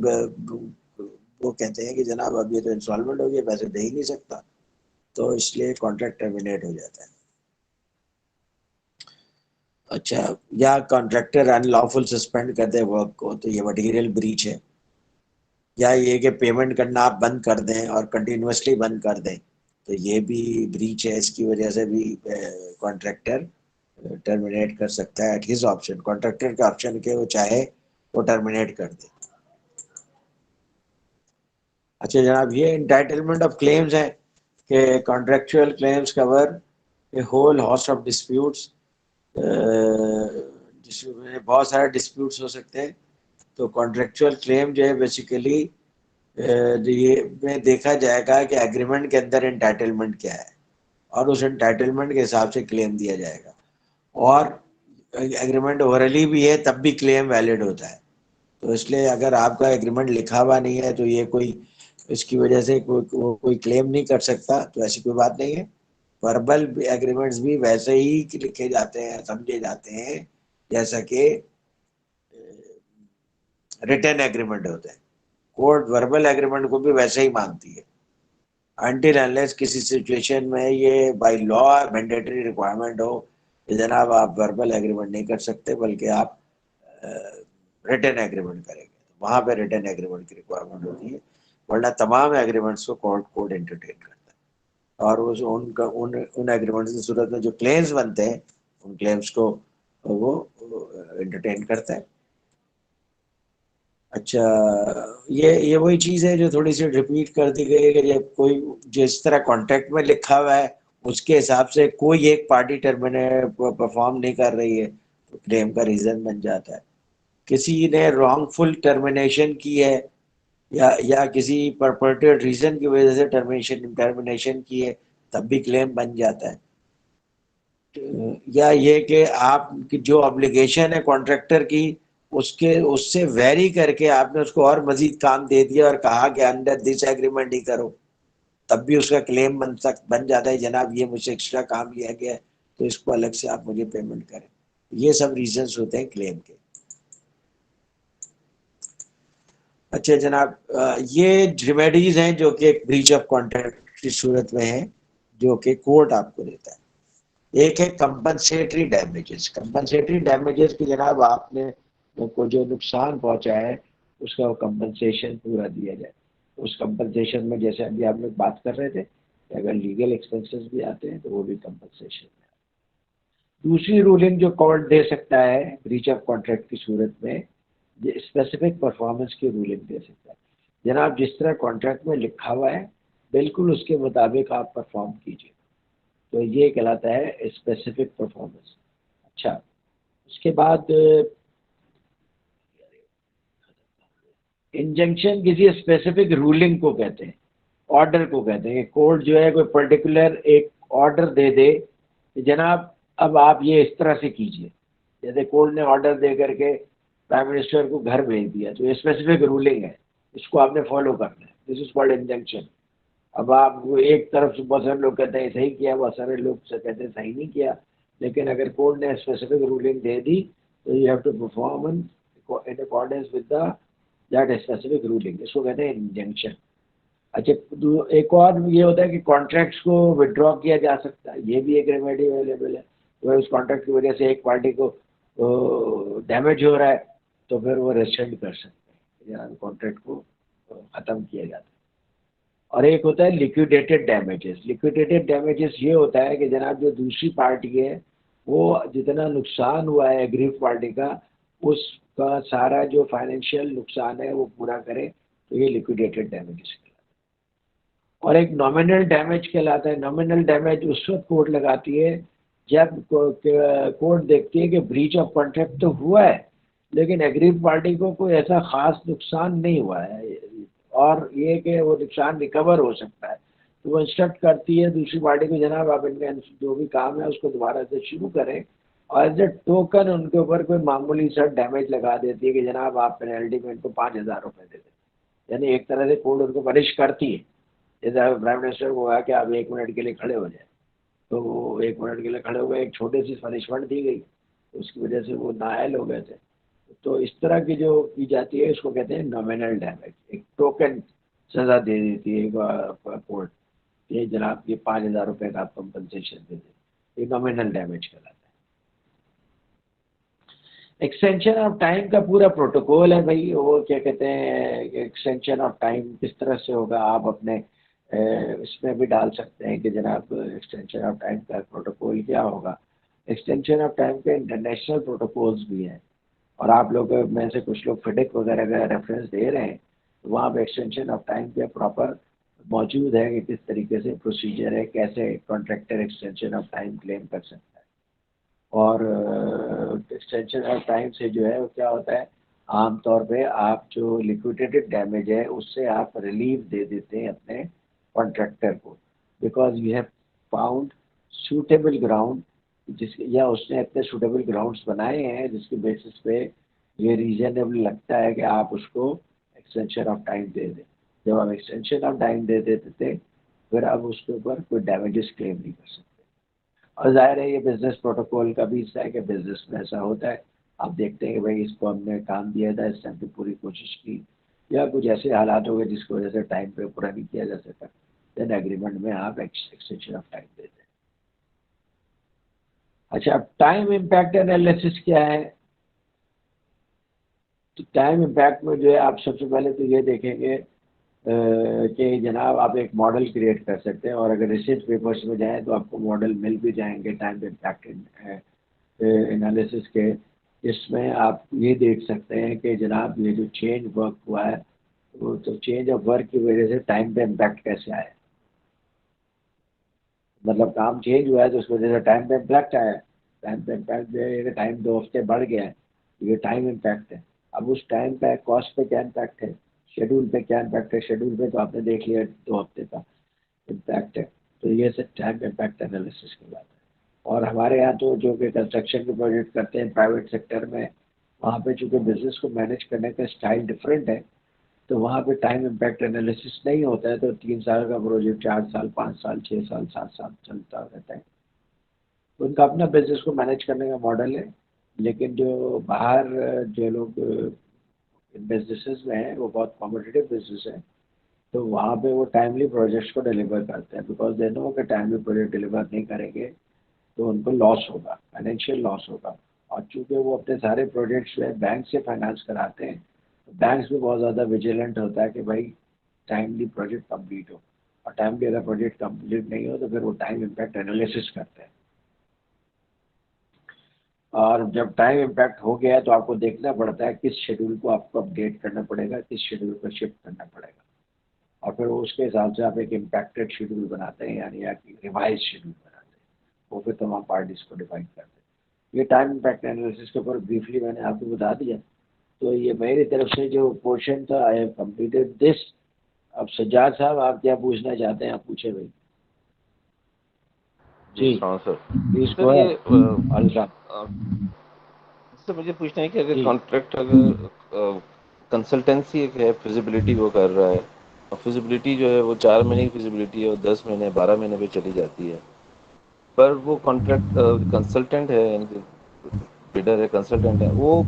वो कहते हैं कि जनाब अब ये तो इंसॉल्वेंट हो गया, पैसे दे ही नहीं सकता, तो इसलिए कॉन्ट्रैक्ट टर्मिनेट हो जाता है। अच्छा, या कॉन्ट्रैक्टर अनलॉफुल सस्पेंड कर दे वर्क को, तो ये मटेरियल ब्रीच है। या ये कि पेमेंट करना आप बंद कर दें और कंटिन्यूसली बंद कर दें, तो ये भी ब्रीच है। इसकी वजह से भी कॉन्ट्रैक्टर टर्मिनेट कर सकता है एट हिज ऑप्शन, कॉन्ट्रैक्टर का ऑप्शन के वो चाहे वो टर्मिनेट कर दे। अच्छा जनाब, ये इंटाइटलमेंट ऑफ क्लेम्स है कि contractual claims cover a whole host of disputes, जिसमें बहुत सारे डिस्प्यूट्स हो सकते हैं। तो कॉन्ट्रैक्चुअल क्लेम जो है बेसिकली ये में देखा जाएगा कि एग्रीमेंट के अंदर एंटाइटलमेंट क्या है और उस एंटाइटलमेंट के हिसाब से क्लेम दिया जाएगा। और एग्रीमेंट ओरली भी है तब भी क्लेम वैलिड होता है। तो इसलिए अगर आपका एग्रीमेंट लिखा हुआ नहीं है तो ये कोई इसकी वजह से कोई क्लेम नहीं कर सकता, तो ऐसी कोई बात नहीं है। वर्बल एग्रीमेंट्स भी वैसे ही लिखे जाते हैं, समझे जाते हैं जैसा कि रिटन एग्रीमेंट होते हैं। कोर्ट वर्बल एग्रीमेंट को भी वैसे ही मानती है अनटिल अनलेस किसी सिचुएशन में ये बाय लॉ मैंडेटरी रिक्वायरमेंट हो कि जनाब आप वर्बल एग्रीमेंट नहीं कर सकते बल्कि आप रिटन एग्रीमेंट करेंगे, तो वहां पे रिटन एग्रीमेंट की रिक्वायरमेंट होती है। वरना तमाम एग्रीमेंट्स को कोर्ट एंटरटेन करता है और उन एग्रीमेंट्स की सूरत में जो क्लेम्स बनते हैं उन क्लेम्स को वो एंटरटेन करता है। अच्छा, ये वही चीज़ है जो थोड़ी सी रिपीट कर दी गई है कि जब कोई जिस तरह कॉन्ट्रैक्ट में लिखा हुआ है उसके हिसाब से कोई एक पार्टी टर्मिनेट परफॉर्म नहीं कर रही है तो क्लेम का रीजन बन जाता है। किसी ने रॉन्गफुल टर्मिनेशन की है या किसी परपर्टेड रीजन की वजह से टर्मिनेशन की है तब भी क्लेम बन जाता है। या ये कि आप जो ऑब्लिगेशन है कॉन्ट्रैक्टर की उसके उससे वेरी करके आपने उसको और मजीद काम दे दिया और कहा कि अंडर दिस एग्रीमेंट ही करो, तब भी उसका क्लेम बन जाता है जनाब ये मुझसे एक्स्ट्रा काम लिया गया है तो इसको अलग से आप मुझे पेमेंट करें। ये सब रीजंस होते हैं क्लेम के। अच्छा जनाब, ये रेमेडीज हैं जो कि एक ब्रीच ऑफ कॉन्ट्रैक्ट की सूरत में है जो कि कोर्ट आपको देता है। एक है कंपनसेटरी डैमेजेस। कंपनसेटरी डैमेजेस की जनाब आपने को जो नुकसान पहुंचा है उसका कंपनसेशन पूरा दिया जाए। उस कंपनसेशन में जैसे अभी आप लोग बात कर रहे थे कि अगर लीगल एक्सपेंसेस भी आते हैं तो वो भी कंपनसेशन में। दूसरी रूलिंग जो कोर्ट दे सकता है ब्रीच ऑफ कॉन्ट्रैक्ट की सूरत में, ये स्पेसिफिक परफॉर्मेंस की रूलिंग दे सकता है। जनाब जिस तरह कॉन्ट्रैक्ट में लिखा हुआ है बिल्कुल उसके मुताबिक आप परफॉर्म कीजिए, तो ये कहलाता है स्पेसिफिक परफॉर्मेंस। अच्छा, उसके बाद इंजंक्शन किसी स्पेसिफिक रूलिंग को कहते हैं, ऑर्डर को कहते हैं। कोर्ट जो है कोई पर्टिकुलर एक ऑर्डर दे दे कि जनाब अब आप ये इस तरह से कीजिए। जैसे कोर्ट ने ऑर्डर दे करके प्राइम मिनिस्टर को घर भेज दिया, तो ये स्पेसिफिक रूलिंग है, इसको आपने फॉलो करना है, दिस इज कॉल्ड इंजंक्शन। अब आप एक तरफ से बहुत सारे लोग कहते हैं सही किया, बहुत सारे लोग से कहते हैं सही नहीं किया, लेकिन अगर कोर्ट ने स्पेसिफिक रूलिंग दे दी तो you have to perform in accordance with the that specific ruling, इसको कहते हैं इंजंक्शन। अच्छा, एक और ये होता है कि कॉन्ट्रैक्ट्स को विड्रॉ किया जा सकता है, ये भी एक रेमेडी अवेलेबल है। तो उस कॉन्ट्रैक्ट की वजह से एक पार्टी को डैमेज हो रहा है तो फिर वो रेस्टेंड कर सकते हैं, कॉन्ट्रैक्ट को ख़त्म किया जाता है। और एक होता है लिक्विडेटेड डैमेजेस। लिक्विडेटेड डैमेजेस ये होता है कि जनाब जो दूसरी पार्टी है वो जितना नुकसान हुआ है एग्रीव पार्टी का, उसका सारा जो फाइनेंशियल नुकसान है वो पूरा करे, तो ये लिक्विडेटेड डैमेजेस कहलाता है। और एक नॉमिनल डैमेज कहलाता है। नॉमिनल डैमेज उस वक्त कोर्ट लगाती है जब कोर्ट देखती है कि ब्रीच ऑफ कॉन्ट्रैक्ट तो हुआ है लेकिन एग्रीव पार्टी को कोई ऐसा खास नुकसान नहीं हुआ है और ये कि वो नुकसान रिकवर हो सकता है, तो वो इंस्ट्रक्ट करती है दूसरी पार्टी को, जनाब आप इनका जो भी काम है उसको दोबारा से शुरू करें, और एज ए टोकन उनके ऊपर कोई मामूली सा डैमेज लगा देती है कि जनाब आप पेनल्टी में इनको 5,000 रुपये दे दें। यानी एक तरह से कोर्ट उनको पनिश करती है। जैसे प्राइम मिनिस्टर को कहा कि आप 1 मिनट के लिए खड़े हो जाए, तो वो 1 मिनट के लिए खड़े हो गए, एक छोटी सी पनिशमेंट दी गई, उसकी वजह से वो नाअहल हो गए थे। तो इस तरह की जो की जाती है इसको कहते हैं नॉमिनल डैमेज। एक टोकन सज़ा दे देती है कोर्ट, ये जनाब ये 5,000 रुपये का आप कंपनसेशन दे दें, ये नॉमिनल डैमेज कहलाता है। एक्सटेंशन ऑफ टाइम का पूरा प्रोटोकॉल है भाई, वो क्या कहते हैं एक्सटेंशन ऑफ टाइम किस तरह से होगा, आप अपने इसमें भी डाल सकते हैं कि जनाब एक्सटेंशन ऑफ टाइम का प्रोटोकॉल क्या होगा। एक्सटेंशन ऑफ टाइम के इंटरनेशनल प्रोटोकॉल्स भी हैं, और आप लोग में से कुछ लोग फिडिक वगैरह का रेफरेंस दे रहे हैं, तो वहाँ पे एक्सटेंशन ऑफ टाइम के प्रॉपर मौजूद है कि किस तरीके से प्रोसीजर है, कैसे contractor extension of time claim कर सकता है। और एक्सटेंशन ऑफ टाइम से जो है वो क्या होता है, आमतौर पे आप जो लिक्विडेटेड डैमेज है उससे आप रिलीफ दे देते हैं अपने कॉन्ट्रैक्टर को, because you have found suitable ground, जिसके या उसने इतने सूटेबल ग्राउंड्स बनाए हैं जिसके बेसिस पे ये रीजनेबल लगता है कि आप उसको एक्सटेंशन ऑफ टाइम दे दें। जब आप एक्सटेंशन ऑफ टाइम दे देते थे फिर अब उसके ऊपर कोई डैमेजेस क्लेम नहीं कर सकते। और जाहिर है ये बिजनेस प्रोटोकॉल का भी हिस्सा है कि बिजनेस में ऐसा होता है, आप देखते हैं कि भाई इसको हमने काम दिया था, इस टाइम पे पूरी कोशिश की, या कुछ ऐसे हालात हो गए जिसकी वजह से टाइम पे पूरा नहीं किया जा सका, देन एग्रीमेंट में आप एक्सटेंशन ऑफ टाइम देते हैं। अच्छा, अब टाइम इम्पैक्ट एनालिसिस क्या है। तो टाइम इम्पैक्ट में जो है आप सबसे पहले तो ये देखेंगे कि जनाब आप एक मॉडल क्रिएट कर सकते हैं, और अगर रिसर्च पेपर्स में जाएं तो आपको मॉडल मिल भी जाएंगे टाइम इम्पैक्ट एनालिसिस के। इसमें आप ये देख सकते हैं कि जनाब ये जो चेंज वर्क हुआ है वो तो चेंज ऑफ वर्क की वजह से टाइम पे इम्पैक्ट कैसे आया, मतलब काम चेंज हुआ है तो उस वजह से टाइम पे इम्पैक्ट आया। टाइम पे इम्पैक्ट जो है टाइम 2 हफ्ते बढ़ गया है, ये टाइम इम्पैक्ट है। अब उस टाइम पे कॉस्ट पे क्या इम्पैक्ट है, शेड्यूल पे क्या इम्पैक्ट है, शेड्यूल पे तो आपने देख लिया 2 हफ्ते का इम्पैक्ट है। तो ये सब टाइम इम्पैक्ट एनालिसिस की बात है। और हमारे यहाँ तो जो कि कंस्ट्रक्शन के प्रोजेक्ट करते हैं प्राइवेट सेक्टर में, वहाँ पे चूँकि बिजनेस को मैनेज करने का स्टाइल डिफरेंट है, तो वहाँ पे टाइम इम्पैक्ट एनालिसिस नहीं होता है। तो 3 साल का प्रोजेक्ट 4 साल 5 साल 6 साल 7 साल चलता रहता है। तो उनका अपना बिजनेस को मैनेज करने का मॉडल है। लेकिन जो बाहर जो लोग बिजनेसेस में हैं वो बहुत कॉम्पिटिटिव बिजनेस है, तो वहाँ पे वो टाइमली प्रोजेक्ट्स को डिलीवर करते हैं, बिकॉज दे नो कि टाइमली प्रोजेक्ट डिलीवर नहीं करेंगे तो उनको लॉस होगा, फाइनेंशियल लॉस होगा। और चूँकि वो अपने सारे प्रोजेक्ट्स में बैंक से फाइनेंस कराते हैं, तो बैंक्स भी बहुत ज़्यादा विजिलेंट होता है कि भाई टाइमली प्रोजेक्ट कंप्लीट हो, और टाइमली अगर प्रोजेक्ट कंप्लीट नहीं हो तो फिर वो टाइम इम्पैक्ट एनालिसिस करते हैं। और जब टाइम इम्पैक्ट हो गया है तो आपको देखना पड़ता है किस शेड्यूल को आपको अपडेट करना पड़ेगा, किस शेड्यूल को शिफ्ट करना पड़ेगा, और फिर उसके हिसाब से आप एक इम्पैक्टेड शेड्यूल बनाते हैं, यानी या रिवाइज शेड्यूल बनाते हैं, वो फिर तमाम पार्टीज को डिफाइन करते हैं। ये टाइम इम्पैक्ट एनालिसिस के ऊपर ब्रीफली मैंने आपको बता दिया। तो ये मेरी तरफ से जो पोर्शन था, आई हैव कंप्लीटेड दिस। अब सज्जाद साहब आप क्या पूछना चाहते हैं, आप पूछे भाई। जी सर प्लीज सर गो ये अहद। सर मुझे पूछना है कि अगर जी। कॉन्ट्रैक्ट अगर कंसल्टेंसी एक है, फिजिबिलिटी वो कर रहा है और फिजिबिलिटी जो है वो 4 महीने की फिजिबिलिटी है और 10 महीने 12 महीने पे चली जाती है, पर वो कॉन्ट्रैक्ट कंसल्टेंट है, बिडर है, कंसल्टेंट है, वो